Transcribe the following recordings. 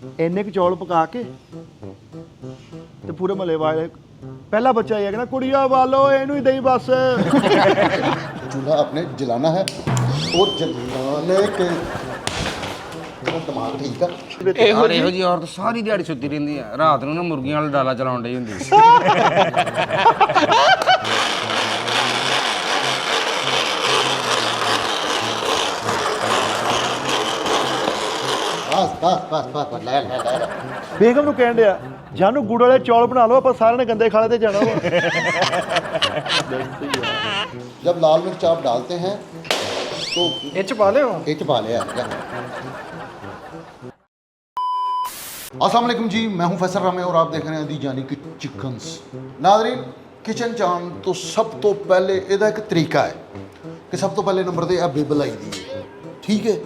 ਇੰਨੇ ਕੁ ਚੌਲ ਪਕਾ ਕੇ ਤੇ ਪੂਰੇ ਮਹੱਲੇ ਵਾਲੇ पहला बच्चा ये कहना कुड़िया वालो इनू ही दई बस चूल्हा आपने जलाना है और जलाने के दिमाग ठीक है ਔਰ ਇਹੋ ਜਿਹੀ ਔਰਤ ਸਾਰੀ ਦਿਹਾੜੀ ਸੁੱਤੀ ਰਹਿੰਦੀ ਆ ਰਾਤ ਨੂੰ ਨਾ ਮੁਰਗੀਆਂ ਵਾਲਾ ਡਾਲਾ ਚਲਾਉਣ ਡਈ ਹੁੰਦੀ बस ले बेगम ਨੂੰ ਕਹਿਣ ਡਿਆ ਜਾਨੂੰ ਗੁੜ ਵਾਲੇ ਚੌਲ ਬਣਾ ਲਓ ਆਪਾਂ ਸਾਰਿਆਂ ਨੇ ਗੰਦੇ ਖਾਲੇ ਤੇ ਜਾਣਾ ਵਾ जब लाल मिर्च आप डालते हैं तो ਇਹ ਚ ਪਾ ਲਿਓ एक पा लिया अस्सलाम वालेकुम जी, मैं हूं फैसल रामे और आप देख रहे हैं दी जानी की चिकन्स। नाज़रीन किचन जान तो सब तो पहले ਇਹਦਾ ਇੱਕ ਤਰੀਕਾ ਹੈ ਕਿ ਸਭ ਤੋਂ ਪਹਿਲੇ ਨੰਬਰ ਤੇ ਇਹ ਬਿਬਲ ਆਈ ਦੀ ਹੈ, ਠੀਕ ਹੈ।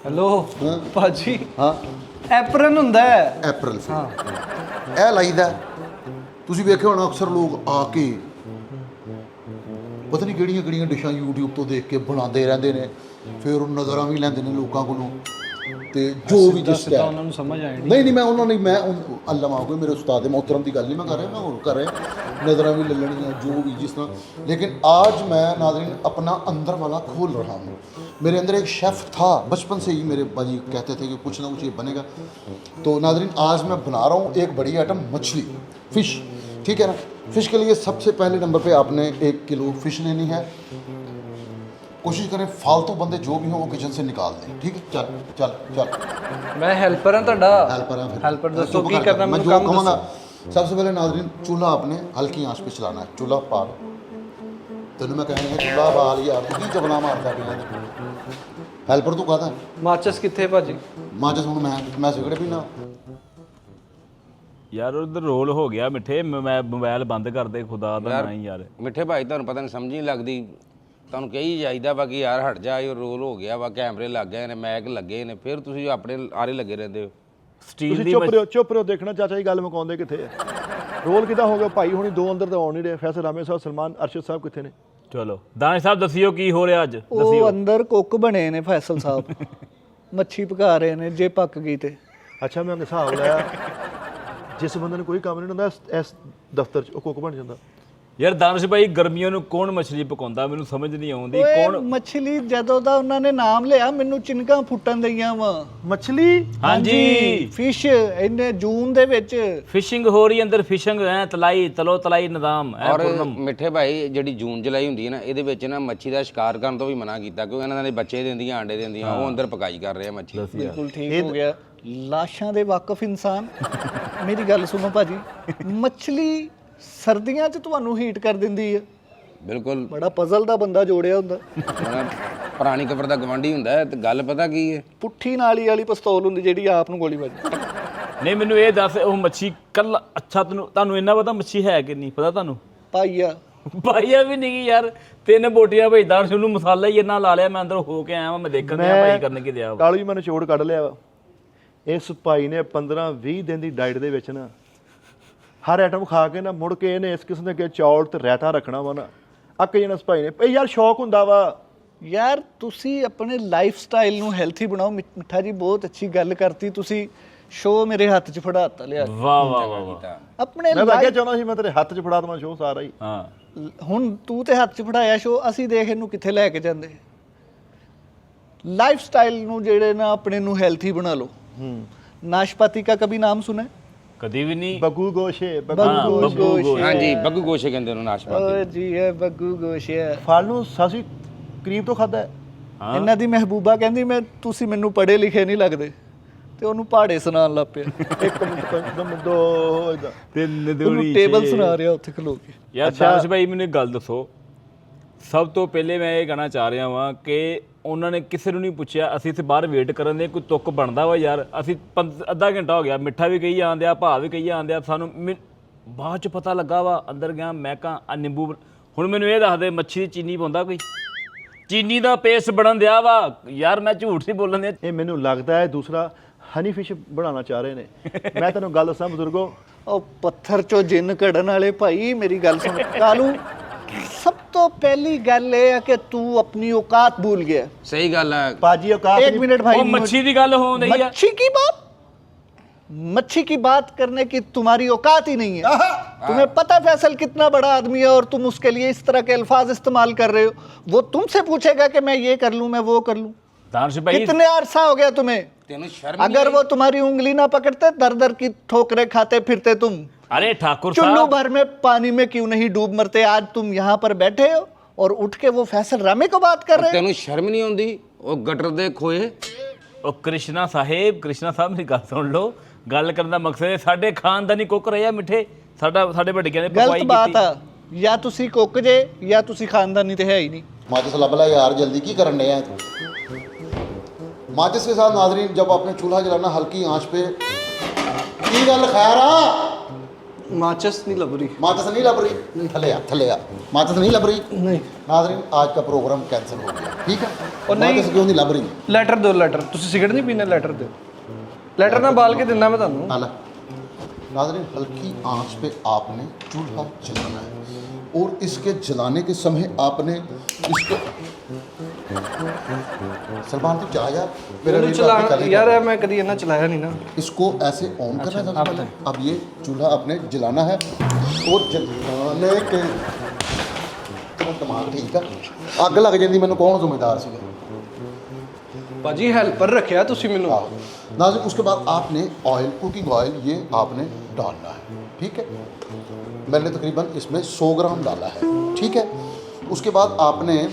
ਹੈਲੋ ਹਾਂ। ਭਾਜੀ ਹਾਂ ਐਪਰਨ ਹੁੰਦਾ ਹੈ ਅਪ੍ਰੈਲ ਹਾਂ ਇਹ ਲਾਈਦਾ। ਤੁਸੀਂ ਵੇਖਿਆ ਹੋਣਾ ਅਕਸਰ ਲੋਕ ਆ ਕੇ ਪਤਾ ਨਹੀਂ ਕਿਹੜੀਆਂ ਕਿਹੜੀਆਂ ਡਿਸ਼ਾਂ YouTube ਤੋਂ ਦੇਖ ਕੇ ਬਣਾਉਂਦੇ ਰਹਿੰਦੇ ਨੇ, ਫਿਰ ਉਹ ਨਜ਼ਰਾਂ ਵੀ ਲੈਂਦੇ ਨੇ ਲੋਕਾਂ ਕੋਲੋਂ ਤੇ ਜੋ ਵੀ ਜਿਸ ਤਾਂ ਉਹਨਾਂ ਨੂੰ ਸਮਝ ਆਏ ਨਹੀਂ ਮੈਂ ਉਹਨਾਂ ਨੇ ਮੈਂ ਅੱਲਾ ਮਾਫ ਕੋਈ ਮੇਰੇ ਉਸਤਾਦ ਮੁਹਤਰਮ ਦੀ ਗੱਲ ਨਹੀਂ मैं कर रहा, मैं और कर रहा नज़र भी ले लेनी जो भी जिस तरह। लेकिन आज मैं नाज़रीन अपना अंदर वाला खोल रहा हूँ। मेरे अंदर एक शेफ़ था बचपन से ही, मेरे बाजी कहते थे कि कुछ ना कुछ ये बनेगा। तो नाज़रीन आज मैं बना रहा हूँ एक बड़ी आइटम मछली, फ़िश, ठीक है ना। फ़िश के लिए सबसे पहले नंबर पर आपने 1 किलो फ़िश लेनी है। कोशिश करें फालतू बंदे जो भी हों वो किचन से निकाल दें, ठीक है। चल चल चल मैं हेल्पर हां ਤੁਹਾਡਾ हेल्पर है फिर हेल्पर दसो चुप की कर, करना मैं मेनू जो काम कहूँगा। दसो। सबसे पहले नाज़रीन चूल्हा आपने हल्की आंच पे चलाना है। चूल्हा पार तेन मैं कहना चूल्हा बाल यार तू की चबला मारता पिया हेल्पर तू कहता ਮਾਚਸ ਕਿੱਥੇ ਭਾਜੀ माचस हूँ मैं सिगरेट पीना। ਯਾਰ ਉਧਰ ਰੋਲ ਹੋ ਗਿਆ ਮਿੱਠੇ ਮੈਂ ਮੋਬਾਈਲ ਬੰਦ ਕਰ ਦੇ ਖੁਦਾ ਦਾ ਨਹੀਂ ਯਾਰ ਮਿੱਠੇ ਭਾਈ ਤੁਹਾਨੂੰ ਪਤਾ ਨਹੀਂ ਸਮਝ ਨਹੀਂ ਲੱਗਦੀ, ਤੁਹਾਨੂੰ ਕਹੀ ਜਾਈਦਾ ਵਾ ਕਿ ਯਾਰ ਹਟ ਜਾ, ਇਹ ਰੋਲ ਹੋ ਗਿਆ ਵਾ, ਕੈਮਰੇ ਲੱਗ ਗਏ ਨੇ, ਮੈਕ ਲੱਗੇ ਨੇ, ਫਿਰ ਤੁਸੀਂ ਆਪਣੇ ਆਰੇ ਲੱਗੇ ਰਹਿੰਦੇ ਹੋ। ਸਟੀਲ ਤੁਸੀਂ ਦੀ ਚੁੱਪ ਰਹੋ ਦੇਖਣਾ ਚਾਚਾ ਜੀ ਗੱਲ ਮੁਕਾਉਂਦੇ ਕਿੱਥੇ ਆ। ਰੋਲ ਕਿਦਾਂ ਹੋ ਗਿਆ ਭਾਈ ਹੁਣੀ ਦੋ ਅੰਦਰ ਤਾਂ ਆਉਣ ਨਹੀਂ ਰਹੇ। ਫੈਸਲ ਰਾਮੇ ਸਾਹਿਬ, ਸਲਮਾਨ ਅਰਸ਼ਦ ਸਾਹਿਬ ਕਿੱਥੇ ਨੇ? ਚਲੋ ਦਾਨਿਸ਼ ਸਾਹਿਬ ਦੱਸਿਓ ਕੀ ਹੋ ਰਿਹਾ ਅੱਜ ਉਹ ਅੰਦਰ ਕੁੱਕ ਬਣੇ ਨੇ ਫੈਸਲ ਸਾਹਿਬ ਮੱਛੀ ਪਕਾ ਰਹੇ ਨੇ, ਜੇ ਪੱਕ ਗਈ ਤੇ ਅੱਛਾ ਮੈਂ ਹਿਸਾਬ ਲਾਇਆ ਜਿਸ ਬੰਦੇ ਨੂੰ ਕੋਈ ਕੰਮ ਨਹੀਂ ਹੁੰਦਾ ਇਸ ਦਫ਼ਤਰ 'ਚ ਉਹ ਕੁੱਕ ਬਣ ਜਾਂਦਾ। ਯਾਰ ਦਾਨਿਸ਼ ਭਾਈ ਗਰਮੀਆਂ ਨੂੰ ਕੌਣ ਮੱਛਲੀ ਪਕਾਉਂਦਾ ਮੈਨੂੰ ਸਮਝ ਨਹੀਂ ਆਉਂਦੀ। ਓਏ ਕੌਣ ਮੱਛਲੀ ਜਦੋਂ ਦਾ ਉਹਨਾਂ ਨੇ ਨਾਮ ਲਿਆ ਮੈਨੂੰ ਚਿਨਕਾਂ ਫੁੱਟਣ ਦਈਆਂ ਵਾ। ਮੱਛਲੀ ਹਾਂਜੀ ਫਿਸ਼ ਇਹਨੇ ਜੂਨ ਦੇ ਵਿੱਚ ਫਿਸ਼ਿੰਗ ਹੋ ਰਹੀ ਅੰਦਰ, ਫਿਸ਼ਿੰਗ ਹੈ ਤਲਾਈ ਤਲੋ ਤਲਾਈ ਨਿਜ਼ਾਮ ਹੈ ਔਰ ਪੂਰਨਮ। ਮਿੱਠੇ ਭਾਈ ਜਿਹੜੀ ਜੂਨ ਜੁਲਾਈ ਹੁੰਦੀ ਹੈ ਨਾ, ਇਹਦੇ ਵਿੱਚ ਨਾ ਮੱਛੀ ਦਾ ਸ਼ਿਕਾਰ ਕਰਨ ਤੋਂ ਵੀ ਮਨਾ ਕੀਤਾ ਕਿਉਂਕਿ ਇਹਨਾਂ ਦੇ ਬੱਚੇ ਦਿੰਦੀਆਂ, ਆਂਡੇ ਦਿੰਦੀਆਂ, ਉਹ ਅੰਦਰ ਪਕਾਈ ਕਰ ਰਹੇ ਆ ਮੱਛੀ। ਬਿਲਕੁਲ ਠੀਕ ਹੋ ਗਿਆ। ਲਾਸ਼ਾਂ ਦੇ ਵਾਕਿਫ ਇਨਸਾਨ ਮੇਰੀ ਗੱਲ ਸੁਣੋ ਭਾਜੀ, ਮੱਛਲੀ ਸਰਦੀਆਂ 'ਚ ਤੁਹਾਨੂੰ ਹੀਟ ਕਰ ਦਿੰਦੀ ਹੈ। ਬਿਲਕੁਲ ਬੜਾ ਪਜ਼ਲ ਦਾ ਬੰਦਾ ਜੋੜਿਆ ਹੁੰਦਾ। ਪੁਰਾਣੀ ਕਬਰ ਦਾ ਗਵਾਂਢੀ ਹੁੰਦਾ ਹੈ। ਤੇ ਗੱਲ ਪਤਾ ਕੀ ਹੈ, ਪੁੱਠੀ ਨਾਲੀ ਵਾਲੀ ਪਿਸਤੌਲ ਹੁੰਦੀ ਜਿਹੜੀ ਆਪ ਨੂੰ ਗੋਲੀ ਵੱਜਦੀ। ਨਹੀਂ ਮੈਨੂੰ ਇਹ ਦੱਸ ਉਹ ਮੱਛੀ ਕੱਲ ਅੱਛਾ ਤੁਹਾਨੂੰ ਇੰਨਾ ਪਤਾ ਮੱਛੀ ਹੈ ਕਿ ਨਹੀਂ ਪਤਾ ਤੁਹਾਨੂੰ? ਪਾਈਆ ਭਾਈਆ ਵੀ ਨਹੀਂ ਯਾਰ, 3 ਬੋਟੀਆਂ ਭੇਜਦਾ ਉਹਨੂੰ ਮਸਾਲਾ ਹੀ ਇੰਨਾ ਲਾ ਲਿਆ। ਮੈਂ ਅੰਦਰ ਹੋ ਕੇ ਆਇਆ ਵਾਂ, ਮੈਂ ਦੇਖਣ ਦਿਆ ਭਾਈ ਕਰਨ ਕੀ ਦਿਆ ਵਾ। ਕਾਲੂ ਜੀ ਮੈਂ ਨਿਚੋੜ ਕੱਢ ਲਿਆ ਵਾ। ਇਸ ਭਾਈ ਨੇ 15-20 ਦਿਨ ਦੀ ਡਾਈਟ ਦੇ ਵਿੱਚ ਨਾ ਹਰ ਆਈਟਮ ਖਾ ਕੇ ਨਾ ਮੁੜ ਕੇ ਇਹਨੇ ਇਸ ਕਿਸਮ ਦੇ ਚੌਲ ਤੇ ਰਾਇਤਾ ਰੱਖਣਾ ਵਾ ਨਾ ਅੱਕ ਜਾਣਾ ਇਸ ਭਾਈ ਨੇ। ਇਹ ਯਾਰ ਸ਼ੌਕ ਹੁੰਦਾ ਵਾ ਯਾਰ। ਤੁਸੀਂ ਆਪਣੇ ਲਾਈਫ ਸਟਾਈਲ ਨੂੰ ਹੈਲਥੀ ਬਣਾਓ। ਮਿੱਠਾ ਜੀ ਬਹੁਤ ਅੱਛੀ ਗੱਲ ਕਰਤੀ ਤੁਸੀਂ। ਸ਼ੋਅ ਮੇਰੇ ਹੱਥ 'ਚ ਫੜਾਤਾ ਲਿਆ ਵਾਹ ਵਾਹ ਵਾਹ ਵਾਹ। ਆਪਣੇ ਮੈਂ ਤਾਂ ਅੱਗੇ ਚਾਹੁੰਦਾ ਸੀ ਮੈਂ ਤੇਰੇ ਹੱਥ 'ਚ ਫੜਾ ਦਵਾਂ ਸ਼ੋਅ ਸਾਰਾ ਹੀ। ਹਾਂ ਹੁਣ ਤੂੰ ਤੇ ਹੱਥ 'ਚ ਫੜਾਇਆ ਸ਼ੋਅ, ਅਸੀਂ ਦੇਖ ਇਹਨੂੰ ਕਿੱਥੇ ਲੈ ਕੇ ਜਾਂਦੇ। ਲਾਈਫ ਸਟਾਈਲ ਨੂੰ ਜਿਹੜੇ ਨਾ ਆਪਣੇ ਨੂੰ ਹੈਲਥੀ ਬਣਾ ਲਓ। ਨਾਸ਼ਪਾਤੀ का कभी नाम सुना है? ਕਦੀ ਵੀ ਨਹੀਂ। ਬੱਗੂ ਗੋਸ਼ੇ ਬੱਗੂ ਗੋਸ਼ੇ। ਹਾਂਜੀ ਬੱਗੂ ਗੋਸ਼ੇ ਕਹਿੰਦੇ ਉਹਨੂੰ ਨਾਸ਼ਪਾਤੀ। ਓਏ ਜੀ ਇਹ ਬੱਗੂ ਗੋਸ਼ੇ। ਫਲ ਨੂੰ ਸਾਸੀ ਕਰੀਬ ਤੋਂ ਖਾਦਾ। ਇਹਨਾਂ ਦੀ ਮਹਿਬੂਬਾ ਕਹਿੰਦੀ ਮੈਂ ਤੁਸੀਂ ਮੈਨੂੰ ਪੜ੍ਹੇ ਲਿਖੇ ਨਹੀਂ ਲੱਗਦੇ, ਤੇ ਉਹਨੂੰ ਪਹਾੜੇ ਸੁਣਾਉਣ ਲੱਗ ਪਿਆ। ਇੱਕ ਮਿੰਟ ਦੋ ਇਹਦਾ ਉਹਨੂੰ ਟੇਬਲ ਸੁਣਾ ਰਿਹਾ ਉੱਥੇ ਖਲੋ ਕੇ। ਯਾਰ ਦਾਨਿਸ਼ ਭਾਈ ਮੈਨੂੰ ਇੱਕ ਗੱਲ ਦੱਸੋ। ਸਭ ਤੋਂ ਪਹਿਲੇ ਮੈਂ ਇਹ ਕਹਿਣਾ ਚਾਹ ਰਿਹਾ ਵਾਂ ਕਿ ਉਹਨਾਂ ਨੇ ਕਿਸੇ ਨੂੰ ਨਹੀਂ ਪੁੱਛਿਆ। ਅਸੀਂ ਇੱਥੇ ਬਾਹਰ ਵੇਟ ਕਰਨ ਦੇ ਕੋਈ ਤੁੱਕ ਬਣਦਾ ਵਾ ਯਾਰ। ਅਸੀਂ ਅੱਧਾ ਘੰਟਾ ਹੋ ਗਿਆ, ਮਿੱਠਾ ਵੀ ਕਹੀ ਜਾਂਦੇ ਆ, ਭਾ ਵੀ ਕਹੀ ਜਾਂਦੇ ਆ। ਸਾਨੂੰ ਬਾਅਦ 'ਚ ਪਤਾ ਲੱਗਾ ਵਾ ਅੰਦਰ ਗਿਆ ਮੈਂ ਕਹਾਂ ਨਿੰਬੂ। ਹੁਣ ਮੈਨੂੰ ਇਹ ਦੱਸ ਦੇ ਮੱਛੀ ਦੀ ਚੀਨੀ ਪਾਉਂਦਾ ਕੋਈ? ਚੀਨੀ ਦਾ ਪੇਸਟ ਬਣਨ ਦਿਆ ਵਾ ਯਾਰ, ਮੈਂ ਝੂਠ ਨਹੀਂ ਬੋਲਣ ਦਿਆ। ਇਹ ਮੈਨੂੰ ਲੱਗਦਾ ਹੈ ਦੂਸਰਾ ਹਨੀ ਫਿਸ਼ ਬਣਾਉਣਾ ਚਾਹ ਰਹੇ ਨੇ। ਮੈਂ ਤੈਨੂੰ ਗੱਲ ਦੱਸਾਂ ਬਜ਼ੁਰਗੋ, ਉਹ ਪੱਥਰ 'ਚੋਂ ਜਿੰਨ ਕੱਢਣ ਵਾਲੇ ਭਾਈ ਮੇਰੀ ਗੱਲ ਸੁਣ। ਕਾਲੂ ਸਭ ਤੋਂ ਪਹਿਲੀ ਗੱਲ ਇਹ ਹੈ ਕਿ ਤੂੰ ਆਪਣੀ ਔਕਾਤ ਭੁੱਲ ਗਿਆ। ਸਹੀ ਗੱਲ ਹੈ ਪਾਜੀ ਔਕਾਤ एक मिनट भाई, ਉਹ ਮੱਛੀ ਦੀ ਗੱਲ ਹੋਣ ਰਹੀ ਆ। मच्छी की बात मच्छी की बात करने की तुम्हारी औकात ही नहीं है। तुम्हें पता फैसल कितना बड़ा आदमी है और तुम उसके लिए इस तरह के अल्फाज इस्तेमाल कर रहे हो। वो तुमसे पूछेगा कि मैं ये कर लूं, मैं वो कर लूं। दानिश भाई कितने अरसा हो गया तुम्हें? ਤੈਨੂੰ ਸ਼ਰਮ अगर वो तुम्हारी उंगली ना पकड़ते, दर दर की ठोकरें खाते फिरते तुम। अरे ठाकुर चुल्लू साहब भर में पानी में क्यों नहीं डूब मरते। आज तुम यहाँ पर बैठे हो और उठ के वो फैसल रामे को बात कर रहे हो। ਤੈਨੂੰ ਸ਼ਰਮ ਨਹੀਂ ਆਉਂਦੀ ਉਹ ਗਟਰ ਦੇ ਖੋਏ ਉਹ ਕ੍ਰਿਸ਼ਨਾ ਸਾਹਿਬ ਮੇਰੀ ਗੱਲ ਸੁਣ ਲਓ। ਗੱਲ ਕਰਨ ਦਾ ਮਕਸਦ ਹੈ ਸਾਡੇ ਖਾਨਦਾਨੀ ਕੁੱਕ ਰਹੇ ਆ ਮਿੱਠੇ, ਸਾਡੇ ਵੱਡਿਆਂ ਨੇ ਪਕਵਾਈ गलत बात ਕੀਤੀ। है। या तुसी कुक जे या तुसी खानदानी ते है ही नहीं। माचिस लब ला यार, जल्दी की करन डे हैं तू। माचिस के साथ नाजरीन जब आपने चूल्हा जलाना हल्की आंच पे, की गल खैर आ? माचिस नहीं लग रही। माचिस नहीं लब रही? थले आ माचिस नहीं लब रही? नहीं। नाजरीन आज का प्रोग्राम कैंसिल हो गया, ठीक है? और नहीं- माचिस क्यों नहीं लब रही? ਲੈਟਰ ਦਿਓ ਲੈਟਰ। ਤੁਸੀਂ ਸਿਗਰਟ ਨਹੀਂ ਪੀਣਾ, ਲੈਟਰ ਦਿਓ। ਲੈਟਰ ਨਾਲ ਬਾਲ ਕੇ ਦਿੰਦਾ ਮੈਂ ਤੁਹਾਨੂੰ। नाला नाजरीन हल्की आंच पे आपने चूल्हा जलाना है और इसके जलाने के समय आपने इसको सलमान तू जा यार, मेरा ਮੈਨੂੰ वीर ਚਲਾ आपके गले ਯਾਰ का- मैं कभी इतना चलाया नहीं ना। इसको ऐसे ऑन करना है सबसे पहले। अब ये चूल्हा आपने जलाना है और जलाने के तेरा दिमाग ठीक है? अग लग जाती मैंने कौन जिम्मेदार सी? ਭਾਜੀ ਹੈਲਪਰ ਰੱਖਿਆ ਤੁਸੀਂ ਮੈਨੂੰ। नाज़रीन उसके बाद आपने ऑयल, कुकिंग ऑयल ये आपने डालना है, ठीक है? मैंने तकरीबन इसमें 100 ग्राम डाला है, ठीक है? उसके बाद आपने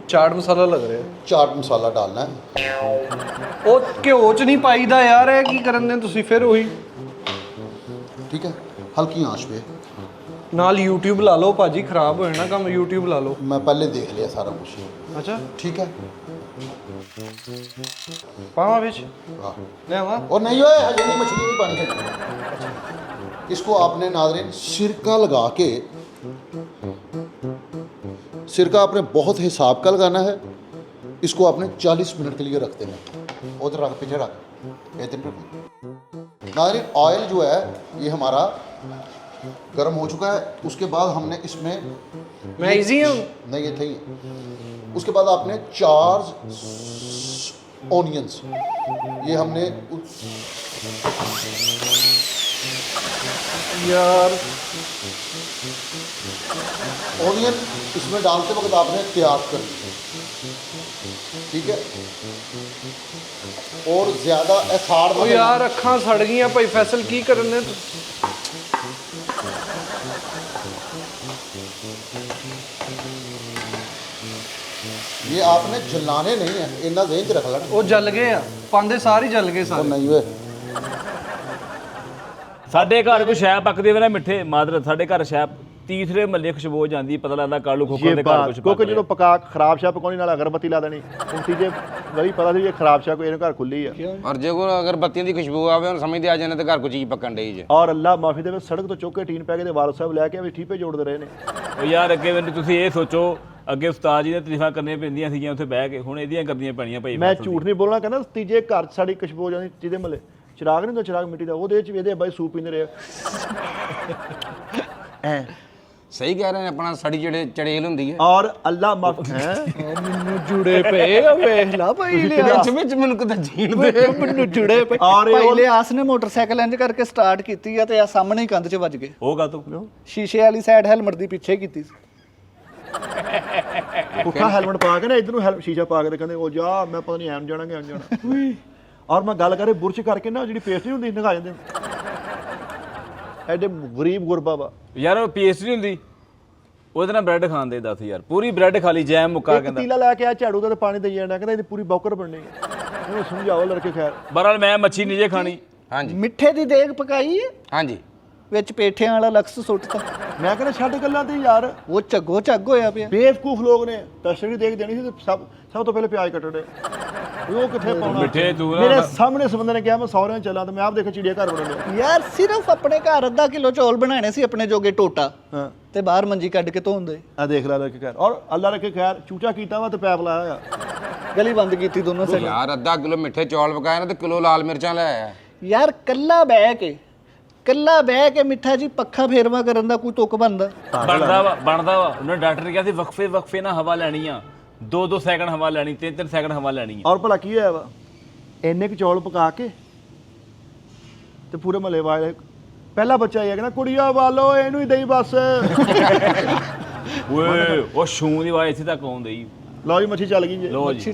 ਚਾਟ ਮਸਾਲਾ ਲੱਗ ਰਿਹਾ। चाट मसाला डालना है, ਉਹ ਘਿਓ ਚ ਨਹੀਂ ਪਾਈਦਾ ਯਾਰ, ਇਹ ਕੀ ਕਰਨ ਦੇ ਤੁਸੀਂ ਫਿਰ ਉਹੀ। ठीक है? हल्की आंच पे। ਨਾਲ YouTube ਲਾ ਲਓ ਭਾਜੀ, ਖਰਾਬ ਹੋ ਜਾਣਾ ਕੰਮ। YouTube ਲਾ ਲਓ। मैं पहले देख लिया सारा कुछ, ਅੱਛਾ ठीक है? ਪਾਵਾਂ ਵਿੱਚ हाँ। ਲਿਆਵਾਂ। और नहीं होए हजे नहीं, मछली नहीं पानी है। इसको आपने नाजरीन सिरका लगा के, सिरका आपने बहुत हिसाब का लगाना है। इसको आपने 40 मिनट के लिए रख देना। उधर रख, पीछे रख, इधर रख। नाजरीन ऑयल जो है ये हमारा गर्म हो चुका है। उसके बाद हमने इसमें मैं इजी हूँ। नहीं, ये थे ही। उसके बाद आपने 4 ऑनियंस, ये हमने यार ऑनियन इसमें डालते वक्त आपने तैयार कर ली, ठीक है? और ज़्यादा एसाड़ ਉਹ ਯਾਰ ਅੱਖਾਂ ਸੜ ਗਈਆਂ ਭਾਈ ਫੈਸਲ, ਕੀ ਕਰਨ ਦੇ ਤੁਸੀਂ? ये आपने जलाने नहीं है, इन्ना जेन च रख लेना। ਉਹ ਜਲ ਗਏ ਆ, ਪਾਉਂਦੇ ਸਾਰੇ ਜਲ ਗਏ और ਸਾਰੇ। नहीं हुए ਸਾਡੇ ਘਰ ਕੋਈ ਸ਼ੈ ਪੱਕਦੀ ਹੋਵੇ ਨਾ ਮਿੱਠੇ ਮਾਦਰ, ਸਾਡੇ ਘਰ ਸ਼ੈ ਤੀਸਰੇ ਮੱਲੇ ਖੁਸ਼ਬੂ ਜਾਂਦੀ, ਪਤਾ ਲੱਗਦਾ ਕਾਲੂ ਖੋਖਰ ਇਹ ਦੇ ਘਰ ਬਾਤ ਕੁਝ ਕਿਉਂਕਿ ਜਦੋਂ ਪਕਾ ਖਰਾਬ ਸ਼ਾ ਪਕਾਉਣੀ ਨਾਲ ਅਗਰਬੱਤੀ ਲਾ ਦੇਣੀ, ਹੁਣ ਤੀਜੇ ਵਰੀ ਪਤਾ ਸੀ ਇਹ ਖਰਾਬ ਸ਼ਾ ਕੋਈ ਇਹਨੇ ਘਰ ਖੁੱਲੀ ਆ। ਔਰ ਜੇ ਕੋਈ ਅਗਰਬੱਤੀਆਂ ਦੀ ਖੁਸ਼ਬੂ ਆਵੇ ਉਹਨੂੰ ਸਮਝਦੇ ਆ ਜਾਂਦੇ ਤੇ ਘਰ ਕੋਈ ਚੀਜ਼ ਪੱਕਣ ਡਈ ਜੇ। ਔਰ ਅੱਲਾ ਮਾਫੀ ਦੇਵੇ, ਸੜਕ ਤੋਂ ਚੁੱਕ ਕੇ ਟੀਨ ਪੈ ਕੇ ਤੇ ਵਾਲਦ ਸਾਹਿਬ ਲੈ ਕੇ ਵੀ ਠੀਪੇ ਜੋੜਦੇ ਰਹੇ ਨੇ। ਉਹ ਯਾਰ ਅੱਗੇ ਮੈਨੂੰ ਤੁਸੀਂ ਇਹ ਸੋਚੋ, ਅੱਗੇ ਉਸਤਾਦ ਜੀ ਦੀਆਂ ਤਾਰੀਫਾਂ ਕਰਨੀਆਂ ਪੈਂਦੀਆਂ ਸੀਗੀਆਂ ਉੱਥੇ ਬਹਿ ਕੇ, ਹੁਣ ਇਹਦੀਆਂ ਕਰਨੀਆਂ ਪੈਣੀਆਂ ਭਾਈ। ਮੈਂ ਝੂਠ ਨਹੀਂ ਬੋਲਣਾ, ਕਹਿੰਦਾ ਤੀਜੇ ਘਰ 'ਚ ਸਾਡੀ ਖੁਸ਼ਬੂ ਹੋ ਜਾਂਦੀ, ਜਿਹਦੇ ਮੱਲੇ ਚਿਰਾਗ ਨਹੀਂ ਹੁੰਦਾ, ਚਿਰਾਗ ਮਿੱਟੀ ਦਾ, ਉਹਦੇ 'ਚ ਵੀ ਇਹਦੇ ਬਾਈ ਸੂਪ ਪੀਂਦੇ ਰਹੇ ਐ। ਸਹੀ ਕਹਿ ਰਹੇ ਨੇ, ਆਪਣਾ ਸੜੀ ਜਿਹੜੇ ਚੜੇਲ ਹੁੰਦੀ ਹੈ ਔਰ ਅੱਲਾ ਮਾਫ ਹੈ ਮੈਨੂੰ ਜੁੜੇ ਪਏ ਆ, ਵੇਖ ਲਾ ਭਾਈ ਲਿਆਸ। ਵਿੱਚ ਮੈਨੂੰ ਕਿਤੇ ਜੀਣ ਦੇ। ਮੈਨੂੰ ਜੁੜੇ ਪਏ। ਔਰ ਇਹ ਭਾਈ ਲਿਆਸ ਨੇ ਮੋਟਰਸਾਈਕਲ ਇੰਜ ਕਰਕੇ ਸਟਾਰਟ ਕੀਤੀ ਆ ਤੇ ਆ ਸਾਹਮਣੇ ਹੀ ਕੰਧ 'ਚ ਵੱਜ ਗਏ। ਉਹ ਗਾ ਤੂੰ ਸ਼ੀਸ਼ੇ ਵਾਲੀ ਸਾਈਡ ਹੈਲਮਟ ਦੀ ਪਿੱਛੇ ਕੀਤੀ ਸੀ। ਪੁੱਠਾ ਹੈਲਮਟ ਪਾ ਕੇ ਨਾ ਇਧਰ ਨੂੰ ਸ਼ੀਸ਼ਾ ਪਾ ਕੇ ਤੇ ਕਹਿੰਦੇ ਉਹ ਜਾ, ਮੈਂ ਪਤਾ ਨਹੀਂ ਐਮ ਜਾਣਾਂਗੇ ਐਮ ਜਾਣਾ। ਔਰ ਮੈਂ ਗੱਲ ਕਰੇ ਬੁਰਸ਼ ਕਰਕੇ ਨਾ ਜਿਹੜੀ ਪੇਸਟ ਨਹੀਂ ਹੁੰਦੀ ਨਗਾ ਜਾਂਦੇ, ਐਡੇ ਗਰੀਬ ਗੁਰਬਾ ਵਾ। ਯਾਰ ਉਹ ਪੇਸਟਰੀ ਹੁੰਦੀ, ਉਹਦੇ ਨਾਲ ਬ੍ਰੈਡ ਖਾਣ ਦੇ, ਦੱਸ ਯਾਰ ਪੂਰੀ ਬ੍ਰੈਡ ਖਾ ਲਈ, ਜੈਮ ਮੁੱਕਾ ਇੱਕ ਕਹਿੰਦਾ। ਤੀਲਾ ਲੈ ਕੇ ਆ ਝਾੜੂ ਦਾ ਤੇ ਪਾਣੀ ਦੇਈ ਜਾਣਾ, ਕਹਿੰਦਾ ਇਹਦੀ ਪੂਰੀ ਬੌਕਰ ਬਣਨੀ ਹੈ। ਇਹਨੂੰ ਸਮਝਾਓ ਲੜਕੇ। ਖੈਰ ਬਹਰਾਲ ਮੈਂ ਮੱਛੀ ਨਹੀਂ ਜੇ ਖਾਣੀ। ਹਾਂਜੀ ਮਿੱਠੇ ਦੀ ਦੇਗ ਪਕਾਈ ਹੈ, ਹਾਂਜੀ ਵਿੱਚ ਪੇਠਿਆਂ ਵਾਲਾ ਲਕਸ ਸੁੱਟਤਾ। ਮੈਂ ਕਹਿੰਦਾ ਛੱਡ ਗੱਲਾਂ ਤੇ ਯਾਰ, ਉਹ ਝੱਗੋ ਝੱਗ ਹੋਇਆ ਪਿਆ। ਬੇਵਕੂਫ ਲੋਕ ਨੇ। ਤਸ਼ਰੀ ਦੇਖ ਦੇਣੀ ਸੀ ਤੇ ਸਭ ਤੋਂ ਪਹਿਲੇ ਪਿਆਜ਼ ਕੱਟਣੇ, ਉਹ ਕਿੱਥੇ ਪਾਉਣਾ। ਮਿੱਠੇ ਤੂੰ ਨਾ- ਮੇਰੇ ਸਾਹਮਣੇ ਇਸ ਬੰਦੇ ਨੇ ਕਿਹਾ ਮੈਂ ਸਹੁਰਿਆਂ ਚੱਲਾਂ ਤੇ ਮੈਂ ਆਪ ਦੇਖੋ ਚਿੜੀਆ ਘਰ ਬਣਾਉਂਦੇ। ਯਾਰ ਸਿਰਫ ਆਪਣੇ ਘਰ ਅੱਧਾ ਕਿਲੋ ਚੌਲ ਬਣਾਣੇ ਸੀ ਆਪਣੇ ਜੋਗੇ ਟੋਟਾ, ਹਾਂ ਤੇ ਬਾਹਰ ਮੰਜੀ ਕੱਢ ਕੇ ਧੋਂਦੇ। ਆ ਦੇਖ ਲੈ ਲੜਕੇ ਖੈਰ। ਔਰ ਅੱਲਾ ਰੱਖੇ ਖੈਰ, ਚੂਚਾ ਕੀਤਾ ਵਾ ਤੇ ਪੈਪ ਲਾਇਆ ਆ। ਗਲੀ ਬੰਦ ਕੀਤੀ ਦੋਨੋਂ ਸਾਈਡ। ਯਾਰ ਅੱਧਾ ਕਿਲੋ ਮਿੱਠੇ ਚੌਲ ਪਕਾਏ ਨਾ ਤੇ ਕਿਲੋ ਲਾਲ ਮਿਰਚਾਂ ਲੈ ਆਇਆ। ਯਾਰ ਕੱਲਾ ਬਹਿ ਕੇ ਮਿੱਠਾ ਜੀ ਪੱਖਾ ਫੇਰਵਾ ਕਰਨ ਦਾ ਕੋਈ ਤੁਕ ਬਣਦਾ? ਬਣਦਾ ਵਾ। ਉਹਨਾਂ ਡਾਕਟਰ ਨੇ ਕਿਹਾ ਸੀ ਵਕਫੇ ਨਾ ਹਵਾ ਲੈਣੀ ਆ, 2-2 ਸੈਕਿੰਡ ਹਵਾ ਲੈਣੀ, 3-3 ਸੈਕਿੰਡ ਹਵਾ ਲੈਣੀ ਹੈ। ਔਰ ਭਲਾ ਕੀ ਹੋਇਆ ਵਾ, ਇੰਨੇ ਕੁ ਚੌਲ ਪਕਾ ਕੇ ਤੇ ਪੂਰੇ ਮਹੱਲੇ ਵਾਲੇ, ਪਹਿਲਾ ਬੱਚਾ ਇਹ ਕਹਿੰਦਾ ਕੁੜੀਆ ਵਾਲੋ ਇਹਨੂੰ ਹੀ ਦੇਈ ਬਸ। ਓਏ ਉਹ ਸ਼ੂ ਦੀ ਆਵਾਜ਼ ਇੱਥੇ ਤੱਕ ਆਉਂਦੀ ਜੀ। ਲਓ ਜੀ ਮੱਛੀ ਚੱਲ ਗਈ ਜੀ। ਲੋ ਜੀ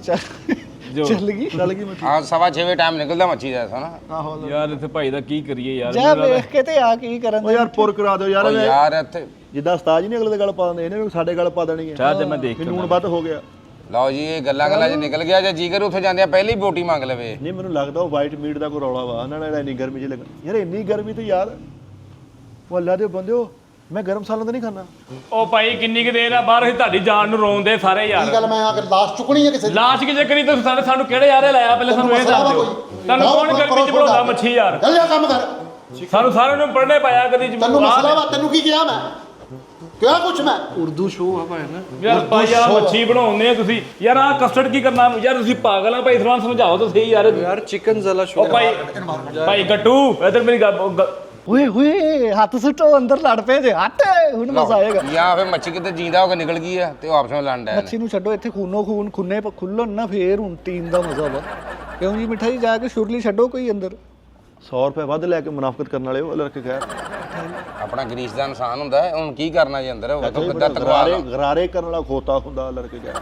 चल गई ਚੱਲ ਗਈ ਮੱਛੀ। ਆ 6:30 ਵਜੇ ਟਾਈਮ ਨਿਕਲਦਾ ਮੱਛੀ ਦਾ ਨਾ। ਆਹੋ ਯਾਰ ਇੱਥੇ ਭਾਈ ਦਾ ਕੀ ਕਰੀਏ ਯਾਰ। जा देख के ते आ की करन ਉਹ ਯਾਰ ਪੁਰ ਕਰਾ ਦਿਓ ਯਾਰ। ਉਹ ਯਾਰ ਇੱਥੇ ਜਿੱਦਾਂ ਉਸਤਾਦ ਜੀ ਨੇ ਅਗਲੇ ਦੇ ਗੱਲ ਪਾ ਦਿੰਦੇ, ਇਹਨੇ ਵੀ ਸਾਡੇ ਗੱਲ ਪਾ ਦੇਣੀ ਹੈ। ਚਾਹ ਤੇ ਮੈਂ ਦੇਖ ਵੀ ਕੇ ਲੂਣ ਵੱਧ ਹੋ ਗਿਆ। ਲਓ ਜੀ ਇਹ ਗੱਲਾਂ 'ਚ ਨਿਕਲ ਗਿਆ। ਜੇ ਜੀ ਕਰੂ ਉੱਥੇ ਜਾਂਦੇ ਆ ਪਹਿਲੀ ਬੋਟੀ ਮੰਗ ਲਵੇ। ਨਹੀਂ ਮੈਨੂੰ ਲੱਗਦਾ ਉਹ ਵਾਈਟ ਮੀਟ ਦਾ ਕੋਈ ਰੌਲਾ ਵਾ ਉਹਨਾਂ ਨੇ ਇੰਨੀ ਗਰਮੀ 'ਚ ਲੱਗਣ। ਯਾਰ ਇੰਨੀ ਗਰਮੀ ਤੇ ਯਾਰ ਉਹ ਅੱਲਾ ਦੇ ਬੰਦਿਓ, ਮੈਂ ਗਰਮ ਮਸਾਲਾ ਤਾਂ ਨਹੀਂ ਖਾਣਾ। ਉਹ ਭਾਈ ਕਿੰਨੀ ਕੁ ਦੇਰ ਆ ਬਾਹਰ, ਅਸੀਂ ਤੁਹਾਡੀ ਜਾਨ ਨੂੰ ਰੋਂਦੇ ਸਾਰੇ ਯਾਰ। ਕੀ ਗੱਲ ਮੈਂ ਆ ਕੇ ਲਾਸ਼ ਚੁੱਕਣੀ ਹੈ ਕਿਸੇ ਦੀ? ਲਾਸ਼ ਕਿਤੇ ਕਰੀ ਤੇ ਸਾਨੂੰ ਕਿਹੜੇ ਯਾਰੇ ਲਾਇਆ ਪਹਿਲੇ ਸਾਨੂੰ ਇਹ ਦੱਸ ਦਿਓ। ਤੁਹਾਨੂੰ ਕੌਣ ਗਰਮੀ ਚ ਬਣਾਉਂਦਾ ਮੱਛੀ ਯਾਰ? ਚੱਲ ਜਾ ਕੰਮ ਕਰ। ਸਾਨੂੰ ਸਾਰਿਆਂ ਨੂੰ ਪੜ੍ਹਨੇ ਪਾਇਆ ਕਦੀ ਤੈਨੂੰ ਮਸਲਾ ਵਾ, ਤੈਨੂੰ ਕੀ ਕਿਹਾ ਮੈਂ? ਕਿਹਾ ਕੁਛ ਮੈਂ? ਉਰਦੂ ਸ਼ੋਅ ਆ ਭਾਈ ਨਾ। ਯਾਰ ਭਾਈ ਆ ਮੱਛੀ ਬਣਾਉਂਦੇ ਆ ਤੁਸੀਂ ਯਾਰ। ਆ ਕਸਟਰਡ ਕੀ ਕਰਨਾ ਯਾਰ? ਤੁਸੀਂ ਪਾਗਲ ਆ ਭਾਈ, ਥੋੜਾ ਸਮਝਾਓ ਤਾਂ ਸਹੀ ਯਾਰ। ਯਾਰ ਚਿਕਨ ਜ਼ਲਾ ਸ਼ੋਅ। ਉਹ ਭਾਈ ਗੱਟੂ ਇਧਰ ਮੇਰੀ ਗੱਲ। ओए ओए हाथ से तो अंदर लड़ पे जे हट हुन मजा आएगा। ਜਾਂ ਫਿਰ ਮੱਛੀ ਕਿਤੇ ਜਿੰਦਾ ਹੋ ਕੇ ਨਿਕਲ ਗਈ ਆ ਤੇ ਉਹ ਆਪਸ ਵਿੱਚ ਲੜਨ ਡਿਆ ਮੱਛੀ ਨੂੰ ਛੱਡੋ, ਇੱਥੇ ਖੂਨੋ ਖੂਨ ਖੁੰਨੇ ਖੁੱਲਣ ਨਾ, ਫੇਰ ਹੁਣ ਟੀਮ ਦਾ ਮਜ਼ਾ ਵਾ। ਕਿਉਂ ਜੀ ਮਿਠਾਈ ਜਾ ਕੇ ਸ਼ੁਰਲੀ ਛੱਡੋ ਕੋਈ ਅੰਦਰ। 100 ਰੁਪਏ ਵੱਧ ਲੈ ਕੇ ਮੁਨਾਫਕਤ ਕਰਨ ਵਾਲੇ ਉਹ ਲੜਕੇ ਖੈਰ ਆਪਣਾ ਗਰੀਸ ਦਾ ਇਨਸਾਨ ਹੁੰਦਾ ਹੈ। ਹੁਣ ਕੀ ਕਰਨਾ ਜੀ ਅੰਦਰ? ਉਹ ਤਾਂ ਕਿੱਦਾਂ ਤਕਵਾ ਗਰਾਰੇ ਕਰਨ ਵਾਲਾ ਖੋਤਾ ਹੁੰਦਾ ਲੜਕੇ ਖੈਰ।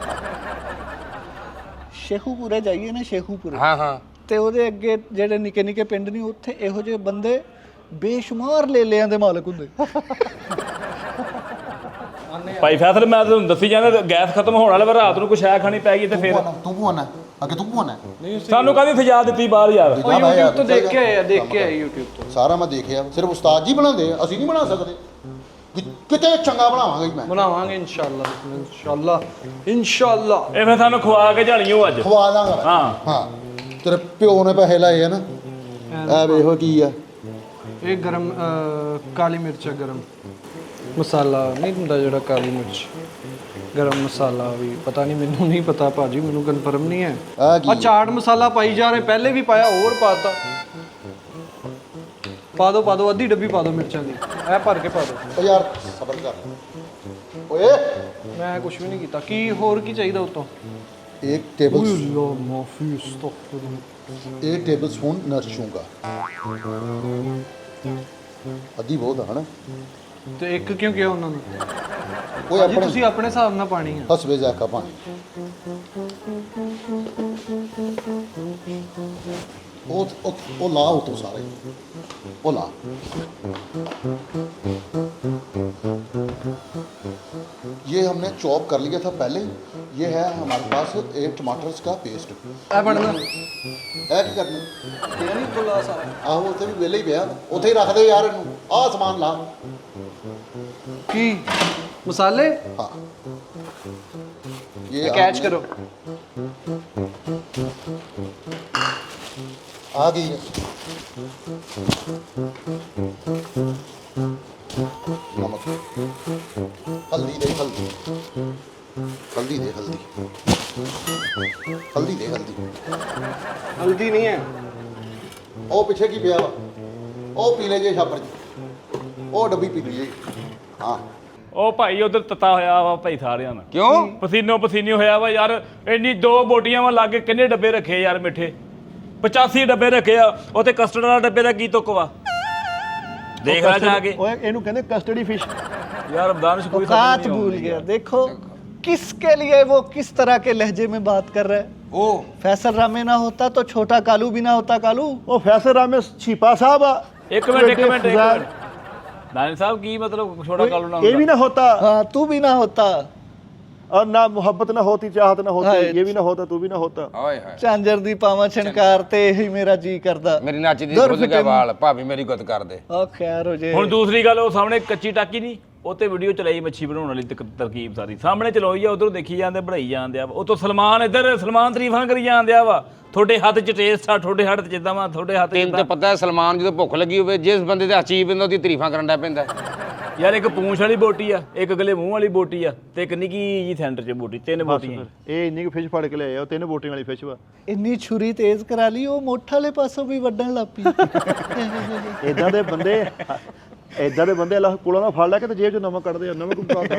ਸ਼ੇਖੂਪੁਰੇ ਜਾਈਏ ਨਾ, ਸ਼ੇਖੂਪੁਰੇ ਹਾਂ ਹਾਂ ਤੇ ਉਹਦੇ ਅੱਗੇ ਜਿਹੜੇ ਨਿੱਕੇ ਨਿੱਕੇ ਪਿੰਡ ਨਹੀਂ, ਉੱਥੇ ਇਹੋ ਜਿਹੇ ਬੰਦੇ ਬੇਸ਼ੁਮਾਰ ਲੇਲਿਆਂ ਦੇ ਮਾਲਕ ਹੁੰਦੇ। ਭਾਈ ਫੈਸਲ ਮੈਂ ਤੁਹਾਨੂੰ ਦੱਸੀ ਜਾਂਦਾ, ਗੈਸ ਖਤਮ ਹੋਣ ਵਾਲਾ ਵਾ, ਰਾਤ ਨੂੰ ਕੁਛ ਐ ਖਾਣੀ ਪੈ ਗਈ ਤੇ ਫਿਰ ਤੂੰ ਭੂਆ ਅੱਗੇ ਤੂੰ ਭੂਆ ਸਾਨੂੰ ਕਾਹਦੀ ਸਜ਼ਾ ਦਿੱਤੀ ਬਾਹਰ ਯਾਰ? ਉਹ YouTube ਤੋਂ ਦੇਖ ਕੇ ਆਏ ਆ, ਦੇਖ ਕੇ ਆਏ YouTube ਤੋਂ। ਸਾਰਾ ਮੈਂ ਦੇਖਿਆ। ਸਿਰਫ ਉਸਤਾਦ ਜੀ ਬਣਾਉਂਦੇ ਆ, ਅਸੀਂ ਨਹੀਂ ਬਣਾ ਸਕਦੇ। ਕਿਤੇ ਚੰਗਾ ਬਣਾਵਾਂਗਾ ਜੀ ਮੈਂ। ਬਣਾਵਾਂਗੇ ਇਨਸ਼ਾਅੱਲਾ, ਇਨਸ਼ਾਅੱਲਾ, ਇਨਸ਼ਾਅੱਲਾ। ਇਹ ਫਿਰ ਸਾਨੂੰ ਖਵਾ ਕੇ ਜਾਣੀਓ ਅੱਜ। ਖਵਾ ਦਾਂਗਾ ਮੈਂ। ਹਾਂ ਹਾਂ ਤੇਰੇ ਪਿਓ ਨੇ ਪੈਸੇ ਲਾਏ ਆ ਨਾ। ਐ ਵੇਖੋ ਕੀ ਆ ਇਹ ਗਰਮ ਕਾਲੀ ਮਿਰਚ ਆ, ਗਰਮ ਮਸਾਲਾ ਨਹੀਂ ਹੁੰਦਾ ਜਿਹੜਾ ਕਾਲੀ ਮਿਰਚ, ਗਰਮ ਮਸਾਲਾ ਵੀ ਪਤਾ ਨਹੀਂ, ਮੈਨੂੰ ਨਹੀਂ ਪਤਾ ਭਾਜੀ, ਮੈਨੂੰ ਕਨਫਰਮ ਨਹੀਂ ਹੈ। ਆ ਕੀ ਆ ਚਾਟ ਮਸਾਲਾ ਪਾਈ ਜਾ ਰਹੇ, ਪਹਿਲੇ ਵੀ ਪਾਇਆ, ਹੋਰ ਪਾਤਾ। ਪਾ ਦੋ ਅੱਧੀ ਡੱਬੀ ਪਾ ਦੋ ਮਿਰਚਾਂ ਦੀ, ਇਹ ਭਰ ਕੇ ਪਾ ਦੋ। ਓ ਯਾਰ ਸਬਰ ਕਰ ਓਏ। ਮੈਂ ਕੁਝ ਵੀ ਨਹੀਂ ਕੀਤਾ। ਕੀ ਹੋਰ ਕੀ ਚਾਹੀਦਾ ਉਤੋਂ? एक टेबल ਅੱਲਾ ਮਾਫੀ ਅਸਤਗਫਿਰ। एक टेबल स्पून नरचूंगा। ਅੱਧੀ ਬਹੁਤ ਆ ਹਨਾ। ਤੇ ਇੱਕ ਕਿਉਂ ਕਿਹਾ ਉਹਨਾਂ ਨੂੰ? ਓਏ ਭਾਜੀ ਆਪਣੇ ਤੁਸੀਂ ਆਪਣੇ ਹਿਸਾਬ ਨਾਲ ਪਾਣੀ ਹੈ। ਹਸਬੇ ਜ਼ਾਇਕਾ ਪਾਣੀ। ਉਹ ਲਾ ਉਤੋਂ ਸਾਰੇ ਉਹ ਲਾ। ये हमने चॉप कर लिया था पहले। ये है हमारे पास एक टमाटर का पेस्ट। ਇਹ ਬਣਨਾ ਇਹ ਕੀ ਕਰਨਾ? ਕਿਹਾ ਨਹੀਂ ਬੁਲਾ ਸਾਰਾ। ਆਹੋ ਉੱਥੇ ਵੀ ਵਿਹਲੇ ਹੀ ਪਿਆ, ਉੱਥੇ ਹੀ ਰੱਖ ਦੇ ਯਾਰ ਇਹਨੂੰ। ਆਹ ਸਮਾਨ ਲਾ। ਕੀ ਮਸਾਲੇ हाँ ये ਕੈਚ आपने- ਕਰੋ। आ गई है नमक, हल्दी दे हल्दी, हल्दी दे हल्दी, हल्दी दे हल्दी। ਹਲਦੀ ਨਹੀਂ ਹੈ। ਉਹ ਪਿੱਛੇ ਕੀ ਪਿਆ ਵਾ? ਉਹ ਪੀਲੇ ਜੇ ਛਾਪਰ ਚ, ਉਹ ਡੱਬੀ ਪੀ ਲਈ। ਹਾਂ ਉਹ ਭਾਈ ਉਧਰ ਤਤਾ ਹੋਇਆ ਵਾ ਭਾਈ ਸਾਰਿਆਂ ਦਾ। ਕਿਉਂ? ਪਸੀਨੋ ਪਸੀਨੀ ਹੋਇਆ ਵਾ ਯਾਰ। ਇੰਨੀ 2 ਬੋਟੀਆਂ ਵਾ ਲਾਗੇ, ਕਿੰਨੇ ਡੱਬੇ ਰੱਖੇ ਯਾਰ ਮਿੱਠੇ? 85 ਡੱਬੇ ਰੱਖੇ ਆ। ਉਹ ਤੇ ਕਸਟਰਡ ਵਾਲਾ ਡੱਬੇ ਦਾ ਕੀ ਤੁੱਕ ਵਾ? ਦੇਖ ਲੈ ਜਾ ਕੇ। ਓਏ ਇਹਨੂੰ ਕਹਿੰਦੇ ਕਸਟਡੀ ਫਿਸ਼। यार रमजान से कोई औकात समझ नहीं भूल आती गया। यार। देखो किसके लिए वो किस तरह के लहजे में बात कर रहा है। ਉਹ फैसल रामे ना होता तो छोटा कालू भी ना होता। कालू ਉਹ ਫੈਸਲ ਰਾਮੇ ਛੀਪਾ ਸਾਹਿਬ ਆ। एक मिनट नानी साहब की मतलब छोटा कालू ना ये भी ना होता हाँ तू भी ना होता। और ना मोहब्बत ना होती, चाहत ना होती, हाय। ये भी ना होता, तू भी ना होता। ਓਏ ਹਾਏ झांझर दी पावा छनकारते ही मेरा जी करदा। ਮੇਰੀ ਨਾਚੀ ਦੀ ਦੁਰ ਖੁੱਲ ਗਿਆ ਫਿਟੇ ਨੂੰ। ਵਾਲ, ਭਾਬੀ ਮੇਰੀ ਗੁੱਤ ਕਰ ਦੇ। ओ खैर हो जे। ਹੁਣ ਦੂਸਰੀ ਗੱਲ, ਉਹ ਸਾਹਮਣੇ ਕੱਚੀ ਟਾਕੀ ਨਹੀਂ, ਉਹ ਤੇ ਵੀਡੀਓ ਚਲਾਈ ਮੱਛੀ ਬਣਾਉਣ ਵਾਲੀ ਤਰਕੀਬ ਸਾਰੀ ਸਾਹਮਣੇ ਚਲਾਈ ਆ, ਉਧਰੋਂ ਦੇਖੀ ਜਾਂਦੇ, ਬਣਾਈ ਜਾਂਦੇ ਆ। ਉਹ ਤੋਂ ਸਲਮਾਨ ਇੱਧਰ ਸਲਮਾਨ ਤਾਰੀਫਾਂ ਕਰੀ ਜਾਂਦੇ ਆ ਵਾ। ਤੁਹਾਡੇ ਹੱਥ 'ਚ ਟੇਸਟ ਆ, ਤੁਹਾਡੇ ਹੱਥ 'ਚ ਜਿੱਦਾਂ ਵਾ, ਤੁਹਾਡੇ ਹੱਥ 'ਚ ਤੈਨੂੰ ਤਾਂ ਪਤਾ ਹੈ ਸਲਮਾਨ ਜਦੋਂ ਭੁੱਖ ਲੱਗੀ ਹੋਵੇ, ਜਿਸ ਬੰਦੇ ਦੇ ਅਚੀਵ ਪੈਂਦਾ ਉਹਦੀ ਤਾਰੀਫਾਂ ਕਰਨ ਦਾ ਪੈਂਦਾ। ਯਾਰ ਇੱਕ ਪੂੰਛ ਵਾਲੀ ਬੋਟੀ ਆ, ਇੱਕ ਅਗਲੇ ਮੂੰਹ ਵਾਲੀ ਬੋਟੀ ਆ, ਤੇ ਇੱਕ ਨਿੱਕੀ ਜੀ ਸੈਂਟਰ 'ਚ ਬੋਟੀ। 3 ਬੋਟੀਆਂ। ਇਹ ਇੰਨੀ ਕੁ ਫਿਸ਼ ਫੜ ਕੇ ਲਿਆਏ ਆ, ਉਹ 3 ਬੋਟੀਆਂ ਵਾਲੀ ਫਿਸ਼ ਵਾ। इन्नी छुरी तेज करा ली वो मोठ वाले पासों भी वड्डण लग पई। ਇਦਾਂ ਦੇ ਬੰਦੇ, ਇਦਾਂ ਦੇ ਬੰਦੇ ਅੱਲਾਹ ਕੋਲੋਂ ਨਾ ਫੜ ਲੈ ਕੇ ਤੇ ਜੇਬ 'ਚ ਨਮਕ ਕੱਢਦੇ ਆ। ਨਮਕ ਪਾਤਾ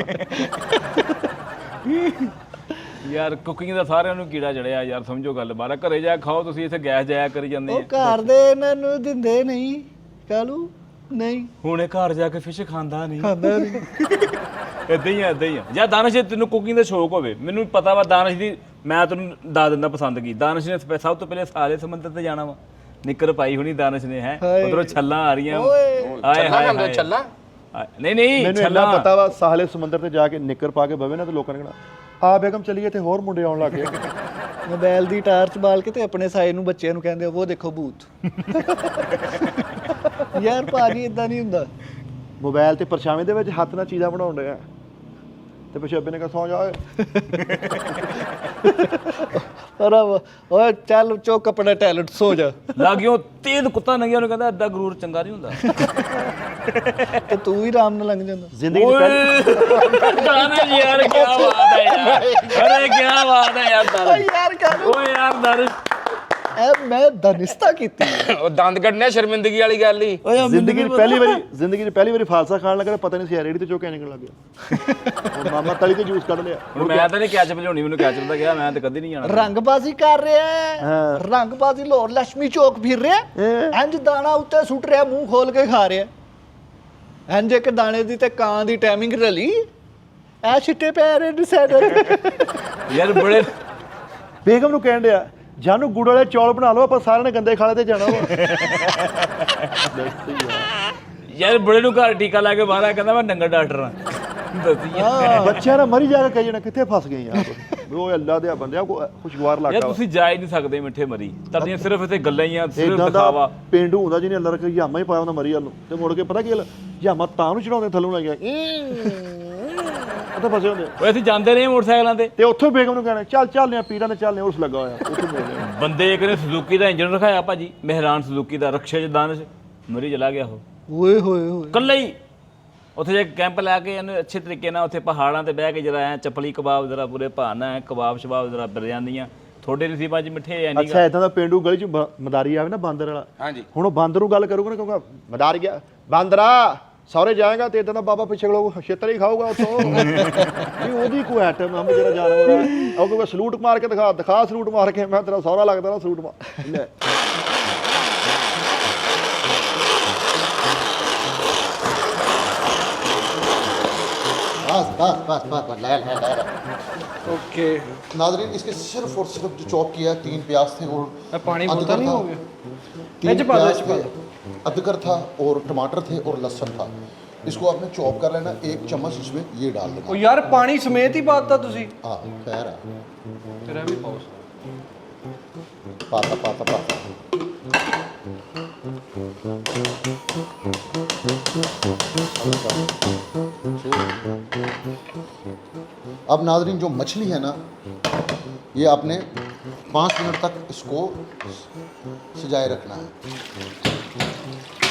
ਯਾਰ ਕੁਕਿੰਗ ਦਾ ਸਾਰਿਆਂ ਨੂੰ ਕੀੜਾ ਜੜਿਆ ਯਾਰ, ਸਮਝੋ ਗੱਲ ਬਾਰਾ। ਘਰੇ ਜਾ ਖਾਓ ਤੁਸੀਂ, ਇੱਥੇ ਗੈਸ ਜਾਇਆ ਕਰੀ ਜਾਂਦੇ ਉਹ ਆ। ਘਰ ਦੇ ਇਹਨਾਂ ਨੂੰ ਦਿੰਦੇ ਨਹੀਂ ਕਾਲੂ, ਨਹੀਂ ਹੁਣ ਇਹ ਘਰ ਜਾ ਕੇ ਫਿਸ਼ ਖਾਂਦਾ ਨਹੀਂ, ਖਾਂਦਾ ਨਹੀਂ। ਇਦਾਂ ਹੀ ਆ ਇਦਾਂ ਹੀ ਆ। ਜਾਂ ਦਾਨਿਸ਼ ਜੇ ਤੈਨੂੰ ਕੁਕਿੰਗ ਦਾ ਸ਼ੌਕ ਹੋਵੇ, ਮੈਨੂੰ ਪਤਾ ਵਾ ਦਾਨਿਸ਼ ਦੀ, ਮੈਂ ਤੈਨੂੰ ਦੱਸ ਦਿੰਦਾ ਪਸੰਦ ਕੀ। ਦਾਨਿਸ਼ ਨੇ ਸਭ ਤੋਂ ਪਹਿਲੇ ਸਾਰੇ ਸਮੁੰਦਰ ਤੇ ਜਾਣਾ ਵਾ, ਨਿੱਕਰ ਪਾਈ ਹੋਣੀ ਦਾਨਿਸ਼ ਨੇ, ਹੈ ਉਧਰੋਂ ਛੱਲਾਂ ਆ ਰਹੀਆਂ, ਹਾਏ ਹਾਏ ਹਾਏ ਚੱਲਾ ਨਹੀਂ ਨਹੀਂ ਮੈਨੂੰ ਇੰਨਾ ਪਤਾ ਵਾ ਸਾਹਲੇ ਸਮੁੰਦਰ ਤੇ ਜਾ ਕੇ ਨਿੱਕਰ ਪਾ ਕੇ ਬਵੇ ਨਾ ਤੇ ਲੋਕਾਂ ਨੇ ਕਹਿਣਾ ਆ ਬੇਗਮ ਚਲੀਏ ਤੇ ਹੋਰ ਮੁੰਡੇ ਆਉਣ ਲੱਗ ਗਏ। ਮੋਬਾਈਲ ਦੀ ਟਾਰਚ ਬਾਲ ਕੇ ਤੇ ਆਪਣੇ ਸਾਏ ਨੂੰ ਬੱਚਿਆਂ ਨੂੰ ਕਹਿੰਦੇ ਉਹ ਦੇਖੋ ਭੂਤ। ਯਾਰ ਭਾਜੀ ਇਦਾਂ ਨਹੀਂ ਹੁੰਦਾ। ਮੋਬਾਈਲ ਤੇ ਪਰਛਾਵੇਂ ਦੇ ਵਿੱਚ ਹੱਥ ਨਾਲ ਚੀਜ਼ਾਂ ਬਣਾਉਣ ਡਿਆ ਤੇ ਪਿਛੇਬੇ ਨੇ ਕਿਹਾ ਸੌਂ ਜਾ ਓਏ। ਪਰ ਓਏ ਚੱਲ ਚੁੱਕ ਆਪਣਾ ਟੈਲੈਂਟ, ਸੋ ਜਾ। ਲਾਗਿਓ ਤੇਜ਼ ਕੁੱਤਾ ਨੰਗਿਆ, ਉਹਨੂੰ ਕਹਿੰਦਾ ਐਡਾ ਗਰੂਰ ਚੰਗਾ ਨਹੀਂ ਹੁੰਦਾ। ਤੇ ਤੂੰ ਵੀ ਆਰਾਮ ਨਾਲ ਲੰਘ ਜਾਂਦਾ। ਜ਼ਿੰਦਗੀ ਦੀ ਪਹਿਲੀ ਦਾਨਿਸ਼ ਯਾਰ ਕੀ ਬਾਤ ਹੈ ਯਾਰ, ਅਰੇ ਕੀ ਬਾਤ ਹੈ ਯਾਰ ਦਾਨਿਸ਼। ਯਾਰ ਕਾਲੂ ਓਏ ਯਾਰ ਦਾਨਿਸ਼, ਇਹ ਮੈਂ ਦਨਿਸਤਾ ਕੀਤੀ। ਉਹ ਦੰਦ ਕੱਢਣੇ ਸ਼ਰਮਿੰਦਗੀ ਵਾਲੀ ਗੱਲ ਹੀ। ਜ਼ਿੰਦਗੀ ਦੀ ਪਹਿਲੀ ਵਾਰੀ ਫਾਲਸਾ ਖਾਣ ਲੱਗਾ, ਪਤਾ ਨਹੀਂ ਸੀ ਰੇੜੀ ਤੇ ਚੋਕੇ ਨਿਕਲਣ ਲੱਗ ਗਿਆ। ਉਹ ਮਾਮਾ ਤਲੀ ਤੇ ਜੂਸ ਕੱਢ ਲਿਆ। ਹੁਣ ਮੈਂ ਤਾਂ ਨਹੀਂ ਕੈਚਅਪ ਲਿਆਉਣੀ, ਮੈਨੂੰ ਕੈਚਅਪ ਦਾ ਕਿਹਾ, ਮੈਂ ਤਾਂ ਕਦੀ ਨਹੀਂ ਜਾਣਾ। ਰੰਗਬਾਜ਼ੀ ਕਰ ਰਿਹਾ ਹੈ, ਰੰਗਬਾਜ਼ੀ ਲਾਹੌਰ ਲక్ష్ਮੀ ਚੌਕ ਫਿਰ ਰਿਹਾ, ਇੰਜ ਦਾਣਾ ਉੱਤੇ ਸੁੱਟ ਰਿਹਾ, ਮੂੰਹ ਖੋਲ ਕੇ ਖਾ ਰਿਹਾ। ਇੰਜ ਇੱਕ ਦਾਣੇ ਦੀ ਤੇ ਕਾਂ ਦੀ ਟਾਈਮਿੰਗ ਰਲੀ, ਐ ਛਿੱਟੇ ਪੈ ਰਹੇ ਨੇ ਸਾਈਡ। ਯਾਰ ਬੜੇ ਬੇਗਮ ਨੂੰ ਕਹਿਣ ਡਿਆ ਜਾਨੂੰ ਗੁੜ ਵਾਲੇ ਚੌਲ ਬਣਾ ਲਓ, ਆਪਾਂ ਸਾਰਿਆਂ ਨੇ ਗੰਦੇ ਖਾਲੇ ਤੇ ਜਾਣਾ ਵਾ। ਯਾਰ ਬੜੇ ਨੂੰ ਘਰ ਟੀਕਾ ਲਾ ਕੇ ਬਾਹਰ ਆ, ਕਹਿੰਦਾ ਮੈਂ ਡੰਗਰ ਡਾਕਟਰ ਹਾਂ। ਦੱਸੀ ਬੱਚਿਆਂ ਨਾਲ ਮਰੀ ਜਾ ਕੇ ਕਹੀ ਜਾਣਾ ਕਿੱਥੇ ਫਸ ਗਏ ਯਾਰ। ਉਹ ਅੱਲਾ ਦੇ ਬੰਦਿਆ ਖੁਸ਼ਗਵਾਰ ਯਾਰ ਲੱਗਾ। ਤੁਸੀਂ ਜਾ ਹੀ ਨਹੀਂ ਸਕਦੇ ਮਿੱਠੇ ਮਰੀ, ਤੁਹਾਡੀਆਂ ਸਿਰਫ ਇੱਥੇ ਗੱਲਾਂ ਹੀ ਆ, ਸਿਰਫ ਇਦਾਂ ਦਿਖਾਵਾ। ਦਾ ਪੇਂਡੂ ਹੁੰਦਾ ਜਿਹਨੇ ਅੱਲਾ ਰੱਖਿਆ ਯਾਮਾ ਹੀ ਪਾਇਆ ਹੁੰਦਾ ਮਰੀ ਵੱਲ ਨੂੰ, ਤੇ ਮੁੜ ਕੇ ਪਤਾ ਕੀ ਗੱਲ ਯਾਮਾ ਤਾਂ ਨੂੰ ਚੜਾਉਂਦੇ ਥੱਲੋਂ ਲੱਗ ਗਿਆ ਉੱਥੇ ਫਸੇ ਹੁੰਦੇ। ਓਏ ਅਸੀਂ ਜਾਂਦੇ ਰਹੇ ਮੋਟਰਸਾਈਕਲਾਂ ਤੇ, ਤੇ ਉੱਥੋਂ ਬੇਗਮ ਨੂੰ ਕਹਿਣਾ ਚੱਲ ਚੱਲਦੇ ਆ ਪੀਰਾਂ ਦੇ ਚੱਲਦੇ, ਉਸ ਲੱਗਾ ਹੋਇਆ ਉੱਥੇ ਬੋਲਦੇ ਆ। ਬੰਦੇ ਇੱਕ ਨੇ ਸੁਜ਼ੂਕੀ ਦਾ ਇੰਜਨ ਰਖਾਇਆ ਭਾਜੀ, ਮਹਿਰਾਨ ਸੁਜ਼ੂਕੀ ਦਾ, ਰਕਸ਼ੇ 'ਚ ਦਾਨਿਸ਼ ਮਰੀ ਚਲਾ ਗਿਆ ਉਹ ਓਏ ਹੋਏ ਹੋਏ। ਇਕੱਲਾ ਹੀ। ਉੱਥੇ ਜੇ ਕੈਂਪ ਲਾ ਕੇ ਇਹਨੂੰ ਅੱਛੇ ਤਰੀਕੇ ਨਾਲ ਉੱਥੇ ਪਹਾੜਾਂ ਤੇ ਬਹਿ ਕੇ ਜਰਾ ਐ ਚੱਪਲੀ ਕਬਾਬ ਜਰਾ ਪੂਰੇ ਭਾਨਾ ਹੈ, ਕਬਾਬ ਸ਼ਬਾਬ ਜਰਾ ਬਿਰਯਾਨੀਆਂ ਥੋੜੇ ਨਸੀਬਾਂ 'ਚ ਮਿੱਠੇ ਐ ਨਹੀਂ। ਅੱਛਾ ਇਦਾਂ ਦਾ ਪੇਂਡੂ ਗਲੀ 'ਚ ਮਦਾਰੀ ਆਵੇ ਨਾ ਬਾਂਦਰ ਵਾਲਾ, ਹਾਂਜੀ ਹੁਣ ਉਹ ਬਾਂਦਰ ਨੂੰ ਗੱਲ ਕਰੂਗਾ ਨਾ, ਕਹੂਗਾ ਮਦਾਰ ਗਿਆ ਬਾਂਦਰਾ ਸਹੁਰੇ ਜਾਏਗਾ ਤੇ ਇਦਾਂ ਦਾ ਬਾਬਾ ਪਿੱਛੇ ਖਲੋ ਛੇਤਰ ਹੀ ਖਾਊਗਾ ਉੱਥੋਂ। ਨਹੀਂ ਉਹਦੀ ਕੋਈ ਆਈਟਮ ਹਮ ਜਿਹੜਾ ਜਾਨਵਰ ਹੈ ਉਹ ਕਹੂਗਾ ਸਲੂਟ ਮਾਰ ਕੇ ਦਿਖਾ ਸਲੂਟ ਮਾਰ ਕੇ, ਮੈਂ ਤੇਰਾ ਸਹੁਰਾ ਲੱਗਦਾ ਨਾ ਸਲੂਟ ਮਾਰ ਲੈ। बस ओके। नाज़रीन इसके सिर्फ और सिर्फ जो चॉप किया 3 प्याज थे और पानी अदरक बोलता नहीं था, हो गया? 3 ये प्याज चपा थे, अदरक था और टमाटर थे और लहसुन था। इसको आपने चॉप कर लेना, 1 चम्मच इसमें ये डाल ओ देना। यार पानी समेत ही पाता तुसी, हाँ खैर है, तेरा भी पाओ। पाता पाता पाता अब नाज़रीन जो मछली है ना, ये आपने 5 मिनट तक इसको सजाए रखना है।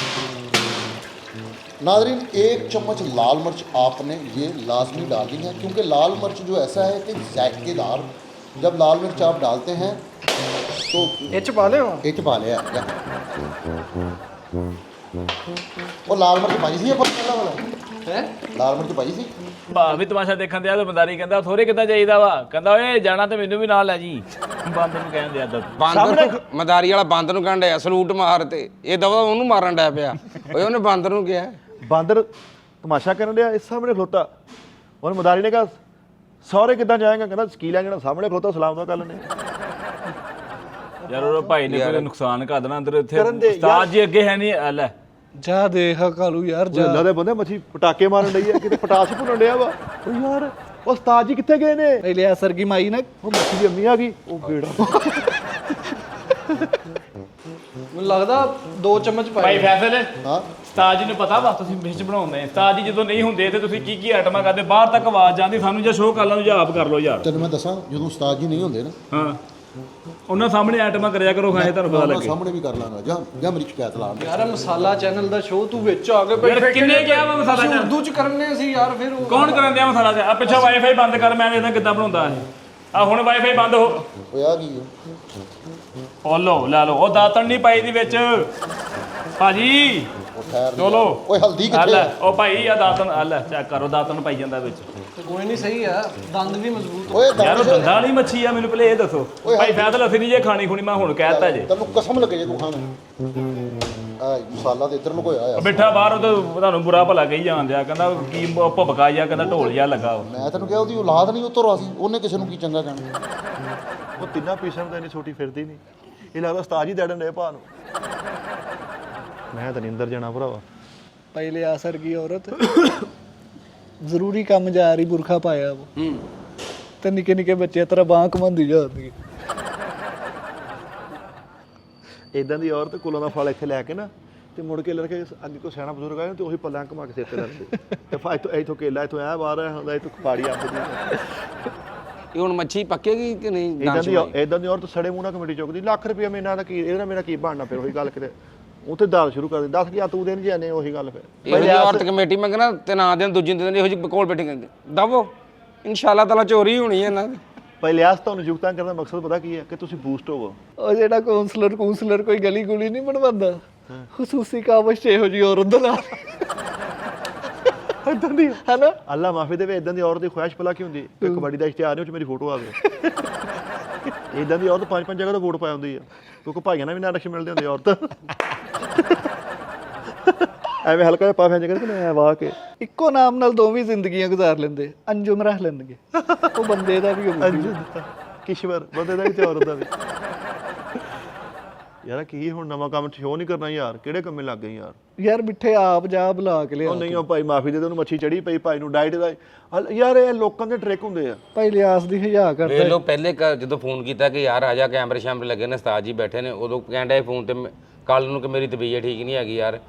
नाज़रीन 1 चम्मच लाल मिर्च आपने ये लाजमी डालनी है, क्योंकि लाल मिर्च जो ऐसा है कि जायकेदार, जब लाल मिर्च आप डालते हैं तो ये चपा ले वहाँ। ਇਹ ਚ ਪਾ ਲਿਆ ਉਹ ਲਾਲ ਮਿਰਚ ਪਾਈ ਸੀ ਆਪਾਂ ਪਹਿਲਾਂ ਵਾਲਾ है ਲਾਲ ਮਿਰਚ ਪਾਈ ਸੀ। ਭਾ ਵੀ ਤਮਾਸ਼ਾ ਦੇਖਣ ਦਿਆ ਤਾਂ ਬੰਦਾਰੀ ਕਹਿੰਦਾ ਥੋੜੇ ਕਿੱਦਾਂ ਚਾਹੀਦਾ ਵਾ, ਕਹਿੰਦਾ ਓਏ ਜਾਣਾ ਤੇ ਮੈਨੂੰ ਵੀ ਨਾਲ ਲੈ ਜੀ। ਬਾਂਦਰ ਨੂੰ ਕਹਿਣ ਦਿਆ ਬਾਂਦਰ ਨੂੰ ਮਦਾਰੀ ਵਾਲਾ ਬਾਂਦਰ ਨੂੰ ਕਹਿਣ ਡਿਆ ਸਲੂਟ ਮਾਰ, ਤੇ ਇਹ ਦਵਾ ਉਹਨੂੰ ਮਾਰਨ ਡਿਆ ਪਿਆ। ਓਏ ਉਹਨੇ ਬਾਂਦਰ ਨੂੰ ਕਿਹਾ। ਬਾਂਦਰ ਤਮਾਸ਼ਾ ਕਰਨ ਡਿਆ, ਇਸ ਸਾਹਮਣੇ ਖਲੋਤਾ। ਉਹਨੇ ਮਦਾਰੀ ਨੇ ਕਿਹਾ ਸਹੁਰੇ ਕਿੱਦਾਂ ਜਾਏਗਾ, ਕਹਿੰਦਾ ਕੀ ਲੈ ਜਾਣਾ, ਸਾਹਮਣੇ ਖਲੋਤਾ ਸਲਾਮ ਦਾ ਕਰ ਲੈਣੇ। ਯਾਰ ਉਹ ਭਾਈ ਨੇ ਕੋਈ ਨੁਕਸਾਨ ਕਰ ਦੇਣਾ ਅੰਦਰ। ਇੱਥੇ ਕਰਨ ਦੇ ਉਸਤਾਦ ਜੀ ਅੱਗੇ ਹੈ ਨਹੀਂ ਲੈ ਜਾ ਦੇਖ ਕਾਲੂ ਯਾਰ ਜਾ। ਅੱਲਾ ਦੇ ਬੰਦੇ ਮੱਛੀ ਪਟਾਕੇ ਮਾਰਨ ਡਈ ਆ, ਕਿਤੇ ਪਟਾਸ਼ ਭੁੰਨਣ ਡਿਆ ਵਾ। ਉਹ ਯਾਰ ਉਹ ਉਸਤਾਦ ਜੀ ਕਿੱਥੇ ਗਏ ਨੇ? ਪਹਿਲੇ ਅਸਰ ਕੀ ਮਾਈ ਨਾ ਉਹ ਮੱਛੀ ਦੀ ਅੰਮੀ ਆ ਗਈ, ਉਹ ਬੇੜਾ। ਮੈਨੂੰ ਲੱਗਦਾ 2 ਚਮਚ ਭਾਈ ਪਾਏ। ਫੈਸਲ ਹਾਂ ਉਸਤਾਦ ਜੀ ਨੂੰ ਪਤਾ ਵਾ ਤੁਸੀਂ ਮਿਰਚ ਬਣਾਉਂਦੇ ਆ। ਉਸਤਾਦ ਜੀ ਜਦੋਂ ਨਹੀਂ ਹੁੰਦੇ ਤੇ ਤੁਸੀਂ ਕੀ ਕੀ ਆਈਟਮਾਂ ਕਰਦੇ, ਬਾਹਰ ਤੱਕ ਆਵਾਜ਼ ਜਾਂਦੀ, ਸਾਨੂੰ ਜਾਂ ਸ਼ੋਅ ਕਰ ਲਾਂ ਜਾਂ ਆਪ ਕਰ ਲਓ ਯਾਰ। ਤੈਨੂੰ ਮੈਂ ਦੱਸਾਂ ਜਦੋਂ ਉਸਤਾਦ ਜੀ ਨਹੀਂ ਹੁੰਦੇ ਨਾ, ਹਾਂ ਉਹਨਾਂ ਸਾਹਮਣੇ ਆਈਟਮਾਂ ਕਰਿਆ ਕਰੋ, ਖਾਏ ਤੁਹਾਨੂੰ ਪਤਾ ਉਹਨਾਂ ਲੱਗੇ। ਸਾਹਮਣੇ ਵੀ ਕਰ ਲਾਂਗਾ। ਜਾਂ ਮੇਰੀ ਸ਼ਿਕਾਇਤ ਲਾ ਦੇ। ਯਾਰ ਮਸਾਲਾ ਚੈਨਲ ਦਾ ਸ਼ੋਅ ਤੂੰ ਵਿੱਚ ਆ ਕੇ ਯਾਰ ਕਿੰਨੇ ਕਿਹਾ ਵਾ ਮਸਾਲਾ ਅਸੀਂ ਚੈਨਲ? ਉਰਦੂ ਚ ਕਰਨੇ ਸੀ ਯਾਰ, ਫਿਰ ਉਹ ਕੌਣ ਕਰਨ ਦਿਆ ਮਸਾਲਾ ਤੇ? ਆ ਪਿੱਛੋਂ ਵਾਈਫਾਈ ਬੰਦ ਕਰ, ਮੈਂ ਵੇਖਦਾ ਕਿੱਦਾਂ ਬਣਾਉਂਦਾ ਇਹ। ਆ ਹੁਣ ਵਾਈਫਾਈ ਬੰਦ ਹੋ। ਓਏ ਆ ਕੀ ਹੈ? ਉਹ ਲਓ ਲੈ ਲਓ, ਉਹ ਦਾਤਣ ਨਹੀਂ ਪਾਈ ਦੀ ਵਿੱਚ ਭਾਜੀ। ਉਹ ਠਹਿਰ ਚਲੋ ਓਏ ਹਲਦੀ ਆ ਕਿੱਥੇ ਲੈ, ਹੈ? ਉਹ ਭਾਈ ਆ ਦਾਤਣ ਆ ਲੈ ਚੈੱਕ ਕਰੋ, ਦਾਤਣ ਪਾਈ ਜਾਂਦਾ ਵਿੱਚ। ਤੇ ਕੋਈ ਨਹੀਂ ਸਹੀ ਆ, ਦੰਦ ਵੀ ਮਜ਼ਬੂਤ ਓਏ ਯਾਰ ਉਹ ਦੰਦਾਂ ਵਾਲੀ ਮੱਛੀ ਆ, ਮੈਨੂੰ ਪਹਿਲੇ ਇਹ ਦੱਸੋ ਓਏ ਭਾਈ ਫੈਸਲ ਅਸੀਂ ਨਹੀਂ ਜੇ ਖਾਣੀ ਖੁਣੀ, ਮੈਂ ਹੁਣ ਕਹਿਤਾ ਜੇ। ਤੈਨੂੰ ਕਸਮ ਲੱਗੇ ਜੇ ਤੂੰ ਖਾਣਾ ਆ ਮਸਾਲਾ ਤੇ ਇੱਧਰ ਲੁਕੋਇਆ ਹੋਇਆ ਬਿਠਾ ਬਾਹਰ ਉਹ ਤਾਂ ਤੁਹਾਨੂੰ ਬੁਰਾ ਭਲਾ ਕਹੀ ਜਾਣ ਦਿਆ, ਕਹਿੰਦਾ ਕੀ ਭਬਕਾ ਜਾ, ਕਹਿੰਦਾ ਢੋਲ ਜਿਹਾ ਲੱਗਾ ਵਾ। ਮੈਂ ਤੈਨੂੰ ਕਿਹਾ ਉਹਦੀ ਔਲਾਦ ਨਹੀਂ ਉਤੋਂ ਰਾਸੀ, ਉਹਨੇ ਕਿਸੇ ਨੂੰ ਕੀ ਚੰਗਾ ਕਹਿਣਾ। ਉਹ ਤਿੰਨਾਂ ਪੀਸਾਂ ਤਾਂ ਇੰਨੀ ਛੋਟੀ ਫਿਰਦੀ ਨਹੀਂ, ਇਹ ਲੱਗਦਾ ਉਸਤਾਦ ਹੀ ਦੇੜਨ ਦੇ ਭਾ ਨੂੰ। ਮੈਂ ਤਾਂ ਨਹੀਂ ਅੰਦਰ ਜਾਣਾ ਭਰਾਵਾ। पहले आसर की औरत जरूरी काम जा रही बुरखा पाया वो तो निके निके बच्चे तरह बांह घुमांदी जाती ਇਦਾਂ ਦੀ ਔਰਤ ਕੋਲੋਂ ਦਾ ਫਲ ਇੱਥੇ ਲੈ ਕੇ ਨਾ ਤੇ ਮੁੜ ਕੇ ਲੜਕੇ ਅੱਗੇ ਕੋ ਸਿਆਣਾ ਬਜ਼ੁਰਗ ਆਏ ਤੇ ਉਹੀ ਪੱਲਾਂ ਘੁਮਾ ਕੇ ਸਿਰ ਤੇ ਰੱਖਦੇ ਤੇ ਫਾ ਇਥੋਂ ਕੇਲਾ ਇਥੋਂ ਐ ਬਾਹਰ ਹੁੰਦਾ ਇਥੋਂ ਪਾੜੀ ਆਪਦੀ। ਇਹ ਹੁਣ ਮੱਛੀ ਪੱਕੇਗੀ ਕਿ ਨਹੀਂ? ਇਦਾਂ ਦੀ ਔਰਤ ਸੜੇ ਮੂੰਹ ਨਾਲ ਕਮੇਟੀ ਚੁੱਕਦੀ, ਲੱਖ ਰੁਪਇਆ ਮੇਨਾ ਦਾ ਕੀ, ਇਹਦੇ ਨਾਲ ਮੇਰਾ ਕੀ ਬਣਨਾ? ਫਿਰ ਉਹੀ ਗੱਲ ਕਿਤੇ ਉੱਥੇ ਦਾਲ ਸ਼ੁਰੂ ਕਰ ਦੇ, 10 ਗਿਆ ਤੂੰ ਦੇਣ ਜਾਣੇ, ਉਹੀ ਗੱਲ ਫਿਰ। ਇਹੋ ਜਿਹੀ ਔਰਤ ਕਮੇਟੀ ਮੈਂ ਕਹਿੰਦਾ ਤੇ ਨਾ ਦੇਣ, ਦੂਜੀ ਦਿਨ ਇਹੋ ਜਿਹੀ ਕੋਲ ਬੈਠੇ ਕਹਿੰਦੇ ਦਵੋ, ਇਨਸ਼ਾਅੱਲਾ ਤਾਲਾ ਚੋਰੀ ਹੋਣੀ ਹੈ ਇਹਨਾਂ ਦੀ। ਪਹਿਲਿਆਸ ਤੁਹਾਨੂੰ ਯੁਕਤਾਂ ਕਰਨ ਦਾ ਮਕਸਦ ਪਤਾ ਕੀ ਹੈ ਕਿ ਤੁਸੀਂ ਬੂਸਟ ਹੋਵੋ। और जेड़ा काउंसलर कोई गली गुली नहीं बनवांदा खसूसी कावश ਇਹੋ ਜੀ ਔਰਤ ਦਾ ਨਾਮ ਇਦਾਂ ਦੀ ਹੈ ਨਾ। ਅੱਲਾ ਮਾਫੀ ਦੇਵੇ, ਇਦਾਂ ਦੀ ਔਰਤ ਦੀ ਖੁਆਇਸ਼ ਭਲਾ ਕੀ ਹੁੰਦੀ ਕਿ ਕਬੱਡੀ ਦਾ ਇਸ਼ਤਿਹਾਰ ਨੇ ਉਹ ਚ ਮੇਰੀ ਫੋਟੋ ਆਵੇ। ਇਦਾਂ ਦੀ ਔਰਤ 5-5 ਜਗ੍ਹਾ ਤੋਂ ਵੋਟ ਪਾਈ ਹੁੰਦੀ ਆ, ਕਿਉਂਕਿ ਭਾਈਆਂ ਨਾਲ ਵੀ ਨਾ ਨਕਸ਼ ਮਿਲਦੇ ਹੁੰਦੇ ਔਰਤ। ਐਵੇਂ ਹਲਕਾ ਜਿਹਾ ਪਾ ਫੈਂਜ ਕਰਕੇ ਨਾ ਵਾਹ ਕੇ ਇੱਕੋ ਨਾਮ ਨਾਲ ਦੋਵੇਂ ਜ਼ਿੰਦਗੀਆਂ ਗੁਜ਼ਾਰ ਲੈਂਦੇ, ਅੰਜੁਮ ਰਹਿ ਲੈਣਗੇ। ਉਹ ਬੰਦੇ ਦਾ ਵੀ ਹੁੰਦਾ ਕਿਸ਼ਵਰ ਬੰਦੇ ਦਾ ਵੀ ਤੇ ਔਰਤ ਦਾ ਵੀ। ਯਾਰ ਕੀ ਹੁਣ ਨਵਾਂ ਕੰਮ ਸ਼ੋਅ ਨਹੀਂ ਕਰਨਾ ਯਾਰ, ਕਿਹੜੇ ਕੰਮੇ ਲੱਗ ਗਏ ਯਾਰ। ਯਾਰ ਮਿੱਠੇ ਆਪ ਜਾ ਬੁਲਾ ਕੇ ਲਿਆ। ਉਹ ਨਹੀਂ, ਉਹ ਭਾਈ ਮਾਫੀ ਦੇ ਦੇ, ਉਹਨੂੰ ਮੱਛੀ ਚੜੀ ਪਈ, ਭਾਈ ਨੂੰ ਡਾਈਟ ਦਾ ਯਾਰ ਇਹ ਲੋਕਾਂ ਦੇ ਟ੍ਰਿਕ ਹੁੰਦੇ ਆ। ਭਾਈ ਲਿਆਸ ਦੀ ਹਯਾ ਕਰਦਾ। ਵੇਖ ਲਓ ਪਹਿਲੇ ਜਦੋਂ ਫੋਨ ਕੀਤਾ ਕਿ ਯਾਰ ਆ ਜਾ, ਕੈਮਰੇ ਸ਼ੈਮਰੇ ਲੱਗੇ ਨੇ, ਉਸਤਾਦ ਜੀ ਬੈਠੇ ਨੇ, ਉਦੋਂ ਕਹਿੰਦਾ ਫੋਨ ਤੇ ਕੱਲ ਨੂੰ ਕਿ ਮੇਰੀ ਤਬੀਅਤ ਠੀਕ ਨਹੀਂ ਹੈਗੀ ਯਾਰ,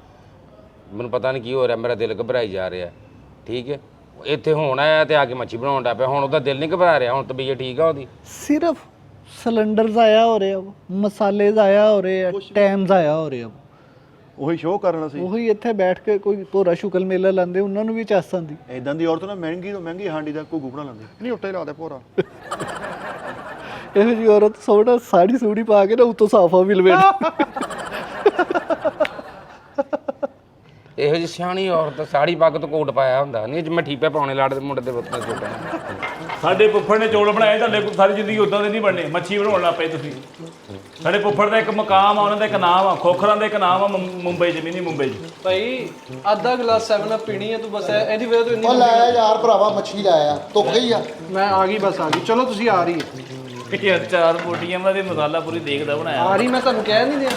ਮੈਨੂੰ ਪਤਾ ਨਹੀਂ ਕੀ ਹੋ ਰਿਹਾ, ਮੇਰਾ ਦਿਲ ਘਬਰਾਈ ਜਾ ਰਿਹਾ। ਠੀਕ ਹੈ, ਇੱਥੇ ਹੁਣ ਆਇਆ ਤੇ ਆ ਕੇ ਮੱਛੀ ਬਣਾਉਣ ਲੱਗ ਪਿਆ, ਹੁਣ ਉਹਦਾ ਦਿਲ ਨਹੀਂ ਘਬਰਾ ਰਿਹਾ, ਹੁਣ ਤਬੀਅਤ ਠੀਕ ਆ ਉਹਦੀ। ਸਿਰਫ ਸਿਲੰਡਰ ਜ਼ਾਇਆ ਹੋ ਰਿਹਾ, ਮਸਾਲੇ ਜ਼ਾਇਆ ਹੋ ਰਹੇ ਆ, ਟਾਈਮ ਜ਼ਾਇਆ ਹੋ ਰਿਹਾ। ਉਹੀ ਸ਼ੋਅ ਕਰਨਾ ਸੀ। ਉਹੀ ਇੱਥੇ ਬੈਠ ਕੇ ਕੋਈ ਭੋਰਾ ਸ਼ੁਕਲ ਮੇਲਾ ਲਾਉਂਦੇ, ਉਹਨਾਂ ਨੂੰ ਵੀ ਚੱਸ ਆਉਂਦੀ। ਇਦਾਂ ਦੀ ਔਰਤ ਨਾ ਮਹਿੰਗੀ ਤੋਂ ਮਹਿੰਗੀ ਹਾਂਡੀ ਦਾ ਘੁੱਗੂ ਬਣਾ ਲੈਂਦੀ, ਨਹੀਂ ਉੱਟੇ ਲਾ ਦੇ ਭੋਰਾ। ਇਹੋ ਜਿਹੀ ਔਰਤ ਸੋਹਣਾ ਸਾੜੀ ਸੂੜੀ ਪਾ ਕੇ ਨਾ ਉੱਤੋਂ ਸਾਫਾ ਵੀ ਲਵੇਟ। ਇਹੋ ਜਿਹੀ ਸਿਆਣੀ ਔਰਤ ਸਾੜੀ ਪੱਗ ਤੋਂ ਕੋਟ ਪਾਇਆ ਹੁੰਦਾ, ਨਹੀਂ ਜਿਵੇਂ ਠੀਪੇ ਪਾਉਣੇ ਲਾੜੇ ਮੁੰਡੇ ਦੇ ਬੱਤਾਂ ਛੋਟਾ। ਸਾਡੇ ਫੁੱਫੜ ਨੇ ਚੌਲ ਬਣਾਏ, ਤੁਹਾਡੇ ਕੋਲ ਸਾਰੀ ਜ਼ਿੰਦਗੀ ਉਦਾਂ ਦੇ ਨਹੀਂ ਬਣਨੇ, ਮੱਛੀ ਬਣਾਉਣ ਲੱਗ ਪਏ ਤੁਸੀਂ। ਸਾਡੇ ਫੁੱਫੜ ਦਾ ਇੱਕ ਮਕਾਮ ਆ, ਉਹਨਾਂ ਦਾ ਇੱਕ ਨਾਮ ਆ, ਖੋਖਰਾਂ ਦਾ ਇੱਕ ਨਾਮ ਆ ਮੁੰਬਈ 'ਚ, ਮਿਨੀ ਮੁੰਬਈ 'ਚ। ਭਾਈ ਅੱਧਾ ਗਲਾਸ 7 ਅਪ ਪੀਣੀ ਹੈ ਤੂੰ, ਬਸ ਇਹਦੀ ਵਜ੍ਹਾ ਤੋਂ ਇੰਨੀ ਉਹ ਲੈ ਆ ਯਾਰ ਭਰਾਵਾ, ਮੱਛੀ ਲੈ ਆ, ਧੁੱਪ ਗਈ ਆ। ਮੈਂ ਆ ਗਈ, ਬਸ ਆ ਗਈ। ਚਲੋ ਤੁਸੀਂ ਆ ਰਹੀ ਹੈ, ਯਾਰ 4 ਬੋਟੀਆਂ ਦਾ ਤੇ ਮਸਾਲਾ ਪੂਰੀ ਦੇਖਦਾ ਬਣਾਇਆ। ਆ ਰਹੀ, ਮੈਂ ਤੁਹਾਨੂੰ ਕਹਿ ਨਹੀਂ ਦਿਆ।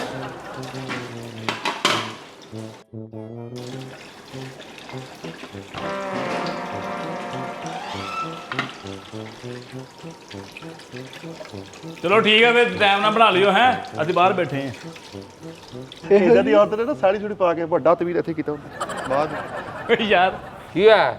ਚਲੋ ਠੀਕ ਹੈ, ਫਿਰ ਟਾਈਮ ਨਾਲ ਬਣਾ ਲਿਓ ਹੈ, ਅਸੀਂ ਬਾਹਰ ਬੈਠੇ ਹਾਂ। ਇਦਾਂ ਦੀ ਔਰਤ ਨੇ ਨਾ ਸਾੜੀ ਸੂੜੀ ਪਾ ਕੇ ਵੱਡਾ ਤਵੀਰ ਇੱਥੇ ਕੀਤਾ ਹੁੰਦਾ ਬਾਅਦ। ਯਾਰ ਕੀ ਆ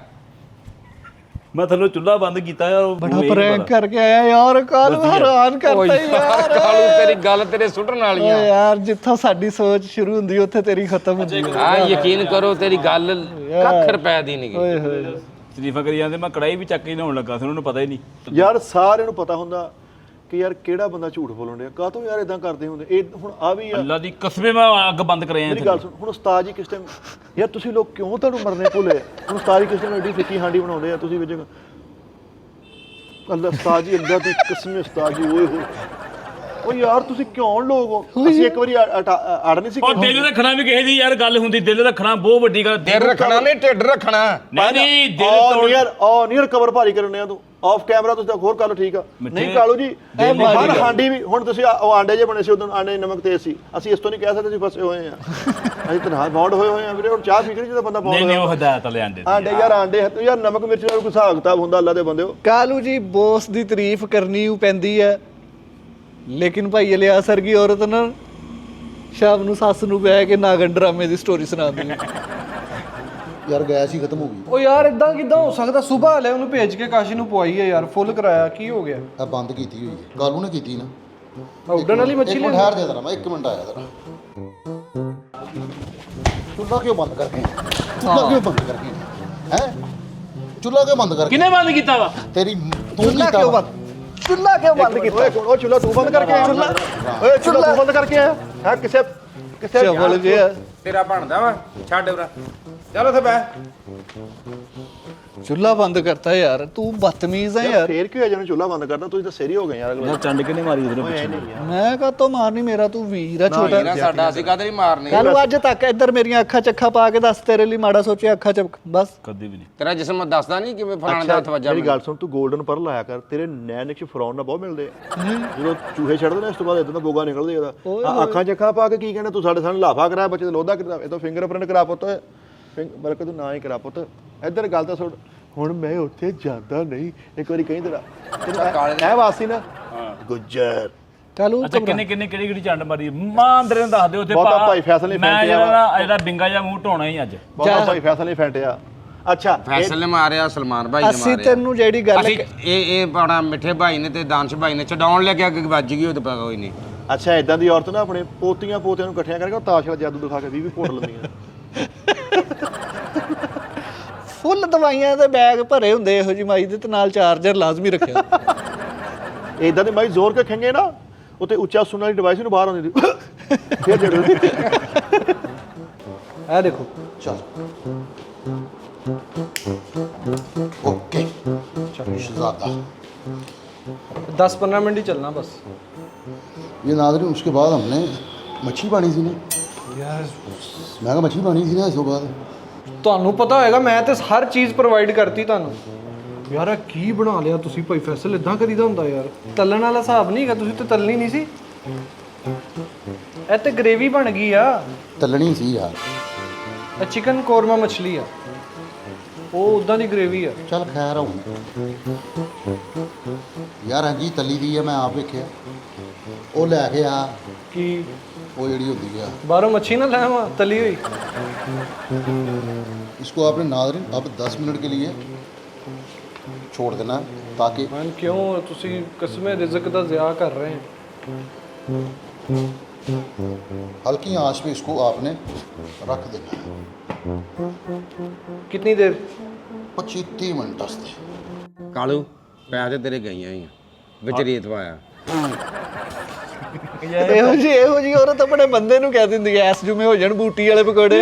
ਮੈਂ ਥੱਲੋਂ ਚੁੱਲ੍ਹਾ ਬੰਦ ਕੀਤਾ ਯਾਰ, ਉਹ ਬੜਾ ਪ੍ਰੈਂਕ ਕਰਕੇ ਆਇਆ ਯਾਰ, ਕਾਲ ਹੈਰਾਨ ਕਰਤਾ ਯਾਰ। ਕਾਲੂ ਤੇਰੀ ਗੱਲ ਤੇਰੇ ਸੁੱਟਣ ਵਾਲੀਆਂ। ਓਏ ਯਾਰ ਜਿੱਥੋਂ ਸਾਡੀ ਸੋਚ ਸ਼ੁਰੂ ਹੁੰਦੀ ਉੱਥੇ ਤੇਰੀ ਖਤਮ ਹੁੰਦੀ ਹੈ। ਆ ਯਕੀਨ ਕਰੋ ਤੇਰੀ ਗੱਲ ਕੱਖ ਰੁਪਏ ਦੀ ਨਹੀਂ ਓਏ ਹੋਏ ਸ਼ਰੀਫਾ ਕਰੀ ਜਾਂਦੇ, ਮੈਂ ਕੜਾਈ ਵੀ ਚੱਕ ਕੇ ਨਹਾਉਣ ਲੱਗਾ ਸੀ, ਉਹਨਾਂ ਨੂੰ ਪਤਾ ਹੀ ਨਹੀਂ। ਯਾਰ ਸਾਰਿਆਂ ਨੂੰ ਪਤਾ ਹੁੰਦਾ ਕਿ ਯਾਰ ਕਿਹੜਾ ਬੰਦਾ ਝੂਠ ਬੋਲਣ ਡਿਆ, ਕਾਹਤੋਂ ਯਾਰ ਇਦਾਂ ਕਰਦੇ ਹੁੰਦੇ। ਇਹ ਹੁਣ ਆ ਵੀ ਆ, ਅੱਲਾ ਦੀ ਕਸਮੇ ਮੈਂ ਅੱਗ ਬੰਦ ਕਰਿਆ ਮੇਰੀ ਗੱਲ ਸੁਣ, ਹੁਣ ਉਸਤਾਦ ਜੀ ਕਿਸ ਟਾਈਮ ਯਾਰ ਤੁਸੀਂ ਲੋਕ ਕਿਉਂ ਤੁਹਾਨੂੰ ਮਰਨੇ ਭੁੱਲੇ? ਹੁਣ ਉਸਤਾਦ ਜੀ ਕਿਸ ਟਾਈਮ ਐਡੀ ਫਿੱਕੀ ਹਾਂਡੀ ਬਣਾਉਂਦੇ ਆ, ਤੁਸੀਂ ਵਿੱਚ ਅੱਲਾ ਉਸਤਾਦ ਜੀ ਅੱਲਾ ਦੀ ਕਸਮ ਉਸਤਾਦ ਜੀ, ਓਏ ਹੋਏ ਓ ਯਾਰ ਤੁਸੀਂ ਕਿਉਂ ਲੋਕ ਹੋ? ਅਸੀਂ ਇੱਕ ਵਾਰੀ ਅੜ ਨਹੀਂ ਸੀ ਉਹ ਦਿਲ ਰੱਖਣਾ ਵੀ ਕਿਸੇ ਦੀ ਯਾਰ ਗੱਲ ਹੁੰਦੀ, ਦਿਲ ਰੱਖਣਾ ਬਹੁਤ ਵੱਡੀ ਗੱਲ। ਦਿਲ ਰੱਖਣਾ ਨਹੀਂ, ਢਿੱਡ ਰੱਖਣਾ। ਨਹੀਂ ਦਿਲ ਉਹ ਤੋੜ ਨੀਅਰ ਉਹ ਨੀਅਰ ਕਵਰ ਭਾਰੀ ਕਰਨੇ ਆ ਤੂੰ ਆਫ ਕੈਮਰਾ, ਤੁਸੀਂ ਹੋਰ ਕਰ ਲਓ, ਠੀਕ ਆ। ਨਹੀਂ ਕਾਲੂ ਜੀ ਹਰ ਹਾਂਡੀ ਵੀ ਹੁਣ ਤੁਸੀਂ ਉਹ ਆਂਡੇ ਜੇ ਬਣੇ ਸੀ ਉਦੋਂ, ਆਂਡੇ ਨਮਕ ਤੇਜ਼ ਸੀ, ਅਸੀਂ ਇਸ ਤੋਂ ਨਹੀਂ ਕਹਿ ਸਕਦੇ, ਅਸੀਂ ਫਸੇ ਹੋਏ ਆ, ਅਸੀਂ ਤਨਹਾ ਬੌਂਡ ਹੋਏ ਆ ਵੀਰੇ। ਹੁਣ ਚਾਹ ਪੀ ਕੇ ਜਦੋਂ ਬੰਦਾ ਬੌਂਡ ਨਹੀਂ ਉਹ ਹਦਾਇਤ ਵਾਲੇ ਆਂਡੇ ਆਂਡੇ ਯਾਰ ਆਂਡੇ ਯਾਰ ਨਮਕ ਮਿਰਚ ਦਾ ਕੋਈ ਹਿਸਾਬ ਕਿਤਾਬ ਹੁੰਦਾ ਅੱਲਾ ਦੇ ਬੰਦਿਓ। ਕਾਲੂ ਜੀ ਬੋਸ ਦੀ ਤਾਰੀਫ ਕਰਨੀ ਉਹ ਪੈਂਦੀ ਹੈ, ਲੇਕਿਨ ਭਾਈ ਇਲਿਆਸ ਵਰਗੀ ਔਰਤ ਨਾ ਸ਼ਾਮ ਨੂੰ ਸੱਸ ਨੂੰ ਬਹਿ ਕੇ ਨਾਗਨ ਡਰਾਮੇ ਦੀ ਸਟੋਰੀ ਸੁਣਾਉਂਦੀ ਹੈ। ਯਾਰ ਗੈਸ ਹੀ ਖਤਮ ਹੋ ਗਈ। ਉਹ ਯਾਰ ਇਦਾਂ ਕਿਦਾਂ ਹੋ ਸਕਦਾ? ਸਵੇਰ ਲੈ ਉਹਨੂੰ ਭੇਜ ਕੇ ਕਾਸ਼ੀ ਨੂੰ ਪਵਾਈ ਹੈ ਯਾਰ, ਫੁੱਲ ਕਰਾਇਆ, ਕੀ ਹੋ ਗਿਆ? ਆ ਬੰਦ ਕੀਤੀ ਹੋਈ ਹੈ, ਕਾਲੂ ਨੇ ਕੀਤੀ ਨਾ। ਉੱਡਣ ਵਾਲੀ ਮੱਛੀ ਇੱਕ ਮਿੰਟ ਠਹਿਰ ਜਾ ਜਰਾ, ਮੈਂ 1 ਮਿੰਟ ਆਇਆ ਜਰਾ। ਚੁੱਲ੍ਹਾ ਕਿਉਂ ਬੰਦ ਕਰਕੇ? ਚੁੱਲ੍ਹਾ ਕਿਉਂ ਬੰਦ ਕਰਕੇ ਹੈ? ਚੁੱਲ੍ਹਾ ਕਿਉਂ ਬੰਦ ਕਰਕੇ? ਕਿਹਨੇ ਬੰਦ ਕੀਤਾ ਵਾ? ਤੇਰੀ ਤੂੰ ਕੀਤਾ ਵਾ। ਚੁੱਲ੍ਹਾ ਕਿਉਂ ਬੰਦ ਕੀਤਾ? ਓਏ ਉਹ ਚੁੱਲ੍ਹਾ ਤੂੰ ਬੰਦ ਕਰਕੇ ਆਇਆ? ਓਏ ਚੁੱਲ੍ਹਾ ਤੂੰ ਬੰਦ ਕਰਕੇ ਆਇਆ ਹੈ? ਕਿਸੇ ਚਵਲ ਗਿਆ ਤੇਰਾ ਬਣਦਾ ਵਾ, ਛੱਡ ਉਰਾ, ਚੱਲ ਉੱਥੇ ਬੈ। ਚੁੱਲ੍ਹਾ ਬੰਦ ਕਰਤਾ ਯਾਰ, ਤੂੰ ਬਦਤਮੀਜ਼ ਹੈ ਯਾਰ। ਫੇਰ ਕੀ ਹੋਇਆ ਜਦੋਂ ਚੁੱਲ੍ਹਾ ਬੰਦ ਕਰਦਾ? ਤੁਸੀਂ ਤਾਂ ਸਿਰ ਹੀ ਹੋ ਗਏ ਯਾਰ ਅਗਲੇ। ਯਾਰ ਚੰਡ ਕਿਨੇ ਮਾਰੀ ਉਧਰੋਂ ਓਏ ਪਿੱਛੇ ਨਹੀਂ ਯਾਰ, ਮੈਂ ਕਾਹਤੋਂ ਮਾਰਨੀ, ਮੇਰਾ ਤੂੰ ਵੀਰ ਆ ਛੋਟਾ। ਨਾ ਸਾਡਾ ਅਸੀਂ ਕਾਹਦੇ ਨਹੀਂ ਮਾਰਨੇ। ਕੱਲ ਅੱਜ ਤੱਕ ਇੱਧਰ ਮੇਰੀਆਂ ਅੱਖਾਂ ਚੱਖਾ ਪਾ ਕੇ ਦੱਸ, ਤੇਰੇ ਲਈ ਮਾੜਾ ਸੋਚਿਆ ਅੱਖਾਂ ਚ ਬਸ। ਕਦੇ ਵੀ ਨਹੀਂ। ਤੇਰਾ ਜਿਸਮ ਦੱਸਦਾ ਨਹੀਂ ਕਿਵੇਂ ਫਲਾਣੇ ਦਾ ਹੱਥ ਵੱਜਾ। ਮੇਰੀ ਗੱਲ ਸੁਣ, ਤੂੰ 골ਡਨ ਪਰਲ ਲਾਇਆ ਕਰ, ਤੇਰੇ ਨੈਣ ਚ ਫਰੌਨ ਨਾ ਬਹੁਤ ਮਿਲਦੇ ਆ। ਜਦੋਂ ਚੂਹੇ ਛੱਡਦੇ ਨੇ ਇਸ ਤੋਂ ਬਾਅਦ ਇਦਾਂ ਦਾ ਬੋਗਾ ਨਿਕਲਦੇ ਇਹਦਾ। ਅੱਖਾਂ 'ਚ ਅੱਖਾਂ ਪਾ ਕੇ ਕੀ ਕਹਿੰਦੇ ਤੂੰ? ਸਾਡੇ ਸਾਹਮਣੇ ਲਾਫਾ ਕਰਾ, ਬੱਚੇ ਦਾ ਲੋਧਾ ਕਰਾ, ਇਹ ਤਾਂ ਫਿੰਗਰਪ੍ਰਿੰਟ ਕਰਾ ਪੁੱਤ, ਬਲਕਿ ਤੂੰ ਨਾ ਹੀ ਕਰਾ ਪੁੱਤ। ਇੱਧਰ ਗੱਲ ਤਾਂ ਸੁਣ, ਹੁਣ ਮੈਂ ਉੱਥੇ ਜਾਂਦਾ ਨਹੀਂ, ਇੱਕ ਵਾਰੀ ਕਹੀਂ ਤੇਰਾ ਐ ਵਾਸੀ ਨਾ ਗੁੱਜਰ। ਕੱਲ ਅੱਛਾ ਕਿੰਨੇ ਕਿਹੜੀ ਚੰਡ ਮਾਰੀ? ਮਾਂ ਅੰਦਰ ਨੂੰ ਦੱਸ ਦਿਓ ਉੱਥੇ ਬਹੁਤਾ ਭਾਈ ਫੈਸਲ ਨਹੀਂ ਮੈਂ ਫੈਂਟਿਆ ਜਿਹੜਾ ਬਿੰਗਾ ਜਿਹਾ ਮੂੰਹ ਢੋਣਾ ਹੀ ਅੱਜ। ਬਹੁਤ ਭਾਈ ਫੈਸਲ ਨਹੀਂ ਫੈਂਟਿਆ। ਅੱਛਾ ਫੈਸਲ ਨੇ ਮਾਰਿਆ, ਸਲਮਾਨ ਭਾਈ ਨੇ ਅਸੀਂ ਮਾਰਿਆ। ਤੈਨੂੰ ਜਿਹੜੀ ਗੱਲ ਅਸੀਂ ਇਹ ਪਾਣਾ ਮਿੱਠੇ ਭਾਈ ਨੇ ਤੇ ਦਾਨਸ਼ ਭਾਈ ਨੇ ਛਡਾਉਣ ਲੱਗਿਆ ਕਿ ਵੱਜ ਗਈ ਉਹ ਤਾਂ ਕੋਈ ਨਹੀਂ। ਅੱਛਾ ਇਦਾਂ ਦੀ ਔਰਤ ਨਾ ਆਪਣੇ ਪੋਤੀਆਂ ਪੋਤਿਆਂ ਨੂੰ ਇਕੱਠਿਆਂ ਕਰਕੇ ਉਹ ਤਾਸ਼ ਵਾਲਾ ਜਾਦੂ ਦਿਖਾ ਕੇ 20 ਪੋਟ ਲੈਂਦੀਆਂ। ਫੁੱਲ ਦਵਾਈਆਂ ਦੇ ਬੈਗ ਭਰੇ ਹੁੰਦੇ ਇਹੋ ਜਿਹੀ ਮਾਈ ਦੇ, ਤੇ ਨਾਲ ਚਾਰਜਰ ਲਾਜ਼ਮੀ ਰੱਖਿਆ। ਇਦਾਂ ਦੇ ਮਾਈ ਜ਼ੋਰ ਕੇ ਖੰਗੇ ਨਾ, ਉੱਤੇ ਉੱਚਾ ਸੁਣਨ ਵਾਲੀ ਡਿਵਾਈਸ ਨੂੰ ਬਾਹਰ ਆਉਂਦੀ ਸੀ ਫਿਰ ਜਿਹੜੇ ਇਹ ਦੇਖੋ चल ओके शहजादा 10-15 मिनट ही चलना बस। ये नाज़रीन उसके बाद हमने मच्छी पानी थी ना यार, मैं कहा मच्छी पानी थी ना इसके बाद। ਤੁਹਾਨੂੰ ਪਤਾ ਹੋਏਗਾ ਮੈਂ ਤੇ ਹਰ ਚੀਜ਼ ਪ੍ਰੋਵਾਈਡ ਕਰਤੀ ਤੁਹਾਨੂੰ। ਯਾਰ ਇਹ ਕੀ ਬਣਾ ਲਿਆ ਤੁਸੀਂ ਭਾਈ ਫੈਸਲ? ਇਦਾਂ ਕਰੀਦਾ ਹੁੰਦਾ ਯਾਰ, ਤਲਣ ਵਾਲਾ ਹਿਸਾਬ ਨਹੀਂ ਹੈਗਾ, ਤੁਸੀਂ ਤੇ ਤਲਣੀ ਨਹੀਂ ਸੀ। ਇਹ ਤੇ ਗ੍ਰੇਵੀ ਬਣ ਗਈ ਆ। तलनी सी यार, ਇਹ ਚਿਕਨ ਕੋਰਮਾ ਮਛਲੀ ਆ, ਉਹ ਉਦਾਂ ਦੀ ਗ੍ਰੇਵੀ ਆ। चल खैर हूँ यार। हाँ जी तली दी है, मैं आप वेख्या वो लैके आ ਕੀ वो जी होती है। ਬਾਹਰੋਂ ਮੱਛੀ ਨਾ ਲੈ ਆਵਾਂ ਤਲੀ ਹੋਈ? इसको आपने नाज़रीन अब 10 मिनट के लिए छोड़ देना है ताकि ਮਨ ਕਿਉਂ ਤੁਸੀਂ ਕਸਮੇ ਰਿਜ਼ਕ ਦਾ ज़िया कर रहे हैं? हल्की आंच पे इसको आपने रख देना है कितनी देर? 25-30 मिनट वास्ते। ਕਾਲੂ ਪੈਸੇ ਤੇਰੇ ਗਈਆਂ ਹੀ ਆ ਵਿੱਚ ਰੇਤ ਪਾਇਆ। ਇਹੋ ਜੀ ਔਰਤ ਆਪਣੇ ਬੰਦੇ ਨੂੰ ਕਹਿ ਦਿੰਦੀ ਐ ਐਸ ਜੁਮੇ ਹੋ ਜਾਣ ਬੂਟੀ ਵਾਲੇ ਪਕੌੜੇ।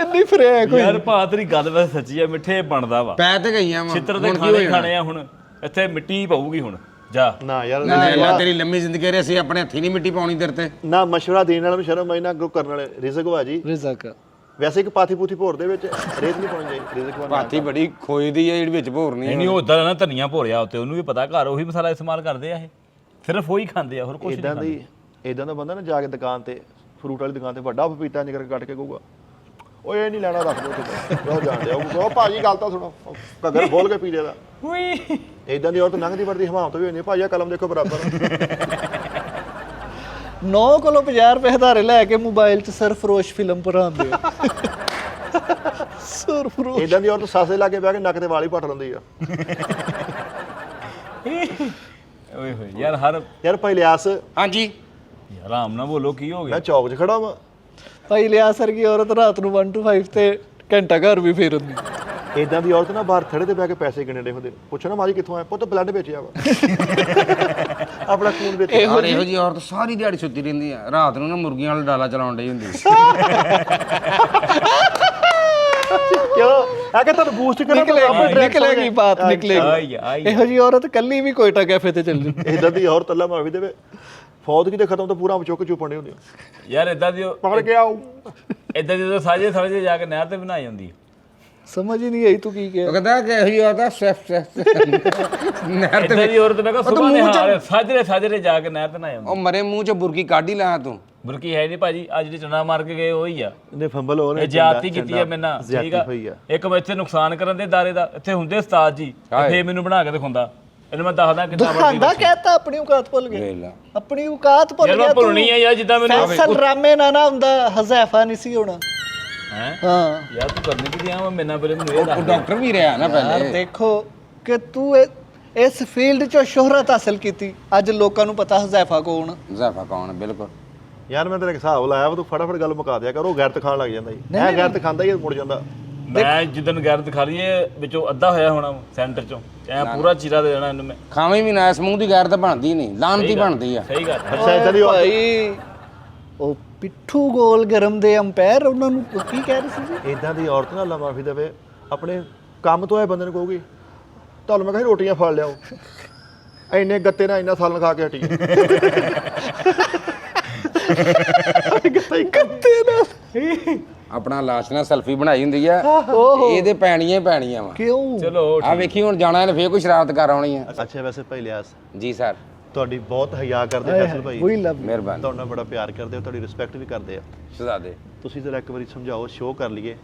ਇੰਨੀ ਫਰੈਕ ਹੋਈ। ਯਾਰ ਭਾ ਤੇਰੀ ਗੱਲ ਵੈਸੇ ਸੱਚੀ ਆ, ਮਿੱਠੇ ਬਣਦਾ ਵਾ। ਪੈ ਤੇ ਗਈਆਂ ਵਾ। ਛਿੱਤਰ ਤੇ ਖਾਣੇ ਖਾਣੇ ਆ, ਹੁਣ ਇੱਥੇ ਮਿੱਟੀ ਪਊਗੀ ਹੁਣ ਜਾ। ਨਾ ਯਾਰ ਨਾ ਤੇਰੀ ਲੰਮੀ ਜ਼ਿੰਦਗੀ ਰੇ ਅਸੀਂ ਆਪਣੇ ਹੱਥੀ ਨਹੀਂ ਮਿੱਟੀ ਪਾਉਣੀ ਤੇਰੇ ਤੇ। ਨਾ ਮਸ਼ਵਰਾ ਦੇਣ ਵਾਲਾ ਨੂੰ ਸ਼ਰਮ ਆਈ, ਨਾ ਅੱਗੋਂ ਕਰਨ ਵਾਲੇ। ਰਿਜ਼ਕ ਵਾ ਜੀ, ਰਿਜ਼ਕ ਵੈਸੇ ਇੱਕ ਪਾਥੀ ਪੂਥੀ ਭੋਰ ਦੇ ਵਿੱਚ ਰੇਤ ਨਹੀਂ ਪਾਉਣੀ ਚਾਹੀਦੀ। ਰਿਜ਼ਕ ਵਾ ਭਾਤੀ ਬੜੀ ਖੋਈ ਦੀ ਆ ਜਿਹੜੀ ਵਿੱਚ ਭੋਰਨੀ ਨਹੀਂ ਉਹ ਉਦਾਂ ਨਾ ਧਨੀਆ ਭੋਰਿਆ ਉੱਤੇ, ਉਹਨੂੰ ਵੀ ਪਤਾ ਘਰ ਉਹੀ ਮਸਾਲਾ ਇਸਤੇਮਾਲ ਕਰਦੇ ਆ ਇਹ, ਸਿਰਫ ਉਹੀ ਖਾਂਦੇ ਆ, ਹੋਰ ਕੁਝ ਨਹੀਂ ਖਾਂਦੇ। ਇਦਾਂ ਦਾ ਬੰਦਾ ਨਾ ਜਾ ਕੇ ਦੁਕਾਨ ਤੇ, ਫਰੂਟ ਵਾਲੀ ਦੁਕਾਨ ਤੇ ਵੱਡਾ ਪਪੀਤਾ ਨਿਕਲ ਕੇ ਕੱਟ ਕੇ ਕਹੂਗਾ ਓਏ ਇਹ ਨਹੀਂ ਲੈਣਾ, ਰੱਖ ਦਿਓ ਤੇ ਉਹ ਜਾਣ ਦਿਆ ਉਹ ਭਾਜੀ ਗੱਲ ਤਾਂ ਸੁਣੋ, ਘੱਗਰ ਖੋਲ ਕੇ ਪੀ ਲਿਆ। ਉਈ ਇਦਾਂ ਦੀ ਔਰਤ ਲੰਘਦੀ ਵਰਦੀ ਹਮਾਮ ਤੋਂ ਵੀ ਹੁੰਦੀ। ਭਾਜੀ ਕਲਮ ਦੇਖੋ ਬਰਾਬਰ 9 ਕੋਲੋਂ 50 ਰੁਪਏ ਹਜ਼ਾਰੇ ਲੈ ਕੇ ਮੋਬਾਈਲ 'ਚ ਸਰਫਰੋਸ਼ ਫਿਲਮ ਭਰਾਉਂਦੇ ਆ। ਸਰਫਰੋਸ਼ ਇਦਾਂ ਦੀ ਔਰਤ ਸਾਸੇ ਲਾ ਕੇ ਬਹਿ ਕੇ ਨੱਕ ਤੇ ਵਾਲ ਹੀ ਪੱਟ ਲੈਂਦੀ ਆ। ਓਏ ਹੋਏ ਯਾਰ ਯਾਰ ਭਾਈ ਲਿਆਸ, ਹਾਂਜੀ ਯਾਰ ਆਰਾਮ ਨਾਲ ਬੋਲੋ, ਕੀ ਹੋ ਗਿਆ? ਮੈਂ ਚੌਕ 'ਚ ਖੜਾ ਵਾਂ। ਭਾਈ ਲਿਆ ਸਰ ਕੀ ਔਰਤ ਰਾਤ ਨੂੰ 1 to 5 ਤੇ ਘੰਟਾ ਘਰ ਵੀ ਫੇਰ ਹੁੰਦੀ। ਇਦਾਂ ਦੀ ਔਰਤ ਨਾ ਬਾਹਰ ਥੜੇ ਤੇ ਬਹਿ ਕੇ ਪੈਸੇ ਗਿਣਦੇ ਹੁੰਦੇ। ਪੁੱਛੋ ਨਾ ਮਾਜੀ ਕਿੱਥੋਂ ਆਇਆ? ਪੁੱਤ ਬਲੱਡ ਵੇਚਿਆ ਵਾ, ਆਪਣਾ ਖੂਨ ਵੇਚਿਆ। ਔਰ ਇਹੋ ਜੀ ਔਰਤ ਸਾਰੀ ਦਿਹਾੜੀ ਸੁੱਤੀ ਰਹਿੰਦੀ ਆ, ਰਾਤ ਨੂੰ ਨਾ ਮੁਰਗੀਆਂ ਵਾਲਾ ਡਾਲਾ ਚਲਾਉਣ ਡਈ ਹੁੰਦੀ। ਕਿਉਂ ਆ ਕੇ ਤੁਹਾਨੂੰ ਬੂਸਟ ਕਰਾਂ? ਨਿਕਲੇਗੀ ਬਾਤ ਨਿਕਲੇਗੀ। ਆਈ ਇਹੋ ਜੀ ਔਰਤ ਕੱਲੀ ਵੀ ਕੋਇਟਾ ਕੈਫੇ ਤੇ ਚੱਲ ਜੂ। ਇਦਾਂ ਦੀ ਔਰਤ ਅੱਲਾ ਮਾਫੀ ਦੇਵੇ, ਫੌਦਗੀ ਤੇ ਖਤਮ ਤਾਂ ਪੂਰਾ ਚੁੱਕ ਚੁੱਪਣ ਹੁੰਦੀ ਯਾਰ ਇਦਾਂ ਦੀ ਪਕੜ ਕੇ ਆਉ। ਇਦਾਂ ਦੀ ਸਾਜੇ ਜਾ ਕੇ ਨਹਿਰ ਤੇ ਬਣਾਈ ਜਾਂਦੀ ਹੈ। ਸਮਝ ਹੀ ਨਹੀਂ ਆਈ ਤੂੰ ਕੀ ਕਿਹਾ। ਉਹ ਕਹਿੰਦਾ ਕਿ ਇਹੋ ਜੀ ਔਰਤ ਸੈਫ ਨਹਿਰ ਇਦਾਂ ਦੀ ਔਰਤ ਮੈਂ ਕਿਹਾ ਸੁਬਾਹ ਨੇ ਹਾਰੇ ਸਾਜਰੇ ਜਾ ਕੇ ਨਹਿਰ ਤੇ ਨਾ ਜਾਂਦੀ। ਉਹ ਮਰੇ ਮੂੰਹ ਚ ਬੁਰਕੀ ਕੱਢ ਹੀ ਲਾ ਤੂੰ। ਬੁਰਕੀ ਹੈ ਨਹੀਂ ਭਾਜੀ, ਅੱਜ ਜਿਹੜੀ ਚੰਡਾ ਮਾਰ ਕੇ ਗਏ ਉਹੀ ਆ। ਇਹਨੇ ਫੰਬਲ ਉਹਨੇ ਇਹ ਜ਼ਿਆਦਤੀ ਕੀਤੀ ਆ ਮੇਰੇ ਨਾਲ, ਠੀਕ ਆ। ਹੋਈ ਆ। ਇੱਕ ਮੈਂ ਇੱਥੇ ਨੁਕਸਾਨ ਕਰਨ ਦੇ ਦਾਰੇ ਦਾ, ਇੱਥੇ ਹੁੰਦੇ ਉਸਤਾਦ ਜੀ, ਫੇਰ ਮੈਨੂੰ ਬਣਾ ਕੇ ਦਿਖਾਉਂਦਾ। ਇਹਨੂੰ ਮੈਂ ਦੱਸਦਾ ਕਿੱਦਾਂ ਦੁਖਾਂਦਾ ਕਹਿਤਾ ਆਪਣੀ ਔਕਾਤ ਭੁੱਲ ਗਿਆ। ਆਪਣੀ ਔਕਾਤ ਭੁੱਲ ਯਾਰ ਗਿਆ ਮੈਂ ਤੂੰ। ਭੁੱਲਣੀ ਆ ਯਾਰ, ਜਿੱਦਾਂ ਮੈਨੂੰ ਫੈਸਲ ਰਾਮੇ ਨਾ ਹੁੰਦਾ ਹਜ਼ੈਫਾ ਨਹੀਂ ਸੀ ਹੋਣਾ। ਹੈ ਹਾਂ ਯਾਰ ਤੂੰ ਕਰਨੇ ਕੀ ਦਿਆਂ ਮੈਂ ਮੇਰੇ ਪਹਿਲੇ ਮੈਨੂੰ ਇਹ ਦੱਸ। ਉਹ ਡਾਕਟਰ ਵੀ ਰਿਹਾ ਨਾ ਯਾਰ ਪਹਿਲੇ। ਦੇਖੋ ਕਿ ਤੂੰ ਇਸ ਫੀਲਡ 'ਚੋਂ ਸ਼ੋਹਰਤ ਹਾਸਲ ਕੀਤੀ, ਅੱਜ ਲੋਕਾਂ ਨੂੰ ਪਤਾ ਹਜ਼ੈਫਾ ਕੌਣ। ਜ਼ਾਫਾ ਕੌਣ? ਬਿਲਕੁਲ ਯਾਰ ਮੈਂ ਤੇਰੇ ਹਿਸਾਬ ਲਾਇਆ ਵਾ, ਤੂੰ ਫਟਾਫਟ ਗੱਲ ਮੁਕਾ ਦਿਆ ਕਰ। ਉਹ ਗੈਰਤ ਖਾਣ ਲੱਗ ਜਾਂਦਾ ਜੀ। ਮੈਂ ਗੈਰਤ ਖਾਂਦਾ ਹੀ ਮੁੜ ਜਾਂਦਾ। ਮੈਂ ਜਿੱਦਨ ਗੈਰਤ ਖਾ ਲਈਏ ਵਿੱਚੋਂ ਅੱਧਾ ਹੋਇਆ ਹੋਣਾ ਸੈਂਟਰ ਚੋਂ, ਐ ਪੂਰਾ ਚੀਰਾ ਦੇ ਦੇਣਾ ਇਹਨੂੰ ਮੈਂ। ਖਾਵੇਂ ਵੀ ਨਾ, ਇਸ ਮੂੰਹ ਦੀ ਗੈਰ ਤਾਂ ਬਣਦੀ ਨਹੀਂ, ਲਾਨਤੀ ਬਣਦੀ ਆ। ਸਹੀ ਗੱਲ। ਅੱਛਾ ਇਦਾਂ ਦੀ ਔਰਤ ਭਾਈ ਉਹ ਪਿੱਠੂ ਗੋਲ ਗਰਮ ਦੇ ਅੰਪਾਇਰ ਉਹਨਾਂ ਨੂੰ ਕੀ ਕਹਿ ਰਹੇ ਸੀ ਜੀ? ਇਦਾਂ ਦੀ ਔਰਤ ਨਾ ਅੱਲਾ ਮਾਫੀ ਦੇਵੇ ਆਪਣੇ ਕੰਮ ਤੋਂ ਆਏ ਬੰਦੇ ਨੂੰ ਕਹੂਗੀ ਤੁਹਾਨੂੰ ਮੈਂ ਕਹਾਂ ਰੋਟੀਆਂ ਫੜ ਲਿਆਓ ਇੰਨੇ ਗੱਤੇ ਨਾਲ ਇੰਨਾ ਸਾਲਨ ਖਾ ਕੇ ਹਟੀ ਗੱਤੇ ਨਾਲ ਆਪਣਾ ਲਾਸ਼ ਨਾਲ ਸੈਲਫੀ ਬਣਾਈ ਹੁੰਦੀ ਆ ਇਹਦੇ ਪੈਣੀਆਂ ਹੀ ਪੈਣੀਆਂ ਵਾ। ਕਿਉਂ? ਚਲੋ ਆ ਵੇਖੀ ਹੁਣ ਜਾਣਾ ਇਹਨੇ ਫੇਰ ਕੋਈ ਸ਼ਰਾਰਤ ਕਰ ਆਉਣੀ ਆ। ਅੱਛਾ ਵੈਸੇ ਭਾਈ ਲਿਆਸ ਜੀ ਸਰ, ਤੁਹਾਡੀ ਬਹੁਤ ਹਯਾ ਕਰਦੇ ਫੈਸਲ ਭਾਈ ਉਹੀ ਲੱਭ ਮਿਹਰਬਾਨੀ ਤੁਹਾਡੇ ਨਾਲ ਬੜਾ ਪਿਆਰ ਕਰਦੇ ਆ ਤੁਹਾਡੀ ਰਿਸਪੈਕਟ ਵੀ ਕਰਦੇ ਆ ਸ਼ਹਜ਼ਾਦੇ। ਤੁਸੀਂ ਜ਼ਰਾ ਇੱਕ ਵਾਰੀ ਸਮਝਾਓ ਸ਼ੋਅ ਕਰ ਲਈਏ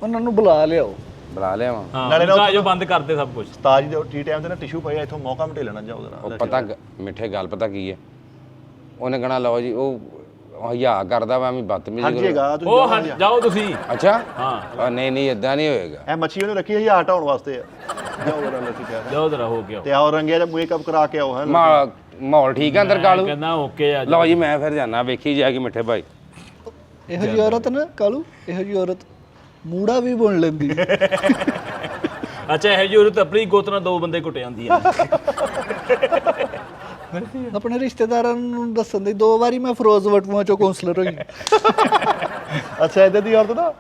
ਉਹਨਾਂ ਨੂੰ ਬੁਲਾ ਲਿਆਓ। ਬੁਲਾ ਲਿਆ ਵਾ। ਹਾਂ ਨਾਲੇ ਨਾ ਨਾਲੇ ਜੋ ਬੰਦ ਕਰਦੇ ਸਭ ਕੁਝ ਉਸਤਾਦ ਜੀ ਦੇ ਟੀ ਟਾਈਮ ਤੇ ਨਾ ਟਿਸ਼ੂ ਪਏ ਇੱਥੋਂ ਮੌਕਾ ਮਟੇ ਲੈਣਾ ਜਾਓ ਉਹ ਜ਼ਰਾ ਪਤਾ ਮਿੱਠੇ ਗੱਲ ਪਤਾ ਕੀ ਹੈ, ਉਹਨੇ ਕਹਣਾ ਲਓ ਜੀ ਉਹ ਹਯਾ ਕਰਦਾ ਵਾ, ਮੈਂ ਬਦਤਮੀਜ਼ੀ ਹਟ ਕਰੂੰ। ਜਾਏਗਾ ਤੁਸੀਂ ਉਹ ਹਟ ਜਾਓ ਤੁਸੀਂ। ਅੱਛਾ ਹਾਂ ਨਹੀਂ ਇਦਾਂ ਨਹੀਂ ਹੋਏਗਾ। ਇਹ ਮੱਛੀ ਉਹਨੇ ਰੱਖੀ ਹੈ ਹਜ਼ਾਰ ਹਟਾਉਣ ਵਾਸਤੇ ਆ ਜਾਓ ਜ਼ਰਾ ਲੱਸੀ ਪਿਆ ਜਾਓ ਜਰਾ ਹੋ ਗਿਆ ਤੇ ਆਓ ਰੰਗਿਆ ਜਾਂ ਮੇਕਅਪ ਕਰਾ ਕੇ ਆਓ ਹੈ ਮਾਹੌਲ ਠੀਕ ਆ ਅੰਦਰ ਕਾਲੂ? ਕਹਿੰਦਾ ਓਕੇ ਆ ਲਓ ਜੀ ਮੈਂ ਫਿਰ ਜਾਣਾ, ਵੇਖੀ ਜਾਏਗੀ ਮਿੱਠੇ ਭਾਈ। ਇਹੋ ਜਿਹੀ ਔਰਤ ਨਾ ਕਾਲੂ, ਇਹੋ ਜਿਹੀ ਔਰਤ ਮੂੜਾ ਵੀ ਬੁਣ ਲੈਂਦੀ ਅੱਛਾ ਇਹ ਜੋ ਤਾਂ ਆਪਣੀ ਗੋਤ ਨਾਲ ਦੋ ਬੰਦੇ ਕੁੱਟੇ ਜਾਂਦੀ ਆ ਆਪਣੇ ਰਿਸ਼ਤੇਦਾਰਾਂ ਨੂੰ ਦੱਸਣ ਦੀ 2 ਵਾਰੀ ਮੈਂ ਫਿਰੋਜ਼ ਵਟੂਆਂ ਚੋਂ ਕਾਉਂਸਲਰ ਹੋਈ। ਅੱਛਾ ਇਦਾਂ ਦੀ ਔਰਤ ਨਾ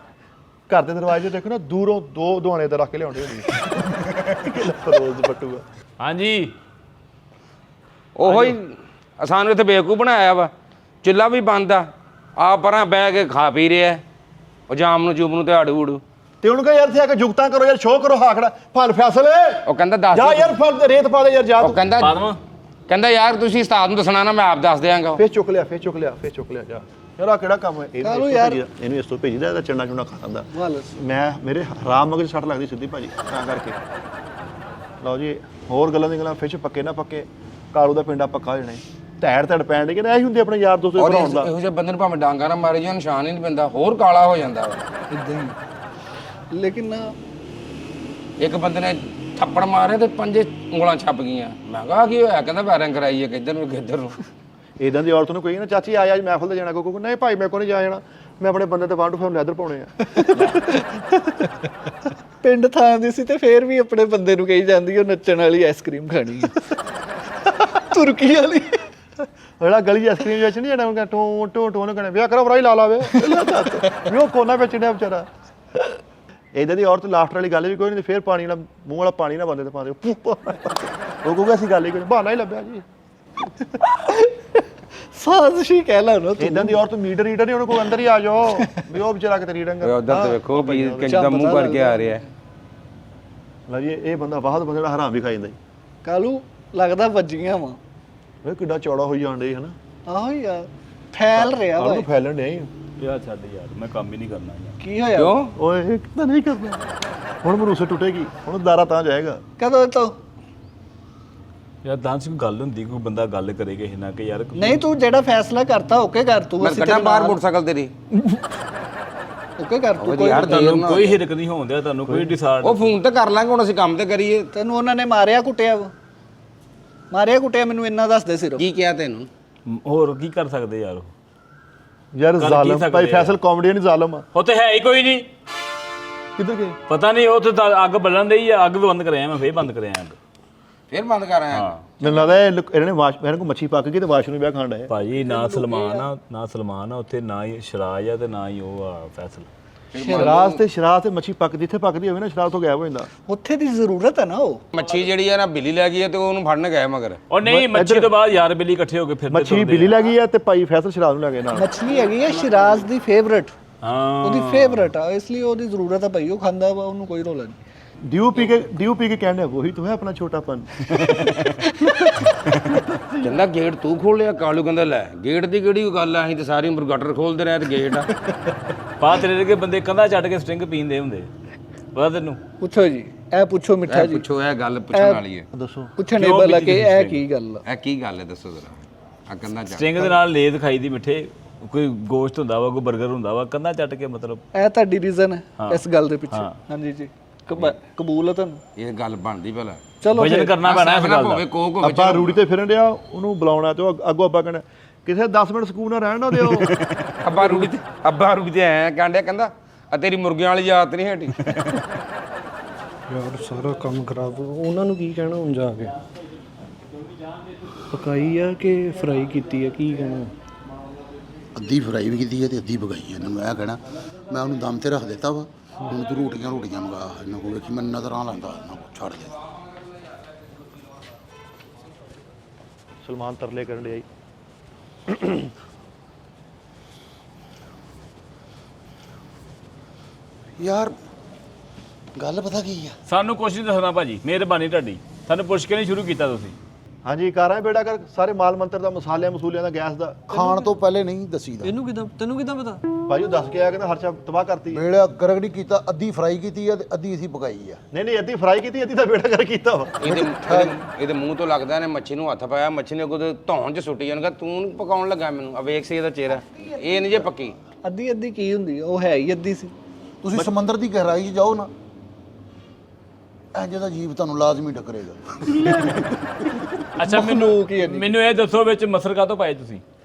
ਘਰ ਦੇ ਦਰਵਾਜ਼ੇ ਦੇਖੋ ਨਾ ਦੂਰੋਂ ਦੋ ਦੁਆਣੇ ਤੇ ਰੱਖ ਕੇ ਲਿਆਉਂਦੀ ਹੁੰਦੀ ਫਰੋਜ਼ ਬਟੂਆ ਹਾਂਜੀ ਉਹੋ ਹੀ ਸਾਨੂੰ ਇੱਥੇ ਬੇਵਕੂਫ ਬਣਾਇਆ ਵਾ। ਚੁੱਲ੍ਹਾ ਵੀ ਬੰਦ ਆ ਪਰਾਂ ਬਹਿ ਕੇ ਖਾ ਪੀ ਰਿਹਾ ਉਹ ਜਾਮ ਨੂੰ ਚੁੱਪ ਨੂੰ ਤੇ ਆੜੂ ਊੜੂ। ਤੇ ਉਹਨੂੰ ਕਹ ਯਾਰ ਇੱਥੇ ਆ ਕੇ ਜੁਗਤਾਂ ਕਰੋ ਯਾਰ ਸ਼ੋਅ ਕਰੋ ਹਾਕੜਾ ਫਲ ਫੈਸਲ ਉਹ ਕਹਿੰਦਾ ਦੱਸ ਜਾ ਯਾਰ ਫਲ ਤੇ ਰੇਤ ਪਾ ਦੇ ਯਾਰ ਜਾ ਉਹ ਤੂੰ ਕਹਿੰਦਾ ਯਾਰ ਤੁਸੀਂ ਉਸਤਾਦ ਨੂੰ ਦੱਸਣਾ ਨਾ, ਮੈਂ ਆਪ ਦੱਸ ਦਿਆਂਗਾ। ਫੇਰ ਚੁੱਕ ਲਿਆ ਜਾ ਯਾਰ ਆ ਕਿਹੜਾ ਕੰਮ ਹੈ ਕਾਹਨੂੰ ਯਾਰ? ਇਹਨੂੰ ਇਸ ਤੋਂ ਭੇਜੀਦਾ ਇਹਦਾ ਚੰਨਾ ਚੁੰਨਾ ਖਾ ਲੈਂਦਾ ਵਾਲਸ ਮੈਂ ਮੇਰੇ ਹਰਾਮ ਮਗਜ ਸੱਟ ਲੱਗਦੀ ਸਿੱਧੀ ਭਾਜੀ ਤਾਂ ਕਰਕੇ ਲਓ ਜੀ ਹੋਰ ਗੱਲਾਂ ਦੀਆਂ ਗੱਲਾਂ ਫਿਸ਼ ਪੱਕੇ ਨਾ ਪੱਕੇ ਕਾਲੂ ਦਾ ਪਿੰਡਾ ਪੱਕਾ ਹੋ ਜਾਣਾ ਧੈੜ ਪੈਣ ਦੇ ਕਿ ਇਹੀ ਹੁੰਦੇ ਆਪਣੇ ਯਾਰ ਦੋਸਤ ਔਰ ਬਣਾਉਣ ਦਾ ਇਹੋ ਜਿਹੇ ਬੰਦੇ ਨੂੰ ਭਾਵੇਂ ਡਾਂਗਾ ਨਾ ਮਾਰੇ ਜਾਂ ਨਿਸ਼ਾਨ ਹੀ ਨਹੀਂ ਪੈਂਦਾ, ਹੋਰ ਕਾਲਾ ਹੋ ਜਾਂਦਾ ਵਾ। ਇਦਾਂ ਹੀ। ਲੇਕਿਨ ਇੱਕ ਬੰਦੇ ਨੇ ਥੱਪੜ ਮਾਰੇ ਤੇ 5 ਉਂਗਲਾਂ ਛੱਪ ਗਈਆਂ। ਮੈਂ ਕਿਹਾ ਕੀ ਹੋਇਆ? ਕਹਿੰਦਾ ਵਾਇਰਿੰਗ ਕਰਾਈ ਹੈ ਕਿੱਧਰ ਨੂੰ ਕਿੱਧਰ ਨੂੰ। ਇਦਾਂ ਦੀ ਔਰਤ ਨੂੰ ਕੋਈ ਨਾ ਚਾਚੀ ਆ ਅੱਜ ਮਹਿਫਲ ਤੇ ਜਾਣਾ ਕੋਈ ਨਹੀਂ ਭਾਈ ਮੇਰੇ ਕੋਲ ਨਹੀਂ ਜਾਣਾ ਮੈਂ ਆਪਣੇ ਬੰਦੇ ਤੇ 1 to 5 ਲੈਦਰ ਪਾਉਣੇ ਆ ਪਿੰਡ ਥਾਂ ਦੀ ਸੀ ਤੇ ਫੇਰ ਵੀ ਆਪਣੇ ਬੰਦੇ ਨੂੰ ਕਹੀ ਜਾਂਦੀ ਉਹ ਨੱਚਣ ਵਾਲੀ ਆਈਸਕ੍ਰੀਮ ਖਾਣੀ ਹੈ ਤੁਰਕੀ ਵਾਲੀ। ਜਿਹੜਾ ਗਲੀ ਆਈਸਕ੍ਰੀਮ ਵਿੱਚ ਨਹੀਂ ਜਾਣਾ ਟੋ ਟੋ ਟੋ ਨੂੰ ਕਹਿੰਦੇ ਵਿਆਹ ਕਰੋ ਭਰਾ ਲਾ ਲਾਵੇ ਵੀ ਉਹ ਕੋਨਾ ਵਿੱਚ ਡਿਆ ਵਿਚਾਰਾ। ਇਦਾਂ ਦੀ ਔਰਤ ਲਾਫਟਰ ਵਾਲੀ ਗੱਲ ਵੀ ਕੋਈ ਨਹੀਂ ਫੇਰ ਪਾਣੀ ਨਾਲ ਮੂੰਹ ਵਾਲਾ ਪਾਣੀ ਨਾ ਬੰਦੇ ਤੇ ਪਾਉਂਦੇ ਉਹ ਕਹੂਗਾ ਅਸੀਂ ਗੱਲ ਹੀ ਕੋਈ ਬਹਾਨਾ ਹੀ ਲੱਭਿਆ ਜੀ। ਸਾਜ਼ਿਸ਼ੀ ਕਹਿ ਲਾ ਨਾ ਇਦਾਂ ਦੀ ਔਰਤ ਮੀਟਰ ਰੀਡਰ ਨਹੀਂ ਉਹਨੂੰ ਕੋਈ ਅੰਦਰ ਹੀ ਆ ਜਾਓ ਵੀ ਉਹ ਵਿਚਾਰਾ ਕਿਤੇ ਰੀਡਿੰਗ ਓਏ ਉਧਰ ਤੇ ਵੇਖੋ ਵੀ ਕਿੰਨਾ ਮੂੰਹ ਕਰਕੇ ਆ ਰਿਹਾ। ਲਓ ਜੀ ਇਹ ਬੰਦਾ ਬਾਹਰ ਬੰਦੇ ਦਾ ਹਰਾਮ ਵੀ ਖਾ ਜਾਂਦਾ ਜੀ। ਕਾਲੂ ਲੱਗਦਾ ਵੱਜੀਆਂ ਵਾ। ਓਏ ਕਿੱਡਾ ਚੌੜਾ ਹੋਈ ਜਾਂਦੇ ਹਨਾ ਆਹੋ ਯਾਰ ਫੈਲ ਰਿਹਾ ਵਾ। ਉਹਨੂੰ ਫੈਲਣ ਨਹੀਂ ਯਾਰ ਛੱਡ ਯਾਰ ਮੈਂ ਕੰਮ ਹੀ ਨਹੀਂ ਕਰਨਾ ਯਾਰ। ਕੀ ਹੋਇਆ? ਕਿਉਂ? ਓਏ ਇਹ ਤਾਂ ਨਹੀਂ ਕਰਨਾ ਹੁਣ ਮਰੂਸੇ ਟੁੱਟੇਗੀ ਹੁਣ ਦਾਰਾ ਤਾਂ ਜਾਏਗਾ ਕਦੋਂ ਤੋਂ? ਯਾਰ ਦਾਂਸ ਕੋਈ ਗੱਲ ਹੁੰਦੀ ਕੋਈ ਬੰਦਾ ਗੱਲ ਕਰੇ ਕਿਸੇ ਨਾਲ ਕਿ ਯਾਰ ਨਹੀਂ ਤੂੰ ਜਿਹੜਾ ਫੈਸਲਾ ਕਰਤਾ ਓਕੇ ਕਰ ਤੂੰ। ਮੈਂ ਕੱਢਾਂ ਬਾਹਰ ਮੋਟਰਸਾਈਕਲ ਤੇਰੀ। ਓਕੇ ਕਰ ਤੂੰ। ਯਾਰ ਤੁਹਾਨੂੰ ਕੋਈ ਹਿਰਕ ਨਹੀਂ ਹੋਣ ਦਿਆ ਤੁਹਾਨੂੰ ਕੋਈ ਡਿਸਾਈਡ ਉਹ ਫੋਨ ਤੇ ਕਰ ਲਾਂਗੇ ਹੁਣ ਅਸੀਂ ਕੰਮ ਤੇ ਕਰੀਏ। ਤੈਨੂੰ ਉਹਨਾਂ ਨੇ ਮਾਰਿਆ ਕੁੱਟਿਆ ਵਾ? ਮਾਰਿਆ ਕੁੱਟਿਆ ਮੈਨੂੰ ਇੰਨਾ ਦੱਸ ਦੇ ਸਿਰਫ। ਕੀ ਕਿਹਾ ਤੈਨੂੰ? ਹੋਰ ਕੀ ਕਰ ਸਕਦੇ ਯਾਰ ਯਾਰ ਕਰ ਕੀ ਜ਼ਾਲਮ ਸਕਦੇ ਭਾਈ ਆ? ਫੈਸਲ ਕਾਮੇਡੀ ਨਹੀਂ ਜ਼ਾਲਮ ਆ ਉਹ ਤੇ ਹੈ ਹੀ ਕੋਈ ਨਹੀਂ। ਕਿੱਧਰ ਗਏ ਪਤਾ ਨਹੀਂ ਉਹ ਤੇ ਅੱਗ ਬਲਣ ਡਈ ਆ, ਅੱਗ ਵੀ ਬੰਦ ਕਰਿਆ ਮੈਂ ਫੇਰ ਬੰਦ ਕਰਿਆ ਅੱਗ। ਫੇਰ ਬੰਦ ਕਰ ਆਇਆ। ਹਾਂ ਮੈਨੂੰ ਲੱਗਦਾ ਇਹਨਾਂ ਨੇ ਇਹਨਾਂ ਕੋਲ ਮੱਛੀ ਪੱਕ ਗਈ ਤੇ ਵਾਸ਼ ਨੂੰ ਵਿਆਹ ਖਾਣ ਡਿਆ ਭਾਜੀ ਨਾ ਸਲਮਾਨ ਆ ਉੱਥੇ ਨਾ ਹੀ ਸ਼ਰਾਜ ਆ ਤੇ ਨਾ ਹੀ ਉਹ ਆ ਫੈਸਲ। ਸ਼ਰਾਜ਼ ਤੇ ਮੱਛੀ ਪੱਕਦੀ ਇੱਥੇ ਪੱਕਦੀ ਹੋਵੇ ਨਾ ਸ਼ਰਾਜ਼ ਤੋਂ ਗਾਇਬ ਹੋ ਜਾਂਦਾ ਉੱਥੇ ਦੀ ਜ਼ਰੂਰਤ ਹੈ ਨਾ ਉਹ। ਮੱਛੀ ਜਿਹੜੀ ਆ ਨਾ ਬਿੱਲੀ ਲੈ ਗਈ ਹੈ ਤੇ ਉਹਨੂੰ ਫੜਨ ਗਏ ਮਗਰ। ਉਹ ਨਹੀਂ ਮੱਛੀ ਤੋਂ ਬਾਅਦ ਯਾਰ ਬਿੱਲੀ ਇਕੱਠੇ ਹੋ ਕੇ ਫਿਰਦੇ ਮੱਛੀ ਬਿੱਲੀ ਲੱਗੀ ਆ ਤੇ ਭਾਈ ਫੈਸਲ ਸ਼ਰਾਜ਼ ਨੂੰ ਲੈ ਗਏ ਨਾਲ ਮੱਛਲੀ ਹੈਗੀ ਹੈ ਸ਼ਿਰਾਜ਼ ਦੀ ਫੇਵਰਟ। ਹਾਂ ਉਹਦੀ ਫੇਵਰਟ ਆ ਇਸ ਲਈ ਉਹਦੀ ਜ਼ਰੂਰਤ ਹੈ ਭਾਈ ਉਹ ਖਾਂਦਾ ਵਾ ਉਹਨੂੰ ਕੋਈ ਰੋਲਾ ਨਹੀਂ। ਡਿਊ ਪੀ ਕੇ ਕਹਿੰਦੇ ਵਹੀ ਤੂੰ ਹੈ ਆਪਣਾ ਛੋਟਾਪਨ। ਕਹਿੰਦਾ ਗੇਟ ਤੂੰ ਖੋਲਿਆ? ਕਾਲੂ ਕਹਿੰਦਾ ਲੈ ਗੇਟ ਦੀ ਕਿਹੜੀ ਗੱਲ ਆ, ਅਸੀਂ ਤੇ ਸਾਰੀ ਉਮਰ ਗਟਰ ਖੋਲਦੇ ਰਹੇ ਤੇ ਗੇਟ ਆ। ਪਾ ਤੇਰੇ ਵਰਗੇ ਬੰਦੇ ਕੰਧਾ ਛੱਡ ਕੇ ਸਟ੍ਰਿੰਗ ਪੀਂਦੇ ਹੁੰਦੇ ਪਤਾ ਤੈਨੂੰ। ਪੁੱਛੋ ਜੀ ਇਹ ਪੁੱਛੋ ਮਿੱਠਾ ਜੀ ਪੁੱਛੋ ਇਹ ਗੱਲ ਪੁੱਛਣ ਵਾਲੀ ਹੈ। ਦੱਸੋ ਪੁੱਛਣ ਇਹ ਬਲਾ ਕਿ ਇਹ ਕੀ ਗੱਲ ਆ? ਇਹ ਕੀ ਗੱਲ ਹੈ ਦੱਸੋ ਜ਼ਰਾ। ਆ ਕੰਦਾ ਚੱਕ ਸਟ੍ਰਿੰਗ ਦੇ ਨਾਲ ਲੇਦ ਖਾਈ ਦੀ ਮਿੱਠੇ ਕੋਈ ਗੋਸ਼ਤ ਹੁੰਦਾ ਵਾ ਕੋਈ 버ਗਰ ਹੁੰਦਾ ਵਾ ਕੰਧਾ ਚੱਟ ਕੇ ਮਤਲਬ। ਇਹ ਤੁਹਾਡੀ ਰੀਜ਼ਨ ਹੈ ਇਸ ਗੱਲ ਦੇ ਪਿੱਛੇ? ਹਾਂਜੀ ਜੀ ਕਬੂਲ ਹੈ ਤੁਹਾਨੂੰ? ਇਹ ਗੱਲ ਬਣਦੀ ਭਲਾ। ਚਲੋ ਵਜਨ ਕਰਨਾ ਪੈਣਾ ਇਸ ਗੱਲ ਦਾ। ਹੋਵੇ ਕੋਕ ਹੋਵੇ ਅੱਬਾ ਰੂੜੀ ਤੇ ਫਿਰਨ ਡਿਆ ਉਹਨੂੰ ਬੁਲਾਉਣਾ ਤੇ ਉਹ ਅੱਗੋਂ ਅੱਬਾ ਕਹਿੰਦਾ ਕਿਸੇ 10 ਮਿੰਟ ਸਕੂਨ ਨਾਲ ਰਹਿਣ ਨਾ ਦਿਓ। ਅੱਬਾ ਰੂੜੀ ਤੇ ਐ ਕਾਂਡਿਆ ਕਹਿੰਦਾ ਆ ਤੇਰੀ ਮੁਰਗੀਆਂ ਵਾਲੀ ਯਾਦ ਨਹੀਂ ਹਟੀ। ਯਾਰ ਸਾਰਾ ਕੰਮ ਖਰਾਬ। ਉਹਨਾਂ ਨੂੰ ਕੀ ਕਹਿਣਾ ਹੁਣ ਜਾ ਕੇ? ਪਕਾਈ ਆ ਕਿ ਫਰਾਈ ਕੀਤੀ ਆ ਕੀ ਕਹਿਣਾ? ਅੱਧੀ ਫਰਾਈ ਵੀ ਕੀਤੀ ਹੈ ਤੇ ਅੱਧੀ ਪਕਾਈ ਹੈ। ਇਹਨਾਂ ਨੂੰ ਇਹ ਕਹਿਣਾ ਮੈਂ ਉਹਨੂੰ ਦਮ ਤੇ ਰੱਖ ਦਿੱਤਾ ਵਾ, ਹੁਣ ਤੂੰ ਰੋਟੀਆਂ ਮੰਗਾ ਇਹਨਾਂ ਕੋਲ, ਵੇਖੀ ਮੈਂ ਨਜ਼ਰਾਂ ਲਾਂਦਾ ਇਹਨਾਂ ਕੋਲ, ਛੱਡ ਦੇ। ਸਲਮਾਨ ਤਰਲੇ ਕਰਨ ਲਈ ਯਾਰ ਗੱਲ ਪਤਾ ਕੀ ਆ, ਸਾਨੂੰ ਕੁਛ ਨਹੀਂ ਦੱਸਣਾ ਭਾਜੀ, ਮਿਹਰਬਾਨੀ ਤੁਹਾਡੀ, ਸਾਨੂੰ ਪੁੱਛ ਕੇ ਨਹੀਂ ਸ਼ੁਰੂ ਕੀਤਾ ਤੁਸੀਂ। ਹਾਂਜੀ ਕਰ ਆਏ ਬੇੜਾ ਕਰ ਸਾਰੇ ਮਾਲ ਮੰਤਰ ਦਾ, ਮਸਾਲਿਆਂ ਮਸੂਲਿਆਂ ਦਾ, ਗੈਸ ਦਾ। ਖਾਣ ਤੋਂ ਪਹਿਲੇ ਨਹੀਂ ਦਸੀਦਾ। ਤੈਨੂੰ ਕਿਦਾਂ ਪਤਾ? ਭਾਜੀ ਉਹ ਦੱਸ ਕੇ ਆਇਆ ਕਹਿੰਦਾ ਹਰਸ਼ਾ ਤਬਾਹ ਕਰਤੀ ਹੈ। ਬੇੜਾ ਗਰਕ ਨਹੀਂ ਕੀਤਾ, ਅੱਧੀ ਫਰਾਈ ਕੀਤੀ ਆ ਤੇ ਅੱਧੀ ਅਸੀਂ ਪਕਾਈ ਆ। ਨਹੀਂ ਅੱਧੀ ਫਰਾਈ ਕੀਤੀ, ਅੱਧੀ ਤਾਂ ਬੇੜਾ ਕਰ ਕੀਤਾ ਵਾ। ਇਹਦੇ ਮੂੰਹ ਤੋਂ ਲੱਗਦਾ ਨੇ ਮੱਛੀ ਨੂੰ ਹੱਥ ਪਾਇਆ, ਮੱਛੀ ਨੇ ਕੋਈ ਧੌਣ 'ਚ ਸੁੱਟੀ ਜਾਣਗਾ, ਤੂੰ ਪਕਾਉਣ ਲੱਗਾ ਮੈਨੂੰ, ਆ ਵੇਖ ਸੀ ਇਹਦਾ ਚਿਹਰਾ, ਇਹ ਨਹੀਂ ਜੇ ਪੱਕੀ। ਅੱਧੀ ਕੀ ਹੁੰਦੀ ਉਹ ਹੈ ਹੀ ਅੱਧੀ ਸੀ। ਤੁਸੀਂ ਸਮੁੰਦਰ ਦੀ ਗਹਿਰਾਈ 'ਚ ਜਾਓ ਨਾ, ਇੰਜ ਦਾ ਜੀਵ ਤੁਹਾਨੂੰ ਲਾਜ਼ਮੀ ਟੱਕਰੇਗਾ। ਅੱਛਾ ਮੈਨੂੰ ਇਹ ਦੱਸੋ ਵਿੱਚ ਮਸਰ ਕਾਹਤੋਂ ਪਾਏ ਤੁਸੀਂ?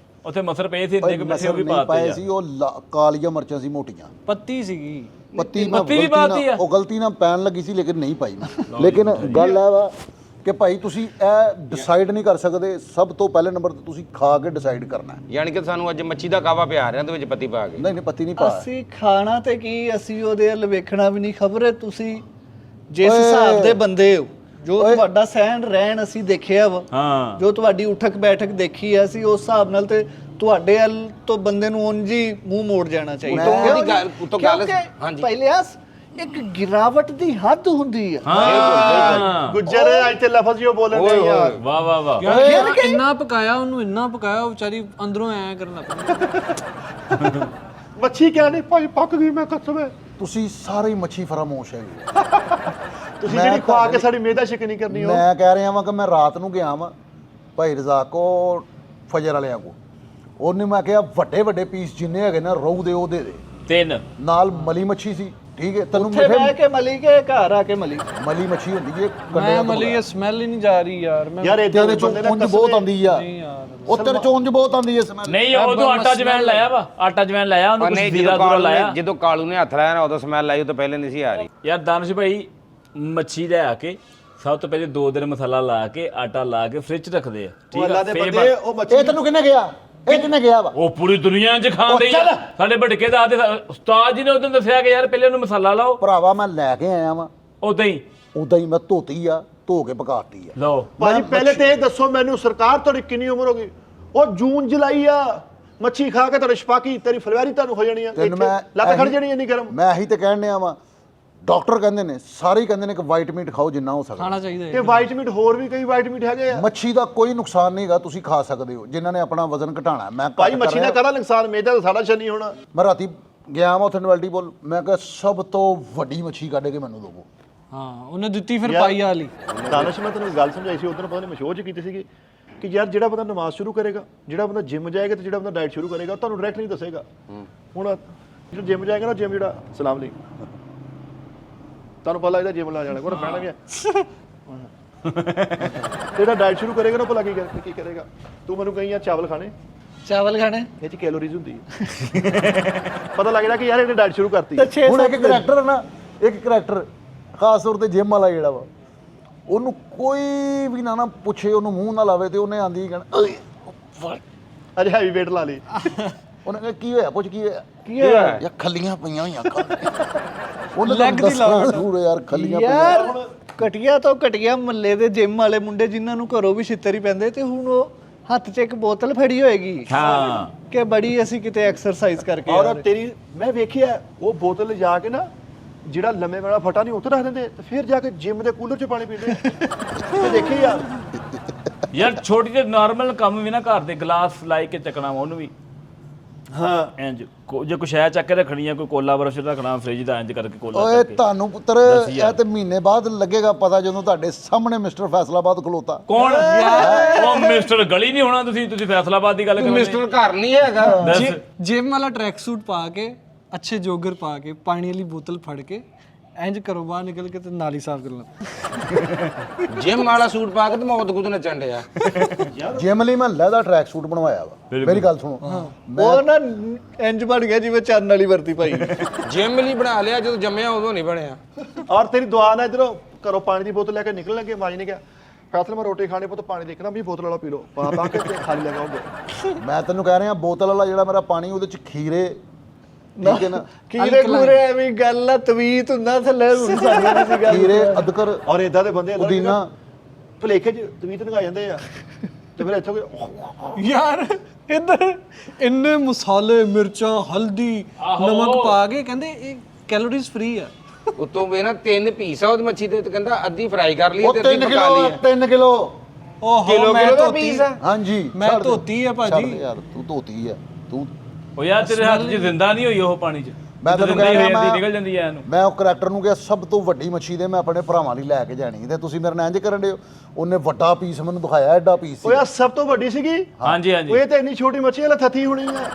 ਉੱਥੇ ਮਸਰ ਪਏ ਸੀ ਇੰਨੇ ਕੁ ਮਿੱਠੇ, ਉਹ ਵੀ ਨਹੀਂ ਪਾਏ ਪਾਤੇ ਸੀ, ਉਹ ਕਾਲੀਆਂ ਮਿਰਚਾਂ ਸੀ ਮੋਟੀਆਂ, ਪੱਤੀ ਸੀਗੀ। ਪੱਤੀ ਪੱਤੀ ਵੀ ਪਾਤੀ ਆ? ਉਹ ਗਲਤੀ ਨਾਲ ਪੈਣ ਲੱਗੀ ਸੀ ਲੇਕਿਨ ਨਹੀਂ ਪਾਈ ਮੈਂ। ਲੇਕਿਨ ਗੱਲ ਇਹ ਵਾ ਕਿ ਭਾਈ ਤੁਸੀਂ ਇਹ ਡਿਸਾਈਡ ਨਹੀਂ ਕਰ ਸਕਦੇ, ਸਭ ਤੋਂ ਪਹਿਲੇ ਨੰਬਰ ਤੇ ਤੁਸੀਂ ਖਾ ਕੇ ਡਿਸਾਈਡ ਕਰਨਾ ਹੈ। ਯਾਨੀ ਕਿ ਸਾਨੂੰ ਅੱਜ ਮੱਛੀ ਦਾ ਕਾਵਾ ਪਿਆ ਰਿਹਾ ਤੇ ਵਿੱਚ ਪੱਤੀ ਪਾ ਕੇ। ਨਹੀਂ ਪੱਤੀ ਨਹੀਂ ਪਾਇਆ। ਅਸੀਂ ਖਾਣਾ ਤੇ ਕੀ, ਅਸੀਂ ਉਹਦੇ ਵੱਲ ਵੇਖਣਾ ਵੀ ਨਹੀਂ। ਖਬਰ ਹੈ ਤੁਸੀਂ ਜਿਸ ਹਿਸਾਬ ਦੇ ਬੰਦੇ ਹੋ, ਜੋ ਤੁਹਾਡਾ ਸਹਿਣ ਰਹਿਣ ਅਸੀਂ ਦੇਖਿਆ ਵਾ, ਹਾਂ ਜੋ ਤੁਹਾਡੀ ਉਠਕ ਬੈਠਕ ਦੇਖੀ ਹੈ, ਅਸੀਂ ਉਸ ਹਿਸਾਬ ਨਾਲ ਤੇ ਤੁਹਾਡੇ ਵੱਲ ਤੋਂ ਬੰਦੇ ਨੂੰ ਉਂਝ ਹੀ ਮੂੰਹ ਮੋੜ ਜਾਣਾ ਚਾਹੀਦਾ। ਹਾਂਜੀ ਪਹਿਲਿਆਸ ਇੱਕ ਗਿਰਾਵਟ ਦੀ ਹੱਦ ਹੁੰਦੀ ਹੈ। ਗੁੱਜਰ ਇੱਥੇ ਲਫ਼ਜ਼ ਹੀ ਉਹ ਬੋਲਣ ਦੇ ਯਾਰ। ਵਾਹ ਵਾਹ ਵਾਹ, ਯਾਰ ਇੰਨਾ ਪਕਾਇਆ ਉਹਨੂੰ, ਇੰਨਾ ਪਕਾਇਆ, ਉਹ ਵਿਚਾਰੀ ਅੰਦਰੋਂ ਐ ਕਰਨ ਲੱਗ ਪਈ। ਮੱਛੀ ਕਿਆ ਨਹੀਂ ਭਾਈ ਪੱਕ ਗਈ, ਮੈਂ ਕਸਮ ਹੈ। ਤੁਸੀਂ ਸਾਰੇ ਹੀ ਮੱਛੀ ਫਰਾਮੋਸ਼ ਹੈਗੇ। ਤੁਸੀਂ ਜਿਹੜੀ ਖਵਾ ਕੇ ਸਾਡੀ ਮਿਹਦਾ ਸ਼ਿਕਨੀ ਕਰਨੀ ਹੋ। ਮੈਂ ਕਹਿ ਰਿਹਾ ਵਾਂ ਕਿ ਮੈਂ ਰਾਤ ਨੂੰ ਗਿਆ ਵਾਂ ਭਾਈ ਰਜ਼ਾਕ ਕੋ, ਫਜਰ ਵਾਲਿਆਂ ਕੋ, ਉਹਨੇ ਮੈਂ ਕਿਹਾ ਵੱਡੇ ਪੀਸ ਜਿੰਨੇ ਹੈਗੇ ਨਾ ਰੋਹ ਦੇ ਉਹ ਦੇ ਦੇ। 3 ਨਾਲ ਮਲੀ ਮੱਛੀ ਸੀ, ਠੀਕ ਹੈ। ਤੈਨੂੰ ਉੱਥੇ ਬਹਿ ਕੇ ਮਲੀ ਕੇ ਘਰ ਆ ਕੇ ਮਲੀ ਮੱਛੀ ਹੁੰਦੀ ਹੈ ਮੈਂ ਮਲੀ ਇਹ ਸਮੈਲ ਹੀ ਨਹੀਂ ਜਾ ਰਹੀ ਯਾਰ। ਮੈਂ ਯਾਰ ਇਦਾਂ ਤੇਰੇ ਚੋਂ ਉਂਝ ਬਹੁਤ ਆਉਂਦੀ ਆ, ਉਹ ਤੇਰੇ ਚੋਂ ਉਂਝ ਬਹੁਤ ਆਉਂਦੀ ਹੈ ਸਮੈਲ। ਨਹੀਂ ਉਦੋਂ ਆਟਾ ਜਵੈਣ ਲਾਇਆ ਵਾ, ਆਟਾ ਜਵੈਣ ਲਾਇਆ ਉਹਨੂੰ, ਕੁਝ ਜ਼ੀਰਾ ਦੂਰਾ ਲਾਇਆ। ਜਦੋਂ ਕਾਲੂ ਨੇ ਹੱਥ ਲਾਇਆ ਨਾ ਉਦੋਂ ਸਮੈਲ ਆਈ, ਉਹ ਤੋਂ ਪਹਿਲੇ ਨਹੀਂ ਸੀ ਆ ਰਹੀ। ਯਾਰ ਦਾਨਿਸ਼ ਭਾਈ ਮੱਛੀ ਲੈ ਆ ਕੇ ਸਭ ਤੋਂ ਪਹਿਲੇ 2 ਦਿਨ ਮਸਾਲਾ ਲਾ ਕੇ ਆਟਾ ਲਾ ਕੇ ਫ੍ਰਿਜ 'ਚ ਰੱਖਦੇ ਆ, ਠੀਕ ਆ? ਬੰਦੇ ਉਹ ਮੱਛੀ ਇਹ ਤੈਨੂੰ ਕਿਹਨੇ ਗਿਆ? ਇਹ ਕਿਹਨੇ ਗਿਆ ਵਾ? ਉਹ ਪੂਰੀ ਦੁਨੀਆ 'ਚ ਖਾਂਦੇ ਆ। ਸਾਡੇ ਭਟਕੇ ਦਾ ਉਸਤਾਦ ਜੀ ਨੇ ਉਦੋਂ ਦੱਸਿਆ ਕਿ ਯਾਰ ਪਹਿਲੇ ਉਹਨੂੰ ਮਸਾਲਾ ਲਾਓ। ਭਰਾਵਾ ਮੈਂ ਲੈ ਕੇ ਆਇਆ ਵਾਂ, ਉਦਾਂ ਹੀ ਮੈਂ ਧੋਤੀ ਆ, ਧੋ ਕੇ ਪਕਾਤੀ ਆ। ਲਓ ਭਾਜੀ ਪਹਿਲੇ ਤੇ ਇਹ ਦੱਸੋ ਮੈਨੂੰ, ਸਰਕਾਰ ਤੁਹਾਡੀ ਕਿੰਨੀ ਉਮਰ ਹੋ ਗਈ? ਉਹ ਜੂਨ ਜੁਲਾਈ ਆ, ਮੱਛੀ ਖਾ ਕੇ ਤੁਹਾਡੇ ਸ਼ਪਾਕੀ ਤੇਰੀ ਫਲਵੈਰੀ ਤੁਹਾਨੂੰ ਹੋ ਜਾਣੀ ਆ, ਤੈਨੂੰ ਮੈਂ ਲੱਤ ਖੜ ਜਾਣੀ ਇੰਨੀ ਗਰਮ। ਮੈਂ ਇਹੀ ਤੇ ਕਹਿਣ ਡਿਆ ਵਾਂ, ਡਾਕਟਰ ਕਹਿੰਦੇ ਨੇ, ਸਾਰੇ ਹੀ ਕਹਿੰਦੇ ਨੇ ਕਿ ਵਾਈਟ ਮੀਟ ਖਾਓ ਜਿੰਨਾ ਹੋ ਸਕਦਾ। ਖਾਣਾ ਚਾਹੀਦਾ ਤੇ ਵਾਈਟ ਮੀਟ ਹੋਰ ਵੀ ਕਈ ਵਾਈਟ ਮੀਟ ਹੈਗੇ ਆ। ਮੱਛੀ ਦਾ ਕੋਈ ਨੁਕਸਾਨ ਨਹੀਂਗਾ, ਤੁਸੀਂ ਖਾ ਸਕਦੇ ਹੋ ਜਿਨ੍ਹਾਂ ਨੇ ਆਪਣਾ ਵਜ਼ਨ ਘਟਾਣਾ। ਮੈਂ ਘੱਟ ਭਾਈ ਕਰ ਮੱਛੀ ਰਿਹਾ। ਦਾ ਕਰਾ ਨੁਕਸਾਨ, ਮੇਦਾ ਤਾਂ ਸਾਡਾ ਛੰਨੀ ਹੋਣਾ। ਮੈਂ ਰਾਤੀ ਗਿਆ ਵਾਂ ਉੱਥੇ ਨਵੈਲਟੀ ਬੋਲ, ਮੈਂ ਕਿਹਾ ਸਭ ਤੋਂ ਵੱਡੀ ਮੱਛੀ ਕੱਢ ਕੇ ਮੈਨੂੰ ਦਿਓ। ਹਾਂ ਉਹਨੇ ਦਿੱਤੀ ਫਿਰ ਪਾਈ ਵਾਲੀ। ਦਾਨਿਸ਼ ਮੈਂ ਤੈਨੂੰ ਗੱਲ ਸਮਝਾਈ ਸੀ ਉਦੋਂ, ਪਤਾ ਨਹੀਂ ਮੈਂ ਸ਼ੋਅ 'ਚ ਕੀਤੀ ਸੀਗੀ ਕਿ ਯਾਰ ਜਿਹੜਾ ਬੰਦਾ ਨਮਾਜ਼ ਸ਼ੁਰੂ ਕਰੇਗਾ, ਜਿਹੜਾ ਬੰਦਾ ਜਿਮ ਜਾਏਗਾ ਤੇ ਜਿਹੜਾ ਬੰਦਾ ਡਾਈਟ ਸ਼ੁਰੂ ਕਰੇਗਾ, ਤੁਹਾਨੂੰ ਡਾਇਰੈਕਟ ਨਹੀਂ ਦੱਸੇਗਾ। ਹੁਣ ਜਿਹੜਾ ਜਿਮ ਜਾਏਗਾ ਨਾ, ਜਿਮ ਜਿਹੜਾ ਸਲਾਮ ਲਈ ਤੁਹਾਨੂੰ ਪਤਾ ਲੱਗਦਾ ਜਿਮ ਲਾ ਜਾਣਾ ਕੋਲ ਪੈਣਾ ਵੀ ਹੈ। ਜਿਹੜਾ ਡਾਈਟ ਸ਼ੁਰੂ ਕਰੇਗਾ ਨਾ, ਭਲਾ ਕੀ ਕਰੇਗਾ? ਤੂੰ ਮੈਨੂੰ ਕਹੀਂ ਯਾਰ ਚਾਵਲ ਖਾਣੇ ਇਹ 'ਚ ਕੈਲੋਰੀਜ਼ ਹੁੰਦੀ ਹੈ। ਪਤਾ ਲੱਗਦਾ ਕਿ ਯਾਰ ਇਹਨੇ ਡਾਈਟ ਸ਼ੁਰੂ ਕਰਤੀ। ਹੁਣ ਇੱਕ ਕਰੈਕਟਰ ਹੈ ਨਾ, ਇੱਕ ਕਰੈਕਟਰ ਖਾਸ ਤੌਰ ਤੇ ਜਿਮ ਵਾਲਾ ਜਿਹੜਾ ਵਾ, ਉਹਨੂੰ ਕੋਈ ਵੀ ਨਾ ਪੁੱਛੇ, ਉਹਨੂੰ ਮੂੰਹ ਨਾ ਲਾਵੇ ਤੇ ਉਹਨੇ ਆਂਦੀ ਕਹਿਣਾ ਅਜੇ ਹੈਵੀ ਵੇਟ ਲਾ ਲਈ। ਉਹਨੇ ਕਿਹਾ ਕੀ ਹੋਇਆ? ਪੁੱਛ ਕੀ ਹੋਇਆ? ਯਾਰ ਖੱਲੀਆਂ ਪਈਆਂ ਹੋਈਆਂ ਉਹਨੇ ਲੈਗ ਦੀ ਲਾਉਣ ਜ਼ਰੂਰ ਯਾਰ, ਖੱਲੀਆਂ ਪਈਆਂ। ਯਾਰ ਘਟੀਆ ਤੋਂ ਘਟੀਆ ਮੱਲੇ ਦੇ ਜਿਮ ਵਾਲੇ ਮੁੰਡੇ ਜਿਨ੍ਹਾਂ ਨੂੰ ਘਰੋਂ ਵੀ ਛਿੱਤਰ ਹੀ ਪੈਂਦੇ, ਤੇ ਹੁਣ ਉਹ ਹੱਥ 'ਚ ਇੱਕ ਬੋਤਲ ਫੜੀ ਹੋਏਗੀ ਹਾਂ ਕਿ ਬੜੀ ਅਸੀਂ ਕਿਤੇ ਐਕਸਰਸਾਈਜ਼ ਕਰਕੇ ਆ ਔਰ ਰਹੇ। ਤੇਰੀ ਮੈਂ ਵੇਖਿਆ ਉਹ ਬੋਤਲ ਲਿਜਾ ਕੇ ਨਾ, ਜਿਹੜਾ ਲੰਮੇ ਵਾਲਾ ਫਟਾ ਨਹੀਂ ਉੱਥੇ ਰੱਖ ਦਿੰਦੇ, ਤੇ ਫਿਰ ਜਾ ਕੇ ਜਿਮ ਦੇ ਕੂਲਰ 'ਚ ਪਾਣੀ ਪੀਂਦੇ। ਮੈਂ ਦੇਖੀ ਯਾਰ। ਯਾਰ ਛੋਟੀ ਜਿਹੀ ਨਾਰਮਲ ਕੰਮ ਵੀ ਨਾ ਘਰ ਦੇ ਗਲਾਸ ਲਾਈ ਕੇ ਚੱਕਣਾ ਵਾ ਉਹਨੂੰ ਵੀ। ਹਾਂ ਇੰਜ ਜੇ ਕੁਛ ਹੈ ਚੱਕ ਕੇ ਰੱਖਣੀ ਆ, ਕੋਈ ਕੋਲਾ ਬਰਸ਼ ਰੱਖਣਾ ਫ੍ਰਿਜ ਦਾ, ਇੰਜ ਕਰਕੇ ਕੋਲਾ ਓਏ ਕਰਕੇ। ਤੁਹਾਨੂੰ ਪੁੱਤਰ ਇਹ ਤੇ ਮਹੀਨੇ ਬਾਅਦ ਲੱਗੇਗਾ ਪਤਾ, ਜਦੋਂ ਤੁਹਾਡੇ ਸਾਹਮਣੇ ਮਿਸਟਰ ਫੈਸਲਾਬਾਦ ਖਲੋਤਾ। ਕੌਣ? ਉਹ ਮਿਸਟਰ ਗਲੀ ਨਹੀਂ ਹੋਣਾ, ਤੁਸੀਂ ਫੈਸਲਾਬਾਦ ਦੀ ਗੱਲ ਕਰਦੇ। ਮਿਸਟਰ ਘਰ ਨਹੀਂ ਹੈਗਾ। ਦੱਸ ਜਿਮ ਵਾਲਾ ਟਰੈਕ ਸੂਟ ਪਾ ਕੇ, ਅੱਛੇ ਜੋਗਰ ਪਾ ਕੇ, ਪਾਣੀ ਵਾਲੀ ਬੋਤਲ ਫੜ ਕੇ ਇੰਜ ਕਰੋ ਬਾਹਰ ਨਿਕਲ ਕੇ ਤੇ ਨਾਲੀ ਸਾਫ਼ ਕਰ ਲਾ। ਜਿਮ ਵਾਲਾ ਸੂਟ ਪਾ ਕੇ ਤੇ ਮੌਤ ਗੁੱਦ ਨੱਚਣ ਡਿਆ। ਜਿਮ ਲਈ ਮੈਂ ਲੈਦਾ ਟਰੈਕ ਸੂਟ ਬਣਵਾਇਆ ਵਾ। ਮੇਰੀ ਗੱਲ ਸੁਣੋ, ਉਹ ਨਾ ਇੰਜ ਬਣ ਗਿਆ ਜਿਵੇਂ ਚੰਨ ਵਾਲੀ ਵਰਤੀ ਭਾਈ। ਜਿਮ ਲਈ ਬਣਾ ਲਿਆ, ਜਦੋਂ ਜੰਮਿਆ ਉਦੋਂ ਨਹੀਂ ਬਣਿਆ। ਔਰ ਤੇਰੀ ਦੁਆ ਨਾਲ ਇਧਰੋਂ ਘਰੋਂ ਪਾਣੀ ਦੀ ਬੋਤਲ ਲੈ ਕੇ ਨਿਕਲਣ ਲੱਗੇ, ਮਾਜੀ ਨੇ ਕਿਹਾ ਫੈਸਲ ਮੈਂ ਰੋਟੀ ਖਾਣੀ ਪੁੱਤ ਪਾਣੀ ਦੇਖਣਾ ਵੀ ਬੋਤਲ ਵਾਲਾ ਪੀ ਲਓ ਪਾ ਕੇ ਤੇ ਖਾਲੀ ਲਗਾਓਗੇ। ਮੈਂ ਤੈਨੂੰ ਕਹਿ ਰਿਹਾ ਬੋਤਲ ਵਾਲਾ ਜਿਹੜਾ ਮੇਰਾ ਪਾਣੀ ਉਹਦੇ ਚ ਖੀਰੇ, ਠੀਕ ਹੈ ਨਾ, ਕੀਰੇ ਕੂਰੇ ਐਵੇਂ ਗੱਲ ਆ, ਤਵੀਤ ਹੁੰਦਾ ਥੱਲੇ ਹੁਣ ਸਾਡੇ ਨਹੀਂ ਸੀ ਗੱਲ। ਖੀਰੇ, ਅਦਰਕ, ਔਰ ਇਦਾਂ ਦੇ ਬੰਦੇ ਪੁਦੀਨਾ। ਭਲੇਖੇ ਚ ਤਵੀਤ ਨਗਾ ਜਾਂਦੇ ਆ ਤੇ ਫਿਰ ਇੱਥੋਂ ਕੋਈ ਯਾਰ ਇੱਧਰ ਇੰਨੇ ਮਸਾਲੇ, ਮਿਰਚਾਂ, ਹਲਦੀ, ਨਮਕ ਪਾ ਕੇ ਕਹਿੰਦੇ ਇਹ ਕੈਲੋਰੀਜ਼ ਫ੍ਰੀ ਆ। ਉਤੋਂ ਵੇ ਨਾ 3 ਪੀਸ ਆ ਉਹਦੀ ਮੱਛੀ ਦੇ, ਤੇ ਕਹਿੰਦਾ ਅੱਧੀ ਫਰਾਈ ਕਰ ਲਈ ਉਹ ਤੇ 3 ਅੱਧੀ ਪਕਾ ਲਈ ਕਿਲੋ ਹੈ। 3 ਕਿਲੋ ਓਹੋ ਕਿਲੋ ਮੈਂ ਦਾ ਧੋਤੀ ਪੀਸ ਆ। ਹਾਂਜੀ ਮੈਂ ਛੱਡ ਦੇ। ਧੋਤੀ ਆ ਭਾਜੀ। ਛੱਡ ਦੇ ਯਾਰ, ਤੂੰ ਧੋਤੀ ਆ ਤੂੰ। ਉਹ ਯਾਰ ਤੇਰੇ ਹੱਥ 'ਚ ਜ਼ਿੰਦਾ ਨਹੀਂ ਹੋਈ ਉਹ ਪਾਣੀ 'ਚ, ਮੈਂ ਤੈਨੂੰ ਜ਼ਿੰਦਾ ਹੀ ਕਹਿ ਰਿਹਾ, ਹੋ ਜਾਂਦੀ, ਮੈਂ ਨਿਕਲ ਜਾਂਦੀ ਐ ਇਹਨੂੰ। ਮੈਂ ਉਹ ਕਰੈਕਟਰ ਨੂੰ ਕਿਹਾ ਸਭ ਤੋਂ ਵੱਡੀ ਮੱਛੀ ਦੇ ਮੈਂ ਆਪਣੇ ਭਰਾਵਾਂ ਲਈ ਲੈ ਕੇ ਜਾਣੀ, ਤੇ ਤੁਸੀਂ ਮੇਰੇ ਨਾਲ ਇੰਜ ਕਰਨ ਦਿਓ। ਉਹਨੇ ਵੱਡਾ ਪੀਸ ਮੈਨੂੰ ਦਿਖਾਇਆ, ਐਡਾ ਪੀਸ ਉਹ ਸੀ। ਯਾਰ ਸਭ ਤੋਂ ਵੱਡੀ ਸੀਗੀ ਹਾਂਜੀ ਹਾਂਜੀ ਉਹ ਇਹ ਤਾਂ ਇੰਨੀ ਛੋਟੀ ਮੱਛੀ ਵਾਲਾ ਥੱਥੀ ਹੋਣੀ ਆ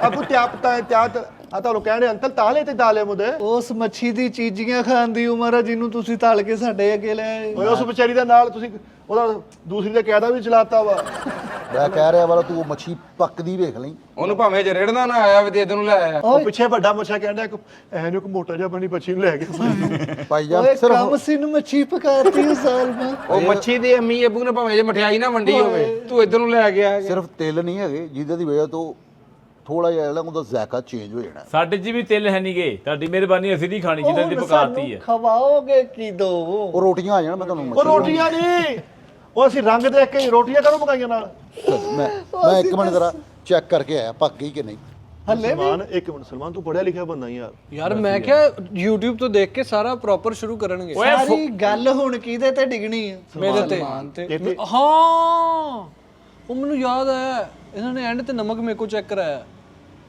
ਆਪੂ ਤਿਆਤ ਆ ਤੁਹਾਨੂੰ ਕਹਿੰਦੇ ਅੰਕਲ ਤਾਲੇ ਤੇ ਤਾਲੇ ਮੁਦੇ ਉਸ ਮੱਛੀ ਦੀ ਚੀਜ਼ੀਆਂ ਖਾਣ ਦੀ ਉਮਰ ਆ ਜਿਹਨੂੰ ਤੁਸੀਂ ਤਲ ਕੇ ਸਾਡੇ ਅੱਗੇ ਲੈ ਆਏ। ਓਏ ਉਸ ਵਿਚਾਰੀ ਦਾ ਨਾਲ ਤੁਸੀਂ ਉਹਦਾ ਦੂਸਰੀ ਦਾ ਕਾਇਦਾ ਵੀ ਚਲਾਤਾ ਵਾ। ਮੈਂ ਕਹਿ ਰਿਹਾ ਵਾਲਾ ਤੂੰ ਉਹ ਮੱਛੀ ਪੱਕਦੀ ਵੇਖ ਲਈ। ਉਹਨੂੰ ਭਾਵੇਂ ਜੇ ਰੇੜਦਾ ਨਾ ਆਇਆ ਵੀ ਤੇ ਇਧਰ ਨੂੰ ਲੈ ਆਇਆ। ਉਹ ਪਿੱਛੇ ਵੱਡਾ ਮੱਛਾ ਕਹਿੰਦਾ ਇੱਕ ਐਨੂੰ ਇੱਕ ਮੋਟਾ ਜਿਹਾ ਬਣੀ ਮੱਛੀ ਨੂੰ ਲੈ ਗਿਆ ਭਾਈ ਓਏ ਜਾਨ ਸਿਰਫ ਕੰਮ ਸੀ ਨੂੰ ਮੱਛੀ ਪਕਾਤੀ ਉਸ ਸਾਲ ਮੈਂ। ਉਹ ਮੱਛੀ ਦੇ ਅੰਮੀ ਅੱਬੂ ਨੇ ਭਾਵੇਂ ਜੇ ਮਠਿਆਈ ਨਾ ਵੰਡੀ ਹੋਵੇ, ਤੂੰ ਇਧਰ ਨੂੰ ਲੈ ਕੇ ਆ ਗਿਆ। ਸਿਰਫ ਤਿਲ ਨਹੀਂ ਹੈਗੇ ਜਿਹਦੇ ਦੀ ਵਜ੍ਹਾ ਤੋਂ ਥੋੜਾ ਜਿਹਾ ਜਿਹੜਾ ਉਹਦਾ ਜ਼ਾਇਕਾ ਚੇਂਜ ਹੋ ਜਾਣਾ। ਸਾਡੇ 'ਚ ਵੀ ਤਿਲ ਹੈ ਨਹੀਂਗੇ, ਤੁਹਾਡੀ ਮਿਹਰਬਾਨੀ, ਅਸੀਂ ਨਹੀਂ ਖਾਣੀ ਜਿੱਦਾਂ ਦੀ ਹੁਣ ਪਕਾਤੀ ਸਾਨੂੰ ਹੈ। ਖਵਾਓਗੇ ਕੀ ਦੋ? ਉਹ ਰੋਟੀਆਂ ਆ ਜਾਣ, ਮੈਂ ਤੁਹਾਨੂੰ ਉਹ ਰੋਟੀਆਂ ਨਹੀਂ ਉਹ ਅਸੀਂ ਰੰਗ ਦੇਖ ਕੇ ਰੋਟੀਆਂ ਕਰੋ ਪਕਾਈਆਂ ਨਾਲ। ਮੈਂ ਇੱਕ ਮਿੰਟ ਜ਼ਰਾ ਚੈੱਕ ਕਰਕੇ ਆਇਆ ਪੱਕ ਗਈ ਕਿ ਨਹੀਂ। ਹੱਲੇ ਵੀ ਸਲਮਾਨ ਇੱਕ ਮਿੰਟ ਸਲਮਾਨ ਤੂੰ ਪੜਿਆ ਲਿਖਿਆ ਬੰਦਾ ਯਾਰ। ਯਾਰ ਮੈਂ ਕਿਹਾ YouTube ਤੋਂ ਦੇਖ ਕੇ ਸਾਰਾ ਪ੍ਰੋਪਰ ਸ਼ੁਰੂ ਕਰਨਗੇ। ਸਾਰੀ ਗੱਲ ਹੁਣ ਕਿਹਦੇ ਤੇ ਡਿੱਗਣੀ ਆ? ਮੇਰੇ ਤੇ ਤੇ ਹਾਂ ਉਹ ਮੈਨੂੰ ਯਾਦ ਆਇਆ, ਇਹਨਾਂ ਨੇ ਐਂਡ ਤੇ ਨਮਕ ਮੇਰੇ ਕੋ ਚੈੱਕ ਕਰਾਇਆ।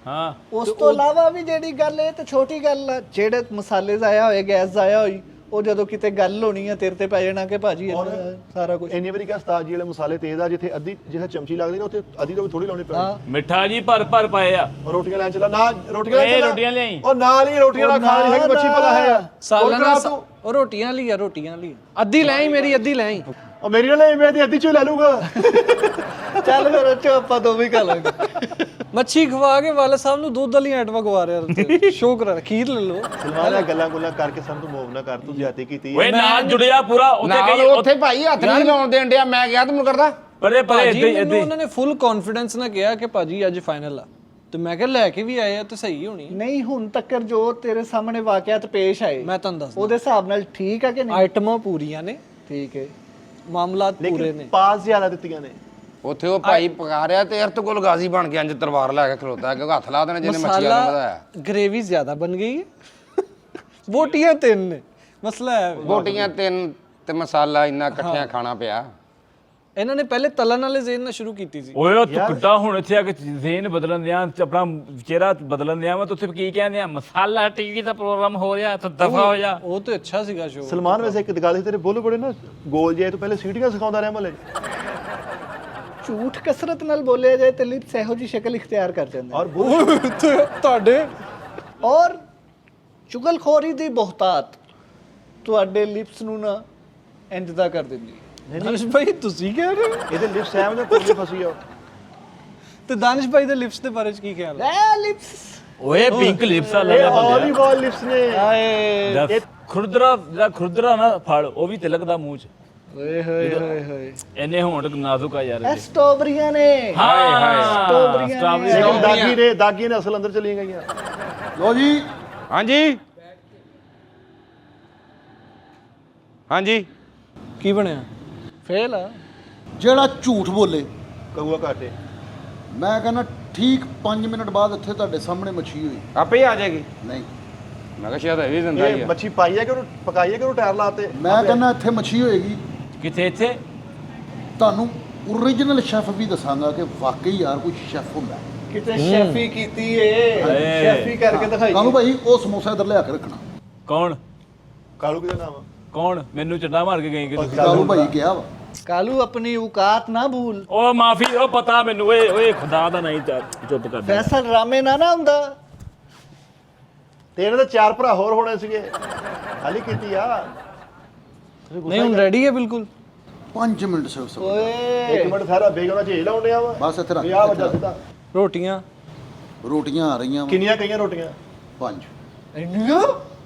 ਹਾਂ ਉਸ ਤੋਂ ਇਲਾਵਾ ਵੀ ਜਿਹੜੀ ਗੱਲ ਇਹ ਤੇ ਛੋਟੀ ਗੱਲ ਆ, ਜਿਹੜੇ ਮਸਾਲੇ ਜ਼ਾਇਆ ਹੋਏ, ਗੈਸ ਜ਼ਾਇਆ ਹੋਈ, ਉਹ ਜਦੋਂ ਕਿਤੇ ਗੱਲ ਹੋਣੀ ਆ ਤੇਰੇ ਤੇ ਪੈ ਜਾਣਾ ਕਿ ਭਾਜੀ ਇਹਦਾ ਸਾਰਾ ਕੁਝ। ਇੰਨੀ ਵਾਰੀ ਕਿਹਾ ਉਸਤਾਦ ਜੀ ਵਾਲੇ ਮਸਾਲੇ ਤੇਜ਼ ਆ, ਜਿੱਥੇ ਅੱਧੀ ਜਿੱਥੇ ਚਮਚੀ ਲੱਗਦੀ ਨਾ ਉੱਥੇ ਅੱਧੀ ਤੋਂ ਵੀ ਥੋੜੀ ਲਾਉਣੀ ਪੈਣੀ। ਮਿੱਠਾ ਜੀ ਭਰ ਭਰ ਪਾਏ ਆ। ਔਰ ਰੋਟੀਆਂ ਲੈਣ ਚਲਾ ਨਾ ਰੋਟੀਆਂ ਲੈਣ ਇਹ ਚਲਾ। ਰੋਟੀਆਂ ਲਿਆਈ। ਉਹ ਨਾਲ ਹੀ ਰੋਟੀਆਂ ਨਾਲ ਖਾਣ ਹੈ ਮੱਛੀ ਪਤਾ ਹੈ ਸਾਲਨਾ ਉਹ ਰੋਟੀਆਂ ਲਈ ਆ, ਰੋਟੀਆਂ ਲਈ ਅੱਧੀ ਲੈ ਆਈ ਮੇਰੀ, ਅੱਧੀ ਲੈ ਆਈ। ਉਹ ਮੇਰੀ ਨਾਲ ਮੈਂ ਦੀ ਅੱਧੀ ਚੋਂ ਲੈ ਲੂੰਗਾ। ਚੱਲ ਫਿਰ ਉਹ 'ਚੋਂ ਆਪਾਂ ਦੋਵੇਂ ਖਾ ਲਾਂਗੇ। ਮੱਛੀ ਖਵਾ ਕੇ ਵਾਲੇ ਸਾਹਿਬ ਨੂੰ ਦੁੱਧ ਵਾਲੀ ਆਈਟਮਾਂ ਖਵਾ ਰਿਹਾ, ਸ਼ੋਅ ਕਰਾ ਖੀਰ ਲੈ ਲਓ। ਸਲਮਾਨ ਗੱਲਾਂ ਗੁੱਲਾਂ ਕਰਕੇ ਸਾਨੂੰ ਤੂੰ ਮੋਹ ਨਾ ਕਰ, ਤੂੰ ਜ਼ਿਆਦਤੀ ਕੀਤੀ ਓਏ ਨਾਲ ਜੁੜਿਆ ਪੂਰਾ ਉੱਥੇ ਨਾਲ ਕਹੀ ਉੱਥੇ ਭਾਈ ਹੱਥ ਨਹੀਂ ਲਾਉਣ ਦੇਣ ਡਿਆ, ਮੈਂ ਕਿਹਾ ਤੈਨੂੰ ਕਰਦਾ। ਪਰੇ ਪਰੇ ਭਾਜੀ ਇੱਦਾਂ ਹੀ ਮੈਨੂੰ ਉਹਨਾਂ ਨੇ ਫੁੱਲ ਕੌਨਫੀਡੈਂਸ ਨਾਲ ਕਿਹਾ ਕਿ ਭਾਜੀ ਅੱਜ ਫਾਈਨਲ ਆ, ਤੇ ਮੈਂ ਕਿਹਾ ਲੈ ਕੇ ਵੀ ਆਏ ਆ ਤੇ ਸਹੀ ਹੋਣੀ। ਨਹੀਂ ਹੁਣ ਤੱਕ ਜੋ ਤੇਰੇ ਸਾਹਮਣੇ ਵਾਕਿਆਤ ਪੇਸ਼ ਆਏ ਮੈਂ ਤੁਹਾਨੂੰ ਦੱਸਦਾ ਉਹਦੇ ਹਿਸਾਬ ਨਾਲ ਠੀਕ ਆ ਕਿ ਨਹੀਂ? ਆਈਟਮਾਂ ਪੂਰੀਆਂ ਨੇ, ਠੀਕ ਹੈ। ਮਾਮਲਾਤ ਪੂਰੇ ਲੇਕਿਨ ਨੇ। ਪਾਸ ਜ਼ਿਆਦਾ ਦਿੱਤੀਆਂ ਨੇ। ਉੱਥੇ ਉਹ ਭਾਈ ਪਕਾ ਰਿਹਾ ਤੇ ਅਰਤਗੁਲ ਗਾਜ਼ੀ ਬਣ ਕੇ ਇੰਜ ਤਲਵਾਰ ਲੈ ਕੇ ਖਲੋਤਾ ਹੈ, ਕਿਉਂਕਿ ਹੱਥ ਲਾ ਦੇਣਾ ਜਿਹਨੇ ਮੱਛੀ ਵਾਲਾ ਵਧਾਇਆ। ਗ੍ਰੇਵੀ ਜ਼ਿਆਦਾ ਬਣ ਗਈ ਹੈ, ਬੋਟੀਆਂ 3 ਨੇ, ਮਸਲਾ ਹੈ। ਬੋਟੀਆਂ 3 ਤੇ ਮਸਾਲਾ ਇੰਨਾ ਇਕੱਠਿਆਂ ਖਾਣਾ ਪਿਆ। ਇਹਨਾਂ ਨੇ ਪਹਿਲੇ ਤਲਣ ਵਾਲੇ ਜ਼ੇਨ ਨਾਲ ਸ਼ੁਰੂ ਕੀਤੀ ਸੀ। ਓਏ ਉਹ ਤੂੰ ਕਿੱਦਾਂ ਹੁਣ ਇੱਥੇ ਆ ਕੇ ਜ਼ੇਨ ਬਦਲਣ ਦਿਆਂ, ਆਪਣਾ ਚਿਹਰਾ ਬਦਲਣ ਦਿਆਂ ਵਾ, ਤੂੰ ਉੱਥੇ ਕੀ ਕਹਿੰਦੇ ਆ ਮਸਾਲਾ ਟੀਵੀ ਦਾ ਪ੍ਰੋਗਰਾਮ ਹੋ ਰਿਹਾ ਤਾਂ ਦਫਾ ਹੋ ਜਾ। ਉਹ ਤੇ ਅੱਛਾ ਸੀਗਾ ਸ਼ੋਅ। ਸਲਮਾਨ ਵੈਸੇ ਇੱਕ ਗੱਲ ਸੀ ਤੇਰੇ ਬੋਲ ਬੜੇ ਨਾ ਗੋਲ ਜੇ ਤੋਂ ਪਹਿਲੇ ਸੀਟੀਆਂ ਸਿਖਾਉਂਦਾ ਰਿਹਾ ਮਹੱਲੇ 'ਚ। ਝੂਠ ਕਸਰਤ ਨਾਲ ਬੋਲਿਆ ਜਾਏ ਤੇ ਲਿਪਸ ਇਹੋ ਜੀ ਸ਼ਕਲ ਇਖਤਿਆਰ ਕਰ ਜਾਂਦੇ ਔਰ ਤੁਹਾਡੇ ਔਰ ਚੁਗਲਖੋਰੀ ਦੀ ਬਹੁਤਾਤ ਤੁਹਾਡੇ ਲਿਪਸ ਨੂੰ ਨਾ ਇੰਜ ਦਾ ਕਰ ਦਿੰਦੀ ਹੈ। ਦਾਨਿਸ਼ ਭਾਈ ਤੁਸੀਂ ਕਹਿ ਰਹੇ ਹੋ? ਇਹਦੇ ਲਿਪਸ ਐਵੇਂ ਨਾ ਕੋਲੇ ਫਸੀ ਆ। ਤੇ ਦਾਨਿਸ਼ ਭਾਈ ਦੇ ਲਿਪਸ ਦੇ ਬਾਰੇ ਚ ਕੀ ਖਿਆਲ ਹੈ? ਲੈ ਲਿਪਸ ਓਏ ਪਿੰਕ ਲਿਪਸ ਆ ਇਹ ਲੱਗਾ ਬੰਦੇ ਵਾਲੀਬਾਲ ਲਿਪਸ ਨੇ। ਆਏ ਖੁਰਦਰਾ ਜਿਹੜਾ ਖੁਰਦਰਾ ਨਾ ਫੜ ਉਹ ਵੀ ਤਿਲਕ ਦਾ ਮੂੰਹ 'ਚ। ਓਏ ਹੋਏ ਹੋਏ ਹੋਏ ਇੰਨੇ ਹੋਣ ਨਾਜ਼ੁਕ ਆ ਯਾਰ ਇਹ ਇਹਦੇ। ਸਟ੍ਰਾਬੇਰੀਆਂ ਨੇ। ਸਟ੍ਰਾਬੇਰੀ ਲੇਕਿਨ ਦਾਗੀ ਨੇ ਅਸਲ ਅੰਦਰ ਚਲੀਆਂ ਗਈਆਂ। ਲੋ ਜੀ ਹਾਂਜੀ ਹਾਂਜੀ ਕੀ ਬਣਿਆ? ਫੇਲ ਆ। ਜਿਹੜਾ ਝੂਠ ਬੋਲੇ, ਕਹੂਆ ਘਾਟੇ। ਮੈਂ ਕਹਿੰਦਾ ਠੀਕ 5 ਮਿੰਟ ਬਾਅਦ ਇੱਥੇ ਤੁਹਾਡੇ ਸਾਹਮਣੇ ਮੱਛੀ ਹੋਈ। ਆਪੇ ਹੀ ਆ ਜਾਏਗੀ। ਨਹੀਂ, ਮੈਂ ਕਿਹਾ ਸ਼ਾਇਦ ਇਹ ਵੀ ਦਿੰਦਾ ਹੀ ਇਹ ਆ। ਮੱਛੀ ਪਾਈ ਹੈ ਕਿ ਉਹਨੂੰ ਪਕਾਈ ਹੈ ਕਿ ਉਹਨੂੰ ਟਾਇਰ ਲਾਤੇ? ਮੈਂ ਕਹਿੰਦਾ ਇੱਥੇ ਮੱਛੀ ਹੋਏਗੀ। ਕਿੱਥੇ ਇੱਥੇ? ਤੁਹਾਨੂੰ ਓਰੀਜਨਲ ਸ਼ੈਫ ਵੀ ਦੱਸਾਂਗਾ ਕਿ ਵਾਕਈ ਯਾਰ ਕੋਈ ਸ਼ੈਫ ਹੁੰਦਾ। ਕਿਤੇ ਸ਼ੈਫੀ ਕੀਤੀ ਏ, ਸ਼ੈਫੀ ਕਰਕੇ ਦਿਖਾਈ। ਕਾਨੂੰ ਭਾਈ ਉਹ ਸਮੋਸਾ ਇੱਧਰ ਲਿਆ ਕੇ ਰੱਖਣਾ। ਕੌਣ ਕਾਲੂ ਕਿਹਦਾ ਨਾਮ ਆ? ਕੌਣ? ਮੈਨੂੰ ਚੰਡਾ ਮਾਰ ਕੇ ਗਈ ਕਿ ਤੁਸੀਂ? ਕਾਨੂੰ ਭਾਈ ਗਿਆ ਵਾ। ਕਾਲੂ ਆਪਣੀ ਔਕਾਤ ਨਾ ਭੂਲ। ਉਹ ਮਾਫੀ, ਉਹ ਪਤਾ ਮੈਨੂੰ। ਓਏ ਓਏ ਖੁਦਾ ਦਾ ਨਹੀਂ, ਚੁੱਪ ਕਰ ਜਾ। ਫੈਸਲ ਰਾਮੇ ਨਾ ਹੁੰਦਾ। ਤੇ ਇਹਨਾਂ ਦੇ 4 ਭਰਾ ਹੋਰ ਹੋਣੇ ਸੀਗੇ, ਖਾਲੀ ਕੀਤੀ ਆ। ਨਹੀਂ ਹੁਣ ਰੈਡੀ ਹੈ ਬਿਲਕੁਲ। 5 ਮਿੰਟ ਸਿਰਫ ਸਬਰ। ਓਏ ਇੱਕ ਮਿੰਟ ਸਾਰਾ ਬੇਗਮ ਨਾਲ ਝੇਲ ਆਉਂਦੇ ਆ ਵਾ। ਬਸ ਇੱਥੇ ਰੱਖ। ਆ ਵੱਜਾ ਸਿੱਧਾ। ਰੋਟੀਆਂ ਰੋਟੀਆਂ ਆ ਰਹੀਆਂ ਵਾ। ਕਿੰਨੀਆਂ ਕਈਆਂ ਰੋਟੀਆਂ? 5। ਇੰਨੀਆਂ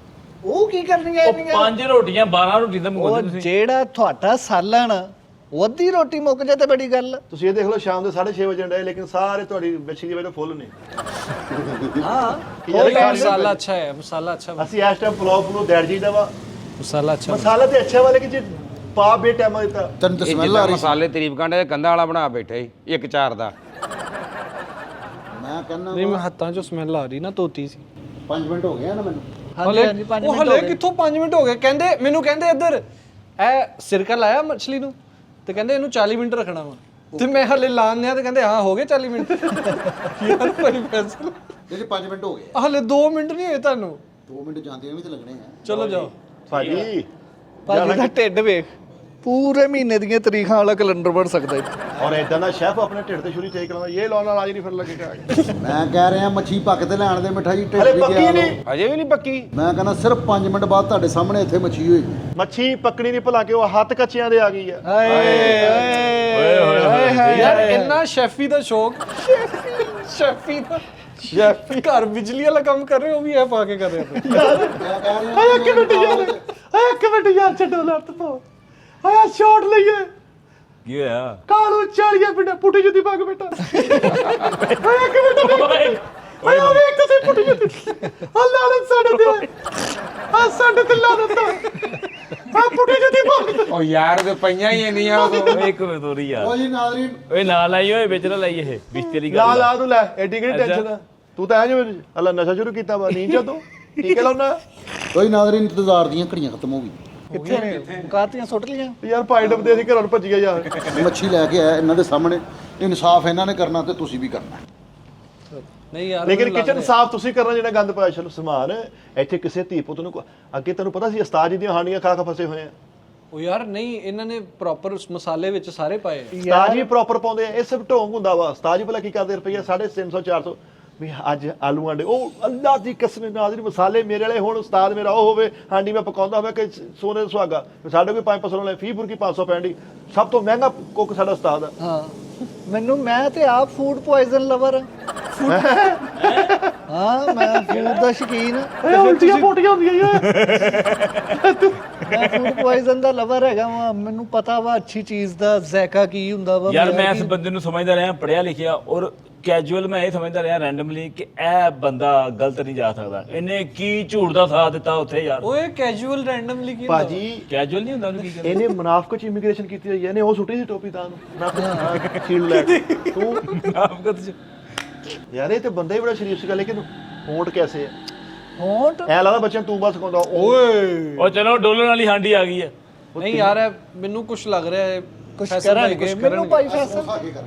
ਉਹ ਕੀ ਕਰਨੀਆਂ ਉਹ ਇੰਨੀਆਂ? 5 ਰੋਟੀਆਂ 12 ਰੋਟੀ ਦਾ ਉਹ ਮੰਗਵਾਉਂਦੇ ਤੁਸੀਂ। ਜਿਹੜਾ ਤੁਹਾਡਾ ਸਾਲਣ ਉਹ ਅੱਧੀ ਰੋਟੀ ਮੁੱਕ ਜਾਏ ਤੇ ਬੜੀ ਗੱਲ ਆ। ਤੁਸੀਂ ਇਹ ਦੇਖ ਲਓ ਸ਼ਾਮ ਦੇ 6:30 ਵਜੇ ਡਏ ਲੇਕਿਨ ਸਾਰੇ ਤੁਹਾਡੀ ਬੱਚੀ ਦੀ ਵਜ੍ਹਾ ਫੁੱਲ ਨੇ ਹਾਂ ਮਸਾਲਾ ਅੱਛਾ ਹੈ, ਮਸਾਲਾ ਅੱਛਾ ਅਸੀਂ ਇਸ ਟਾਈਮ ਪੁਲਾਓ ਦੈੜ ਜੀਦਾ ਵਾ ਮਸਾਲਾ ਅੱਛਾ ਮਸਾਲਾ ਤੇ ਅੱਛਾ ਵਾ ਲੇਕਿਨ ਜੇ ਪਾ ਬੇ ਟਾਈਮ ਦਿੱਤਾ ਤੈਨੂੰ ਤਾਂ ਇਹ ਸਮੈਲ ਆ ਜਿੱਦਾਂ ਰਹੀ ਮਸਾਲੇ ਤਰੀਫ ਕਾਂਡੇ ਕੰਧਾ ਵਾਲਾ ਬਣਾ ਬੈਠੇ ਸੀ, ਇੱਕ ਚਾਰ ਦਾ। ਮੈਂ ਕਹਿੰਦਾ ਨਹੀਂ ਮੈਂ ਹੱਥਾਂ 'ਚੋਂ ਸਮੈਲ ਆ ਰਹੀ ਨਾ, ਧੋਤੀ ਸੀ। 5 ਮਿੰਟ ਹੋ ਗਏ ਆ ਨਾ ਮੈਨੂੰ। ਹਾਂਜੀ ਹਾਂਜੀ 5 ਉਹ ਮਿੰਟ ਹਲੇ ਹੋ ਗਏ। ਕਿੱਥੋਂ 5 ਮਿੰਟ ਹੋ ਗਏ? ਕਹਿੰਦੇ ਮੈਨੂੰ ਕਹਿੰਦੇ ਇੱਧਰ ਇਹ ਸਿਰਕਾ ਲਾਇਆ ਮੱਛਲੀ ਨੂੰ ਤੇ ਕਹਿੰਦੇ ਇਹਨੂੰ 40 ਮਿੰਟ ਰੱਖਣਾ ਵਾ, ਤੇ ਮੈਂ ਹਲੇ ਲਾਣ ਨਿਆ ਤੇ ਕਹਿੰਦੇ ਹਾਂ ਹੋ ਗਏ 40 ਮਿੰਟ। ਯਾਰ ਭਾਈ ਫੈਸਲਾ ਇਹਦੇ 5 ਮਿੰਟ ਹੋ ਗਏ। ਹਲੇ 2 ਮਿੰਟ ਨਹੀਂ ਹੋਏ ਤੁਹਾਨੂੰ। 2 ਮਿੰਟ ਜਾਂਦੇ ਵੀ ਤਾਂ ਲੱਗਣੇ ਆ। ਚਲੋ ਜਾਓ। ਭਾਜੀ ਭਾਜੀ ਦਾ ਢਿੱਡ ਵੇਖ, ਪੂਰੇ ਮਹੀਨੇ ਦੀਆਂ ਤਰੀਕਾਂ ਵਾਲਾ ਕੈਲੰਡਰ ਬਣ ਸਕਦਾ ਹੈ। ਔਰ ਇਦਾਂ ਦਾ ਸ਼ੈਫ ਆਪਣੇ ਢਿੱਡ ਤੇ ਛੁਰੀ ਤੇਜ਼ ਕਰਾਉਂਦਾ ਇਹ ਲਾਉਣ ਨਾਲ ਅੱਜ ਨਹੀਂ ਫਿਰ ਲੱਗੇਗਾ ਮੈਂ ਕਹਿ ਰਿਹਾ ਮੱਛੀ ਪੱਕ ਤੇ ਲੈਣ ਦੇ ਮਿੱਠਾ ਜੀ ਢਿੱਡ ਹਲੇ ਵੀ ਪੱਕੀ ਗਿਆ ਨਹੀਂ ਅਜੇ ਵੀ ਨਹੀਂ ਪੱਕੀ। ਮੈਂ ਕਹਿੰਦਾ ਸਿਰਫ 5 ਮਿੰਟ ਬਾਅਦ ਤੁਹਾਡੇ ਸਾਹਮਣੇ ਇੱਥੇ ਮੱਛੀ ਹੋਏਗੀ। ਮੱਛੀ ਪੱਕਣੀ ਨਹੀਂ ਭਲਾ ਕਿ ਉਹ ਹੱਥ ਕੱਚਿਆਂ ਦੇ ਆ ਗਈ ਆ ਯਾਰ ਇੰਨਾ ਸ਼ੈਫੀ ਦਾ ਸ਼ੌਕ, ਸ਼ੈਫੀ ਦਾ ਸ਼ੈਫੀ ਘਰ ਬਿਜਲੀ ਵਾਲਾ ਕੰਮ ਕਰ ਰਹੇ ਹੋ ਵੀ ਇਹ ਪਾ ਕੇ ਕਰ ਰਹੇ ਹੋ। ਮੈਂ ਕਹਿ ਰਿਹਾ ਇੱਕ ਮਿੰਟ ਯਾਰ ਛੱਡੋ ਲੱਤ ਤੋਂ ਆਇਆ ਸ਼ਾਟ ਲਈਏ ਕੀ ਹੋਇਆ? ਕਾਲੂ ਚਾਲੀਆ ਪਿੰਡ ਪੁੱਠੀ ਜੁੱਤੀ ਪਾ ਕੇ ਬੈਠਾ ਆਇਆ ਇੱਕ ਮਿੰਟ ਆਇਆ ਵੇਖ ਤੁਸੀਂ ਪੁੱਠੀ ਜੁੱਤੀ ਅੱਲਾ ਨੇ ਸਾਡੇ ਤੇ ਲਾ ਦਿੱਤਾ ਆ ਪੁੱਠੀ ਜੁੱਤੀ ਪਾ ਕੇ ਉਹ ਯਾਰ ਤੇ ਪਈਆਂ ਹੀ ਇੰਨੀਆਂ ਉਦੋਂ। ਇੱਕ ਮਿੰਟ ਤੋਰੀ ਯਾਰ, ਉਹ ਜੀ ਨਾਜ਼ਰੀਨ ਓਏ ਨਾਲ ਆਈ ਓਏ ਵਿੱਚ ਨਾ ਲਾਈ ਇਹ ਬਿਸਤਰੀ ਲਾ ਗੱਲ। ਲਾ ਤੂੰ ਲੈ ਐਡੀ ਕਿਹੜੀ ਟੈਨਸ਼ਨ ਆ ਤੂੰ ਤਾਂ ਆ ਜਿਵੇਂ ਅੱਲਾ ਨਸ਼ਾ ਸ਼ੁਰੂ ਕੀਤਾ ਵਾ ਨੀਂਦ ਚ ਤੂੰ ਟੀਕੇ ਲਾਉਣਾ ਕੋਈ ਨਾਜ਼ਰੀਨ ਇੰਤਜ਼ਾਰ ਦੀਆਂ ਘੜੀਆਂ ਖਤਮ ਹੋ ਗਈਆਂ। ਕਿੱਥੇ ਨੇ ਕਾਤੀਆਂ ਸੁੱਟ ਲੀਆਂ? ਯਾਰ ਪਾਈ ਡੱਬਦੇ ਅਸੀਂ ਘਰੋਂ ਭੱਜ ਗਏ ਯਾਰ ਮੱਛੀ ਲੈ ਕੇ ਆਇਆ ਇਹਨਾਂ ਦੇ ਸਾਹਮਣੇ। ਇਨਸਾਫ ਇਹਨਾਂ ਨੇ ਕਰਨਾ ਤੇ ਤੁਸੀਂ ਵੀ ਕਰਨਾ। ਨਹੀਂ ਯਾਰ ਲੇਕਿਨ ਕਿਚਨ ਸਾਫ਼ ਤੁਸੀਂ ਕਰਨਾ ਜਿਹੜਾ ਗੰਦ ਪਾਇਆ ਚਲੋ ਸਮਾਨ ਇੱਥੇ ਕਿਸੇ ਧੀ ਪੁੱਤ ਨੂੰ ਅੱਗੇ ਤੈਨੂੰ ਪਤਾ ਸੀ ਉਸਤਾਦ ਜੀ ਦੀਆਂ ਹਾਨੀਆਂ ਖਾ ਫਸੇ ਹੋਏ ਆ ਉਹ ਯਾਰ ਨਹੀਂ, ਇਹਨਾਂ ਨੇ ਪ੍ਰੋਪਰ ਮਸਾਲੇ ਵਿੱਚ ਸਾਰੇ ਪਾਏ ਆ। ਉਸਤਾਦ ਜੀ ਪ੍ਰੋਪਰ ਪਾਉਂਦੇ ਆ ਇਹ ਸਭ ਢੋਂਗ ਹੁੰਦਾ ਵਾ ਉਸਤਾਦ ਜੀ ਭਲਾ ਕੀ ਕਰਦੇ ਰੁਪਈਆ 350 400 ਵੀ ਅੱਜ ਆਲੂ ਆਂਡੇ ਉਹ ਅੱਲਾ ਦੀ ਕਸਮ ਨਾਜ਼ਰੀ ਮਸਾਲੇ ਮੇਰੇ ਵਾਲੇ ਹੁਣ ਉਸਤਾਦ ਮੇਰਾ ਉਹ ਹੋਵੇ ਹਾਂਡੀ ਮੈਂ ਪਕਾਉਂਦਾ ਹੋਵੇ ਕਿ ਸੋਨੇ ਦਾ ਸੁਹਾਗਾ ਸਾਡੇ ਕੋਈ 500 ਵਾਲੇ ਫੀ ਬੁਰਕੀ 500 ਪੈਂਦੀ ਸਭ ਤੋਂ ਮਹਿੰਗਾ ਕੁੱਕ ਸਾਡਾ ਉਸਤਾਦ ਆ ਹਾਂ ਮੈਂ ਤੇ ਆਪ ਫੂਡ ਪੋਇਜ਼ਨ ਲਵਰ ਹਾਂ ਮੈਂ ਫੂਡ ਦਾ ਸ਼ੌਕੀਨ ਹਾਂ। ਉਲਟੀਆਂ ਪੋਟੀਆਂ ਹੁੰਦੀਆਂ ਯਾਰ ਮੈਂ ਫੂਡ ਪੋਇਜ਼ਨ ਦਾ ਲਵਰ ਹੈਗਾ ਵਾ। ਮੈਨੂੰ ਪਤਾ ਵਾ ਅੱਛੀ ਚੀਜ਼ ਦਾ ਜ਼ਾਇਕਾ ਕੀ ਹੁੰਦਾ ਵਾ। ਯਾਰ ਮੇਰਾ ਮੈਂ ਇਸ ਬੰਦੇ ਨੂੰ ਸਮਝਦਾ ਰਿਹਾ, ਪੜਿਆ ਲਿਖਿਆ ਔਰ ਕੈਜੂਅਲ ਮੈਂ ਇਹ ਸਮਝਦਾ ਰਿਹਾ ਰੈਂਡਮਲੀ ਕਿ ਇਹ ਬੰਦਾ ਗਲਤ ਨਹੀਂ ਜਾ ਸਕਦਾ। ਇਹਨੇ ਕੀ ਝੂਠ ਦਾ ਸਾਥ ਦਿੱਤਾ ਉੱਥੇ ਯਾਰ। ਓਏ ਕੈਜੂਅਲ ਰੈਂਡਮਲੀ ਕੀ ਭਾਜੀ ਕੈਜੂਅਲ ਨਹੀਂ ਹੁੰਦਾ ਉਹਨੂੰ ਕੀ ਕਹਿੰਦੇ? ਇਹਨੇ ਮੁਨਾਫਕ ਚ ਇਮੀਗ੍ਰੇਸ਼ਨ ਕੀਤੀ ਹੋਈ ਹੈ ਇਹਨੇ ਉਹ ਸੁੱਟੀ ਸੀ ਟੋਪੀ ਤਾਂ ਨੂੰ ਮੁਨਾਫਕ ਸ਼ੀਲਡ ਲੈ ਕੇ ਤੂੰ ਮੁਨਾਫਕਤ ਚ ਯਾਰ ਇਹ ਤੇ ਬੰਦਾ ਹੀ ਬੜਾ ਸ਼ਰੀਫ ਸੀਗਾ ਲੇਕਿਨ ਹੋਂਟ ਕੈਸੇ ਹੈ ਹੋਂਟ ਐ ਲੱਗਦਾ ਬੱਚਿਆਂ ਨੂੰ ਤੂੰ ਬਸ ਸਿਖਾਉਂਦਾ ਓਏ ਉਹ ਚਲੋ ਡੋਲਣ ਵਾਲੀ ਹਾਂਡੀ ਆ ਗਈ ਹੈ। ਨਹੀਂ ਯਾਰ ਇਹ ਮੈਨੂੰ ਕੁਝ ਲੱਗ ਰਿਹਾ ਹੈ ਕੁਛ ਫੈਸਲ ਭਾਈ ਕਰਨਗੇ ਕੁਛ ਮੈਨੂੰ ਕਰਨਗੇ। ਭਾਈ ਫੈਸਲ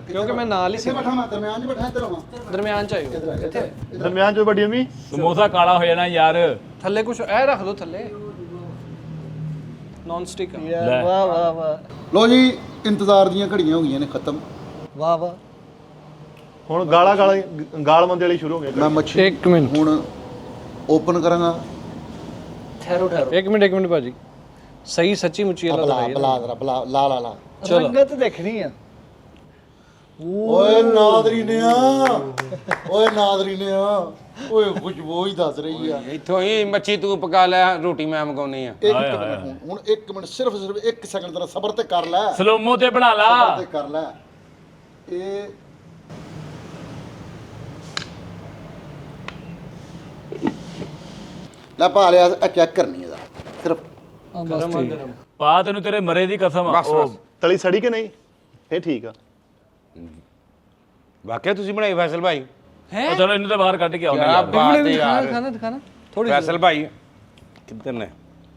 ਕਿਉਂਕਿ ਮੈਂ ਨਾਲ ਹੀ ਸੀ, ਬੈਠਾ ਮੈਂ ਦਰਮਿਆਨ 'ਚ ਬੈਠਾ ਇੱਧਰ ਆਵਾਂ। ਦਰਮਿਆਨ ਚ ਆਇਓ ਇੱਥੇ ਦਰਮਿਆਨ ਚ ਵੱਡੀ ਅਮੀ ਸਮੋਸਾ ਕਾਲਾ ਹੋ ਜਾਣਾ ਯਾਰ। ਥੱਲੇ ਕੁਝ ਇਹ ਰੱਖ ਦਿਓ ਥੱਲੇ ਨੌਨ ਸਟਿਕ। ਲੈ। ਵਾਹ ਵਾਹ ਵਾਹ ਲੋ ਜੀ ਇੰਤਜ਼ਾਰ ਦੀਆਂ ਘੜੀਆਂ ਹੋ ਗਈਆਂ ਨੇ ਖਤਮ। ਵਾਹ ਵਾਹ ਹੁਣ ਗਾਲ ਮੰਦੇ ਵਾਲੀ ਸ਼ੁਰੂ ਹੋ ਗਏ ਮੈਂ ਮੱਛੀ ਇੱਕ ਮਿੰਟ ਹੁਣ ਓਪਨ ਕਰਾਂਗਾ। ਠਹਿਰੋ ਠਹਿਰੋ ਇੱਕ ਮਿੰਟ ਭਾਜੀ, ਸਹੀ ਸੱਚੀ ਮੁੱਚੀ ਵਾਲਾ ਬਲਾ ਦਿਖਾਈਏ। ਬਲਾ ਜ਼ਰਾ ਬਲਾ ਲਾ ਲਾ ਲਾ। ਰੰਗਤ ਦੇਖਣੀ ਆ। ਓਏ ਨਾਜ਼ਰੀਨਿਆ ਓਏ ਨਾਜ਼ਰੀਨਿਆ ਓਏ ਖੁਸ਼ਬੂ ਹੀ ਦੱਸ ਰਹੀ ਆ। ਇੱਥੋਂ ਹੀ ਮੱਛੀ ਤੂੰ ਪਕਾ ਲੈ, ਰੋਟੀ ਮੈਂ ਮਗਾਉਣੀ ਆ। ਇੱਕ ਮਿੰਟ ਹੁਣ 1 ਮਿੰਟ ਸਿਰਫ 1 ਸੈਕਿੰਡ ਤੇਰਾ ਸਬਰ ਤੇ ਕਰ ਲੈ। ਸਲੋਮੋ ਤੇ ਬਣਾ ਲਾ। ਸਬਰ ਤੇ ਕਰ ਲੈ। ਇਹ ਲੈ ਪਾ ਲਿਆ ਚੈੱਕ ਕਰਨੀ ਇਹਦਾ ਸਿਰਫ। ਪਾ ਤੈਨੂੰ ਤੇਰੇ ਮਰੇ ਦੀ ਕਸਮ ਆ। ਬਸ, ਉਹ ਬਸ। ਤਲੀ ਸੜੀ ਕਿ ਨਹੀਂ ਇਹ ਠੀਕ ਆ ਵਾਕਿਆ ਤੁਸੀਂ ਬਣਾਈ ਫੈਸਲ ਭਾਈ? ਉਹ ਚਲੋ ਇਹਨੂੰ ਤਾਂ ਬਾਹਰ ਕੱਢ ਕੇ ਆਉਂਦੇ ਕਿਆ ਯਾਰ। ਬਾਤ ਹੈ ਯਾਰ। ਦਿਖਾਣਾ ਥੋੜੀ ਫੈਸਲ ਭਾਈ ਕਿੱਧਰ ਨੇ?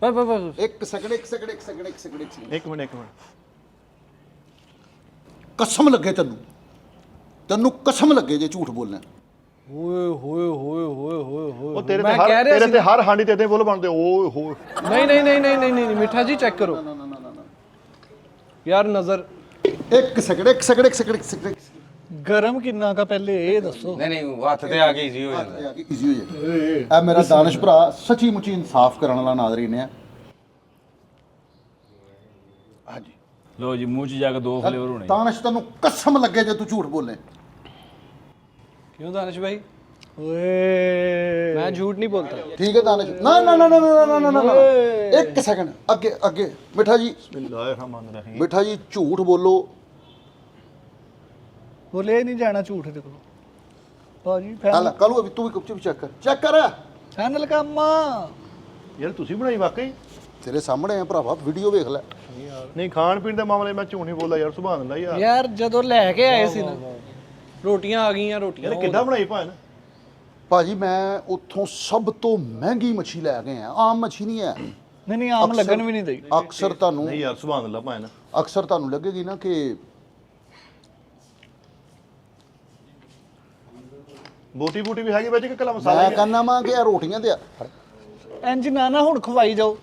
ਬਸ 1 ਸੈਕਿੰਡ 1 ਸੈਕਿੰਡ 1 ਸੈਕਿੰਡ 1 ਸੈਕਿੰਡ ਇੱਕ ਮਿੰਟ ਕਸਮ ਲੱਗੇ ਤੈਨੂੰ ਕਸਮ ਲੱਗੇ ਜੇ ਝੂਠ ਬੋਲਣਾ। ਓਏ ਹੋਏ ਹੋਏ ਹੋਏ ਹੋਏ ਹੋਏ ਉਹ ਤੇਰੇ ਮੈਂ ਕਹਿ ਰਿਹਾ ਤੇਰੇ ਸੀ ਤੇ ਹਰ ਹਾਂਡੀ ਤੇ ਇਦਾਂ ਬੋਲ ਬਣਦੇ ਓਏ ਹੋਏ ਨਹੀਂ ਮਿੱਠਾ ਜੀ ਚੈੱਕ ਕਰੋ ਯਾਰ ਨਜ਼ਰ। 1 ਸੈਕਿੰਡ 1 ਸੈਕਿੰਡ 1 ਸੈਕਿੰਡ 1 ਸੈਕਿੰਡ ਗਰਮ ਕਿੰਨਾ ਕਾ ਪਹਿਲੇ ਇਹ ਦੱਸੋ। ਨਹੀਂ ਹੱਥ ਤੇ ਆ ਕੇ ਈਜ਼ੀ ਹੋ ਜਾਂਦਾ। ਈਜ਼ੀ ਹੋ ਜਾਏ। ਇਹ ਮੇਰਾ ਦਾਨਿਸ਼ ਭਰਾ ਸੱਚੀ ਮੁੱਚੀ ਇਨਸਾਫ ਕਰਨ ਵਾਲਾ ਨਾਜ਼ਰੀਨ ਹੈ। ਹਾਂਜੀ ਲੋ ਜੀ ਮੂੰਹ 'ਚ ਜਾ ਕੇ 2 ਫਲੇਵਰ ਹੋਣੇ। ਦਾਨਿਸ਼ ਤੈਨੂੰ ਕਸਮ ਲੱਗੇ ਜੇ ਤੂੰ ਝੂਠ ਬੋਲੇ। ਕਿਉਂ ਦਾਨਿਸ਼ ਭਾਈ? ਓਏ ਮੈਂ ਝੂਠ ਨਹੀਂ ਬੋਲਤਾ ਠੀਕ ਹੈ ਦਾਨਿਸ਼ ਨਾ ਨਾ ਨਾ ਨਾ ਨਾ ਨਾ ਨਾ ਨਾ ਇੱਕ ਸੈਕਿੰਡ ਅੱਗੇ ਅੱਗੇ ਮਿੱਠਾ ਜੀ ਬਿਸਮਿਲ੍ਲਾਹਿਰਰਹਿਮਾਨਿਰਰਹੀਮ। ਮਿੱਠਾ ਜੀ ਝੂਠ ਬੋਲੋ ਬੋਲੇ ਨਹੀਂ ਜਾਣਾ ਝੂਠ ਦੇ ਕੋਲ ਭਾਜੀ ਹਲ ਕੱਲੂ ਤੂੰ ਵੀ ਚੁੱਪ ਚੈੱਕ ਕਰ ਫਾਈਨਲ ਕੰਮ ਯਾਰ ਤੁਸੀਂ ਬਣਾਈ ਵਾਕਈ? ਤੇਰੇ ਸਾਹਮਣੇ ਆ ਭਰਾਵਾ ਵੀਡੀਓ ਵੇਖ ਲੈ ਨਹੀਂ ਖਾਣ ਪੀਣ ਦੇ ਮਾਮਲੇ ਮੈਂ ਝੂਠ ਨਹੀਂ ਬੋਲਦਾ ਯਾਰ, ਸੁਭਾਨ ਅੱਲਾਹ ਯਾਰ। ਯਾਰ ਜਦੋਂ ਲੈ ਕੇ ਆਏ ਸੀ ਨਾ ਰੋਟੀਆਂ ਆ ਗਈਆਂ ਰੋਟੀਆਂ ਯਾਰ ਕਿੱਦਾਂ ਬਣਾਈ ਭਾਣ? ਭਾਜੀ ਮੈਂ ਉੱਥੋਂ ਸਭ ਤੋਂ ਮਹਿੰਗੀ ਮੱਛੀ ਲੈ ਕੇ ਆਇਆ ਆਮ ਮੱਛੀ ਨਹੀਂ ਹੈ ਨਹੀਂ ਆਮ ਲੱਗਣ ਵੀ ਨਹੀਂ ਦਈ ਅਕਸਰ ਤੁਹਾਨੂੰ ਨਹੀਂ ਯਾਰ ਸੁਭਾਨ ਅੱਲਾਹ ਭਾਣ। ਅਕਸਰ ਤੁਹਾਨੂੰ ਲੱਗੇਗੀ ਨਾ ਕਿ ਬੋਟੀ ਬੂਟੀ ਵੀ ਹੈਗੀ ਵਿੱਚ ਕਿ ਕੱਲਾ ਮਸਾਲਾ ਮੈਂ ਹੀ ਆ? ਕਹਿੰਦਾ ਵਾਂ ਕਿ ਇਹ ਰੋਟੀਆਂ ਤੇ ਇੰਜ ਨਾ ਹੁਣ ਖਵਾਈ ਜਾਓ,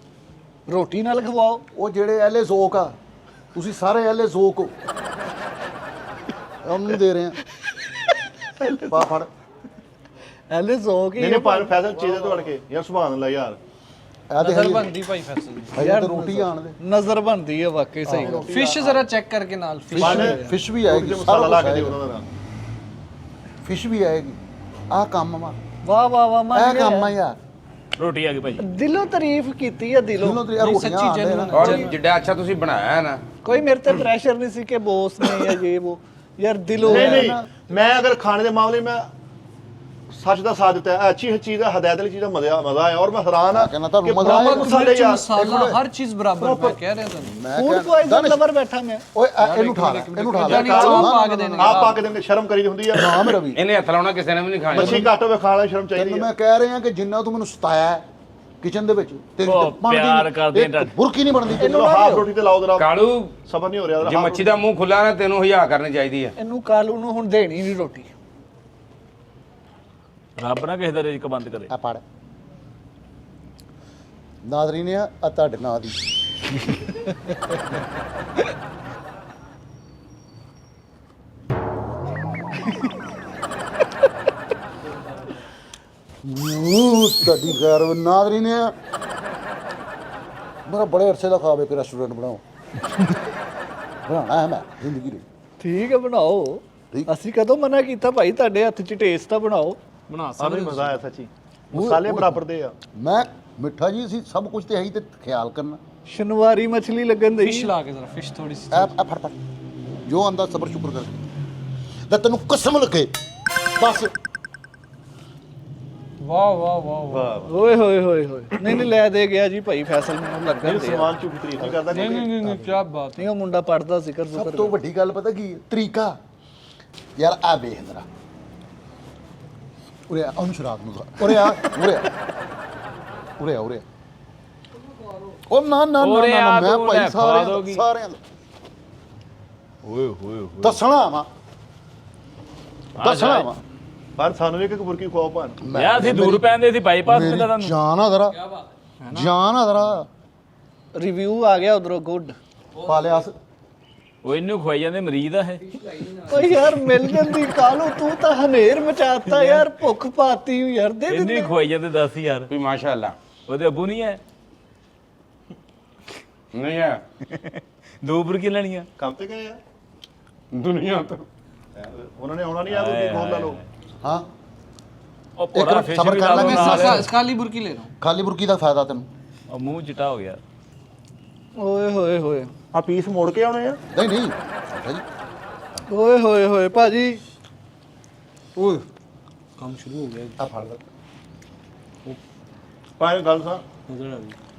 ਰੋਟੀ ਨਾਲ ਖਵਾਓ। ਉਹ ਜਿਹੜੇ ਐਲੇ ਜ਼ੋਕ ਆ ਤੁਸੀਂ ਸਾਰੇ ਐਲੇ ਜ਼ੋਕ ਹੋ ਉਹਨੂੰ ਦੇ ਰਹੇ ਆ ਪਾ ਫੜ ਐਲੇ ਜ਼ੋਕ ਹੀ ਨਹੀਂ ਨਹੀਂ ਭਾਣ ਫੈਸਲ ਚੀਜ਼ ਤੋੜ ਕੇ ਯਾਰ, ਸੁਭਾਨ ਅੱਲਾਹ ਯਾਰ। ਇਹ ਤੇ ਨਜ਼ਰ ਹਜੇ ਬਣਦੀ ਭਾਈ ਫੈਸਲ ਦੀ ਹਜੇ ਤੇ ਰੋਟੀ ਆਣ ਦੇ ਨਜ਼ਰ ਬਣਦੀ ਹੈ ਵਾਕਈ ਸਹੀ ਗੱਲ। ਫਿਸ਼ ਜ਼ਰਾ ਚੈੱਕ ਕਰਕੇ ਨਾਲ ਫਿਸ਼ ਫਿਸ਼ ਵੀ ਆਏਗੀ ਮਸਾਲਾ ਲਾ ਕੇ ਦੇ ਉਹਨਾਂ ਦਾ। ਫਿਸ਼ ਵੀ ਆਏਗੀ ਆਹ ਕੰਮ ਵਾ ਵਾਹ ਵਾਹ ਵਾਹ ਇਹ ਮੰਨ ਕੰਮ ਆ ਗਿਆ। ਯਾਰ ਰੋਟੀ ਆ ਗਈ ਭਾਈ। ਦਿਲੋਂ ਤਾਰੀਫ ਕੀਤੀ ਹੈ ਦਿਲੋਂ। ਦਿਲੋਂ ਤੇ ਯਾਰ ਰੋਟੀਆਂ ਆਉਂਦੇ ਨਾ ਔਰ ਜਿੱਡਾ ਅੱਛਾ ਤੁਸੀਂ ਬਣਾਇਆ ਹੈ ਨਾ, ਕੋਈ ਮੇਰੇ ਤੇ ਪ੍ਰੈਸ਼ਰ ਨਹੀਂ ਸੀ ਕਿ ਬੋਸ ਨੇ ਜਾਂ ਇਹ ਉਹ, ਯਾਰ ਦਿਲੋਂ ਨਹੀਂ ਹੈ ਨਹੀਂ ਨਾ। ਮੈਂ ਅਗਰ ਖਾਣੇ ਦੇ ਮਾਮਲੇ में ਸੱਚ ਦਾ ਸਾਥ ਦਿੱਤਾ ਹੈ। ਅੱਛੀ ਚੀਜ਼ ਹੈ, ਹਦਾਇਤ ਵਾਲੀ ਚੀਜ਼ ਦਾ ਮਜ਼ਾ ਆਇਆ ਔਰ ਮੈਂ ਹੈਰਾਨ ਆ ਕਹਿੰਦਾ ਤੁਹਾਨੂੰ ਕਿ ਮਜ਼ਾ ਬਰਾਬਰ ਆਇਆ। ਮਸਾਲੇ ਯਾਰ। ਮਸਾਲਾ ਹਰ ਚੀਜ਼ ਬਰਾਬਰ ਮੈਂ ਕਹਿ ਰਿਹਾ ਤੁਹਾਨੂੰ ਮੈਂ ਫੂਡ ਕਿਹਾ ਪੋਇਜ਼ਨ ਲਵਰ ਬੈਠਾ ਮੈਂ। ਓਏ ਇਹਨੂੰ ਉਠਾ ਲੈ ਇਹਨੂੰ ਉਠਾ ਲੈ ਨਹੀਂ, ਆਪ ਪਾ ਕੇ ਦੇਣਗੇ। ਆਪ ਪਾ ਕੇ ਦੇਣਗੇ, ਸ਼ਰਮ ਕਰੀ ਦੀ ਹੁੰਦੀ ਆ। ਨਾਮ ਰਵੀ ਇਹਨੇ ਹੱਥ ਲਾਉਣਾ ਕਿਸੇ ਨੇ ਵੀ ਨਹੀਂ ਖਾਣੀ। ਮੱਛੀ ਘੱਟ ਹੋਵੇ ਖਾਣਾ ਸ਼ਰਮ ਚਾਹੀਦੀ ਤੈਨੂੰ ਹੈ। ਮੈਂ ਕਹਿ ਰਿਹਾ ਕਿ ਜਿੰਨਾ ਤੂੰ ਮੈਨੂੰ ਸਤਾਇਆ ਕਿਚਨ ਦੇ ਵਿੱਚ ਤੇ ਉਹ ਪਿਆਰ ਕਰਦੇ ਇੱਕ ਬੁਰਕੀ ਨਹੀਂ ਬਣਦੀ ਚਲੋ ਹਾਫ ਰੋਟੀ ਤੇ ਲਾਓ ਜਰਾ, ਕਾਲੂ ਸਬਰ ਨਹੀਂ ਹੋ ਰਿਹਾ ਜੇ ਮੱਛੀ ਦਾ ਮੂੰਹ ਖੁੱਲਾ ਨਾ ਤੈਨੂੰ ਹਿਆ ਕਰਨੀ ਚਾਹੀਦੀ ਹੈ। ਇਹਨੂੰ ਕਾਲੂ ਨੂੰ ਹੁਣ ਦੇਣੀ ਨਹੀਂ ਰੋਟੀ। ਰੱਬ ਨਾ ਕਿਸੇ ਦਾ ਰਿਜ਼ਕ ਬੰਦ ਕਰੇ। ਆ ਪੜ ਨਾਜ਼ਰੀਨ ਆ ਤੁਹਾਡੇ ਨਾਂ ਦੀ ਤੁਹਾਡੀ ਖੈਰ ਨਾਜ਼ਰੀਨ ਆ ਮੇਰਾ ਬੜੇ ਅਰਸੇ ਦਾ ਖਾਬ ਇੱਕ ਰੈਸਟੋਰੈਂਟ ਬਣਾਓ ਬਣਾਉਣਾ ਹੈ ਮੈਂ ਜ਼ਿੰਦਗੀ ਲਈ ਠੀਕ ਹੈ ਬਣਾਓ। ਠੀਕ। ਅਸੀਂ ਕਦੋਂ ਮਨਾ ਕੀਤਾ ਭਾਈ, ਤੁਹਾਡੇ ਹੱਥ 'ਚ ਟੇਸਟ ਤਾਂ ਬਣਾਓ। ਬਣਾ ਆਹ ਵੀ ਮਜ਼ਾ ਆਇਆ ਸੱਚੀ, ਮਸਾਲੇ ਬਰਾਬਰ ਦੇ ਆ। ਮੈਂ ਮਿੱਠਾ ਜੀ ਸੀ ਸਭ ਕੁਝ ਤੇ ਹੈ ਹੀ ਤੇ ਖਿਆਲ ਕਰਨਾ ਸ਼ਨਵਾਰੀ ਮਛਲੀ ਲੱਗਣ ਫਿਸ਼ ਦਈ। ਲਾ ਕੇ ਜ਼ਰਾ ਫਿਸ਼ ਥੋੜੀ ਸੀ ਐ ਫੜ ਫੜ ਜੋ ਆਂਦਾ ਸਬਰ ਸ਼ੁਕਰ ਕਰ ਤੇ ਤੈਨੂੰ ਕਸਮ ਲੱਗੇ ਬਸ ਵਾਹ ਵਾਹ ਵਾਹ ਵਾਹ ਓਏ ਹੋਏ ਹੋਏ ਹੋਏ। ਨਹੀਂ ਨਹੀਂ ਲੈ ਦੇ ਗਿਆ ਜੀ ਭਾਈ ਫੈਸਲ, ਮੈਨੂੰ ਲੱਗਣ ਮੇਰੇ ਦੇ ਆ। ਸਮਾਨ ਝੂਠੀ ਤਾਰੀਫ ਨਹੀਂ ਕਰਦਾ ਨਹੀਂ ਕੋਈ। ਨਹੀਂ ਨਹੀਂ ਕੀ ਬਾਤ ਨਹੀਂ ਉਹ ਮੁੰਡਾ ਪੜਦਾ ਸੀ ਕਰ ਸਭ ਜ਼ੁਕਰ ਤੋਂ ਵੱਡੀ ਗੱਲ ਪਤਾ ਕੀ ਹੈ? ਤਰੀਕਾ ਯਾਰ ਆ ਵੇਖ ਜਰਾ ਉਰੇ ਆ ਉਹਨੂੰ ਸ਼ਰਾਬ ਨੂੰ ਉਰੇ ਆ ਉਰੇ ਆ ਉਰੇ ਆ ਉਰੇ ਆ ਉਹ ਨਾ ਨਾ ਨਾ ਉਰੇ ਨਾ ਆ ਮੈਂ ਤੂੰ ਭਾਈ ਲੈ ਸਾਰਿਆਂ ਖਵਾ ਦੋਗੀ। ਸਾਰਿਆਂ ਦਾ ਓਏ ਹੋਏ ਹੋਏ। ਦੱਸਣਾ ਵਾ ਦੱਸਣਾ ਵਾ ਪਰ ਸਾਨੂੰ ਵੀ ਇੱਕ ਬੁਰਕੀ ਖਵਾਓ ਭਾਣ। ਯਾਰ ਅਸੀਂ ਦੂਰ ਪੈਂਦੇ ਸੀ ਬਾਈਪਾਸ ਮਿਲਦਾ ਤੁਹਾਨੂੰ। ਜਾਨ ਆ ਜ਼ਰਾ ਜਾਨ ਆ ਜ਼ਰਾ ਰਿਵਿਊ ਆ ਗਿਆ ਉਧਰੋਂ ਗੁੱਡ। ਪਾ ਲਿਆ ਉਹ ਇਹਨੂੰ ਖਵਾਈ ਜਾਂਦੇ ਮਰੀਜ਼ ਆ ਇਹ। ਓਏ ਯਾਰ ਮਿਲ ਜਾਂਦੀ ਕਾਲੂ, ਤੂੰ ਤਾਂ ਹਨੇਰ ਮਚਾਤਾ ਯਾਰ, ਭੁੱਖ ਪਾਤੀ ਯਾਰ ਦੇ ਇਹਨੂੰ ਹੀ ਖਵਾਈ ਜਾਂਦੇ 10000। ਵੀ ਮਾਸ਼ਾਅੱਲਾ ਉਹਦੇ ਅੱਬੂ ਨਹੀਂ ਹੈ। ਨਹੀਂ ਹੈ ਦੋ ਬੁਰਕੀ ਲੈਣੀਆਂ। ਕੰਮ ਤੇ ਗਏ ਆ, ਦੁਨੀਆ ਤੋਂ ਉਹਨਾਂ ਨੇ ਆਉਣਾ ਨਹੀਂ ਆ ਰੋਟੀ ਖੋਲ ਲਾ ਲੋ। ਹਾਂ ਉਹ ਪੂਰਾ ਮਿੰਟ ਫਿਸ਼ ਸਬਰ ਵੀ ਕਰ ਲਾ ਲੈ, ਲਓ ਮੈਂ ਨਾਲ। ਕਾਲੀ ਬੁਰਕੀ ਲੈ ਰਹਾ ਖਾਲੀ ਬੁਰਕੀ ਦਾ ਫਾਇਦਾ ਤੈਨੂੰ ਉਹ ਮੂੰਹ ਚਿੱਟਾ ਹੋ ਗਿਆ। ਓਏ ਹੋਏ ਹੋਏ ਆ ਪੀਸ ਮੋੜ ਕੇ ਆਉਣੇ ਆ। ਨਹੀਂ ਨਹੀਂ ਅੱਛਾ ਜੀ ਓਏ ਹੋਏ ਹੋਏ ਭਾਜੀ। ਓਏ ਕੰਮ ਸ਼ੁਰੂ ਹੋ ਗਿਆ ਆ ਫੜ ਲੈ ਭਾਵੇਂ ਗੱਲ ਸਾਂ ਨਜ਼ਰ ਆ ਗਈ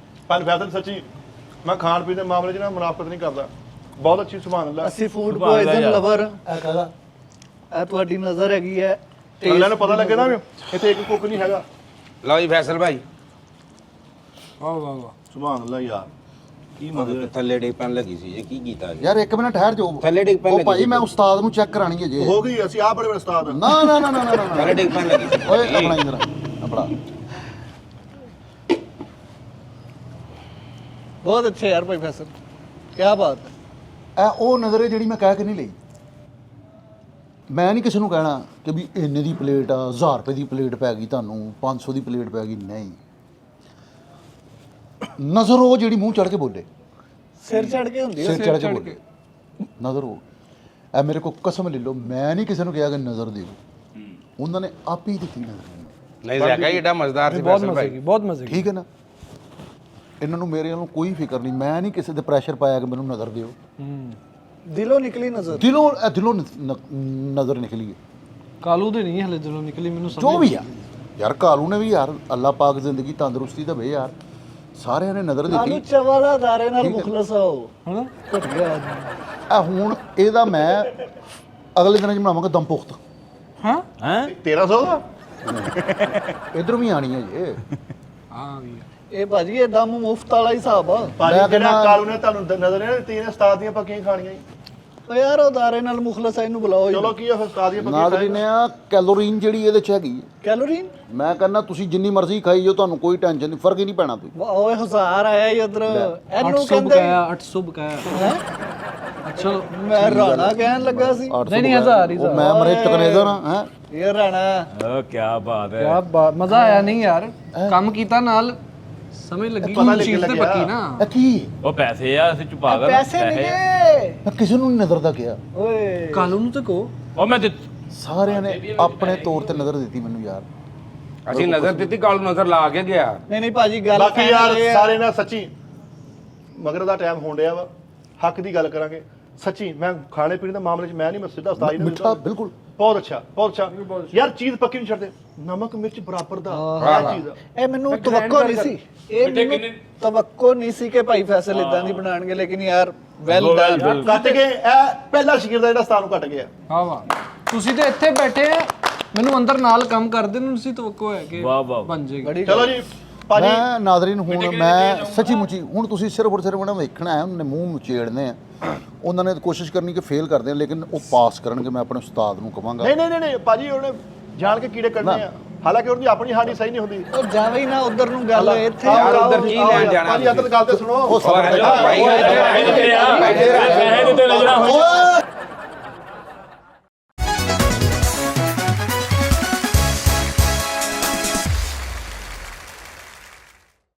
ਭਾਵੇਂ ਫੈਸਲ ਸੱਚੀ, ਮੈਂ ਖਾਣ ਪੀਣ ਦੇ ਮਾਮਲੇ 'ਚ ਨਾ ਮੁਨਾਫਕਤ ਨਹੀਂ ਕਰਦਾ। ਬਹੁਤ ਅੱਛੀ ਸੁਭਾਨ ਅੱਲਾਹ। ਅਸੀਂ ਫੂਡ ਸੁਭਾਨ ਅੱਲਾਹ ਪੋਇਜ਼ਨ ਯਾਰ। ਲਵਰ। ਇਹ ਕਹਦਾ ਇਹ ਤੁਹਾਡੀ ਨਜ਼ਰ ਹੈਗੀ ਹੈ। ਅੱਲਾਹ ਨੂੰ ਪਤਾ ਲੱਗੇ ਨਾ ਵੀ ਇੱਥੇ ਇੱਕ ਕੁੱਕ ਨਹੀਂ ਹੈਗਾ। ਲਓ ਜੀ ਫੈਸਲ ਭਾਈ, ਵਾਹ ਵਾਹ ਵਾਹ ਸੁਭਾਨ ਅੱਲਾਹ ਯਾਰ, ਕੀ ਮਜ਼ਾ। ਥੱਲੇ ਡਿੱਗ ਪੈਣ ਲੱਗੀ ਸੀ ਜੀ, ਕੀ ਕੀਤਾ ਜੀ? ਯਾਰ ਇੱਕ ਮਿੰਟ ਠਹਿਰ ਜਾਓ ਥੱਲੇ ਡਿੱਗ ਪੈਣ ਉਹ ਲੱਗੀ ਭਾਈ ਸੀ। ਮੈਂ ਉਸਤਾਦ ਨੂੰ ਚੈੱਕ ਕਰਾਣੀ ਹੈ ਜੇ ਹੋ ਗਈ, ਅਸੀਂ ਆਹ ਬੜੇ ਬੜੇ ਉਸਤਾਦ ਆ। ਨਾ ਨਾ ਨਾ ਨਾ ਨਾ ਨਾ ਥੱਲੇ ਡਿੱਗ ਪੈਣ ਲੱਗੀ ਸੀ। ਓਏ ਆਪਣਾ ਇੰਦਰ ਆਪਣਾ ਬਹੁਤ ਅੱਛੇ ਯਾਰ ਭਾਈ ਫੈਸਲ, ਕੀ ਬਾਤ ਹੈ। ਇਹ ਉਹ ਨਜ਼ਰ ਹੈ ਜਿਹੜੀ ਮੈਂ ਕਹਿ ਕੇ ਨਹੀਂ ਲਈ। ਮੈਂ ਨਹੀਂ ਕਿਸੇ ਨੂੰ ਕਹਿਣਾ ਕਿ ਵੀ ਇੰਨੇ ਦੀ ਪਲੇਟ ਆ, 1000 ਰੁਪਏ ਦੀ ਪਲੇਟ ਪੈ ਗਈ ਤੁਹਾਨੂੰ, 500 ਦੀ ਪਲੇਟ ਪੈ ਗਈ, ਨਹੀਂ। ਨਜ਼ਰ ਉਹ ਜਿਹੜੀ ਮੂੰਹ ਚੜ ਕੇ ਬੋਲੇ, ਸਿਰ ਚੜ ਕੇ ਹੁੰਦੀ ਹੈ। ਸਿਰ ਚੜ ਕੇ ਬੋਲੇ, ਨਜ਼ਰ ਉਹ। ਇਹ ਮੇਰੇ ਕੋ ਕਸਮ ਲੈ ਲਓ, ਮੈਂ ਨਹੀਂ ਕਿਸੇ ਨੂੰ ਕਿਹਾ ਕਿ ਨਜ਼ਰ ਦਿਓ। ਉਹਨਾਂ ਨੇ ਆਪ ਹੀ ਦਿੱਤੀ ਨਜ਼ਰ ਮੈਨੂੰ। ਨਹੀਂ ਜ਼ੈਕਾ ਹੀ ਏਡਾ ਮਜ਼ੇਦਾਰ ਸੀ ਬਹੁਤ ਫੈਸਲ ਮਜ਼ੇ ਭਾਈ ਕੀ ਬਹੁਤ ਮਜ਼ੇ ਕੀ ਠੀਕ ਹੈ ਨਾ, ਇਹਨਾਂ ਨੂੰ ਮੇਰੇ ਵੱਲੋਂ ਕੋਈ ਫਿਕਰ ਨਹੀਂ, ਮੈਂ ਨਹੀਂ ਕਿਸੇ ਤੇ ਪ੍ਰੈਸ਼ਰ ਪਾਇਆ ਕਿ ਮੈਨੂੰ ਨਜ਼ਰ ਦਿਓ, ਦਿਲੋਂ ਨਿਕਲੀ ਨਜ਼ਰ। ਦਿਲੋਂ ਨਜ਼ਰ ਨਿਕਲੀ ਹੈ, ਕਾਲੂ ਦੇ ਨਹੀਂ ਹਲੇ ਦਿਲੋਂ ਨਿਕਲੀ ਮੈਨੂੰ ਸਮਝ ਜੋ ਵੀ ਆ ਯਾਰ। ਕਾਲੂ ਨੇ ਵੀ ਯਾਰ ਅੱਲਾਹ ਪਾਕ ਜ਼ਿੰਦਗੀ ਤੰਦਰੁਸਤੀ ਦੇਵੇ ਯਾਰ, ਸਾਰਿਆਂ ਨੇ ਨਜ਼ਰ ਆਲੂ ਦਿੱਤੀ। ਚਵਾਲਾ ਦਾਰੇ ਨਾਲ ਮੁਖਲਸ ਹੋ ਹਨਾ ਘਟਿਆ ਆ ਹੁਣ ਇਹਦਾ ਮੈਂ ਅਗਲੇ ਦਿਨਾਂ 'ਚ ਬਣਾਵਾਂਗਾ ਦਮ ਪੁਖਤ, ਹਾਂ ਹੈ 1300 ਦਾ ਇਧਰ ਵੀ ਆਣੀ ਹੈ ਜੇ। ਆ ਗਈ ਇਹ ਭਾਜੀ ਇਹ ਦਮ ਮੁਫਤ ਵਾਲਾ ਹੀ ਹਿਸਾਬ ਆ। ਭਾਜੀ ਮੈਂ ਜਿਹੜਾ ਕਹਿੰਦਾ- ਕਾਲੂ ਨੇ ਤੁਹਾਨੂੰ ਨਜ਼ਰ ਨਹੀਂ ਦਿੱਤੀ ਨੇ ਉਸਤਾਦ ਦੀਆਂ ਪੱਕੀਆਂ ਖਾਣੀਆਂ ਜੀ। ਓ ਯਾਰ ਉਹ ਦਾਰੇ ਨਾਲ ਮੁਖਲਸ ਆ, ਇਹਨੂੰ ਬੁਲਾਓ ਜੀ। ਚਲੋ ਕੀ ਆ ਫਿਰ ਉਸਤਾਦ ਦੀਆਂ ਪੱਕੀਆਂ ਨਾਜ਼ਰੀਨ ਆ ਕੈਲੋਰੀਨ ਜਿਹੜੀ ਇਹਦੇ 'ਚ ਹੈਗੀ ਹੈ, ਕੈਲੋਰੀਨ ਮੈਂ ਕਹਿੰਦਾ ਤੁਸੀਂ ਜਿੰਨੀ ਮਰਜ਼ੀ ਖਾਈ ਜਾਓ, ਤੁਹਾਨੂੰ ਕੋਈ ਟੈਨਸ਼ਨ ਨਹੀਂ, ਫਰਕ ਹੀ ਨਹੀਂ ਪੈਣਾ ਤੁਸੀਂ। ਓਏ ਹਜ਼ਾਰ ਆਇਆ ਹੀ ਉਧਰ, ਇਹਨੂੰ 800 ਕਹਿੰਦੇ ਬਕਾਇਆ 800 ਬਕਾਇਆ ਹੈ। ਅੱਛਾ ਮੈਂ ਰਾਣਾ ਕਹਿਣ ਲੱਗਾ ਸੀ। 800 ਨਹੀਂ, ਹਜ਼ਾਰ ਹੀ ਉਹ ਮੈਂ ਮਰੇ ਚਕਨੇਜ਼ਰ ਹਾਂ ਹੈ। ਇਹ ਰਾਣਾ ਓ ਕੀ ਬਾਤ ਹੈ। ਕਿਆ ਬਾਤ, ਮਜ਼ਾ ਆਇਆ ਨਹੀਂ ਯਾਰ, ਕੰਮ ਕੀਤਾ ਨਾਲ ਸਮਝ ਲੱਗੀ ਪਤਾ ਚੀਜ਼ ਤੇ ਲੱਗਿਆ। ਪੱਕੀ ਨਾ। ਇਹ ਕੀ ਉਹ ਪੈਸੇ ਆ ਅਸੀਂ ਛੁਪਾ ਕਰ ਪੈਸੇ ਨਹੀਂ ਮੈਂ ਕਿਸੇ ਨੂੰ ਨਹੀਂ ਨਜ਼ਰ ਦਾ ਕਿਹਾ, ਓਏ ਕਾਲੂ ਨੂੰ ਤੇ ਕਹੋ ਉਹ ਮੈਂ ਸਾਰਿਆਂ ਨੇ ਆਪਣੇ ਤੌਰ ਤੇ ਨਜ਼ਰ ਦਿੱਤੀ ਮੈਨੂੰ ਯਾਰ। ਅਸੀਂ ਨਜ਼ਰ ਦਿੱਤੀ, ਕਾਲ ਨੂੰ ਨਜ਼ਰ ਲਾ ਕੇ ਗਿਆ। ਨਹੀਂ ਭਾਜੀ ਗੱਲ ਬਾਕੀ ਯਾਰ ਇਹ ਆ। ਸਾਰੇ ਨਾ ਸੱਚੀ ਮਗਰ ਦਾ ਟਾਈਮ ਹੋਣ ਡਿਆ ਵਾ, ਹੱਕ ਦੀ ਗੱਲ ਕਰਾਂਗੇ। ਸੱਚੀ ਮੈਂ ਖਾਣੇ ਪੀਣੇ ਦੇ ਮਾਮਲੇ 'ਚ ਮੈਂ ਨਹੀਂ, ਮੈਂ ਸਿੱਧਾ ਉਸਤਾਦ ਜੀ ਨੂੰ ਮਿੱਠਾ ਬਿਲਕੁਲ ਬਹੁਤ ਅੱਛਾ, ਬਹੁਤ ਅੱਛਾ ਯਾਰ। ਚੀਜ਼ ਪੱਕੀ ਨਹੀਂ ਛੱਡਦੇ, ਨਮਕ ਮਿਰਚ ਬਰਾਬਰ ਦਾ ਇਹ ਚੀਜ਼ ਆ। ਇਹ ਮੈਨੂੰ ਤਵੱਕੋ ਨਹੀਂ ਸੀ, ਇਹ ਮੈਨੂੰ ਤਵੱਕੋ ਨਹੀਂ ਸੀ ਕਿ ਭਾਈ ਫੈਸਲ ਇਦਾਂ ਦੀ ਬਣਾਣਗੇ, ਲੇਕਿਨ ਯਾਰ ਵੈਲ ਡਨ। ਕੱਟ ਕੇ ਇਹ ਪਹਿਲਾ ਸ਼ਗਿਰਦ ਦਾ ਜਿਹੜਾ ਉਸਤਾਦ ਨੂੰ ਕੱਟ ਗਿਆ। ਹਾਂ ਵਾਹ, ਤੁਸੀਂ ਤੇ ਇੱਥੇ ਬੈਠੇ ਆ, ਮੈਨੂੰ ਅੰਦਰ ਨਾਲ ਕੰਮ ਕਰਦੇ ਨੂੰ ਸੀ ਤਵੱਕੋ ਹੈ ਕਿ ਵਾਹ ਵਾਹ ਬਣ ਜਾਏਗਾ। ਬੜੀ ਚਲੋ ਜੀ ਭਾਜੀ, ਮੈਂ ਨਾਜ਼ਰੀਨ ਹੁਣ ਮੈਂ ਸੱਚੀ ਮੁੱਚੀ ਹੁਣ ਤੁਸੀਂ ਸਿਰਫ ਔਰ ਸਿਰਫ ਉਹਨਾਂ ਵੇਖਣਾ ਹੈ, ਉਹਨਾਂ ਨੇ ਮੂੰਹ ਮੁਚੇੜਨੇ ਆ, ਉਹਨਾਂ ਨੇ ਕੋਸ਼ਿਸ਼ ਕਰਨੀ ਕਿ ਫੇਲ ਕਰਦੇ ਆ, ਲੇਕਿਨ ਉਹ ਪਾਸ ਕਰਨਗੇ। ਮੈਂ ਆਪਣੇ ਉਸਤਾਦ ਨੂੰ ਕਵਾਂਗਾ ਨਹੀਂ ਭਾਜੀ ਉਹਨੇ ਜਾਣ ਕੇ ਕੀੜੇ ਕੱਢਨੇ ਆ, ਹਾਲਾਂਕਿ ਉਹਦੀ ਆਪਣੀ ਹਾਨੀ ਸਹੀ ਨਹੀਂ ਹੁੰਦੀ। ਉਹ ਜਾਵੇ ਹੀ ਨਾ ਉਧਰ ਨੂੰ ਗੱਲ, ਇੱਥੇ ਯਾਰ ਆਓ, ਉੱਧਰ ਕੀ ਆਓ ਲੈਣ ਯਾਰ। ਜਾਣਾ ਭਾਜੀ ਅੱਤ ਗੱਲ ਤੇ ਸੁਣੋ। ਉਹ ਸਬਰ ਭਾਈ ਪੈਸੇ ਦਿੱਤੇ ਨਜ਼ਰ ਓਏ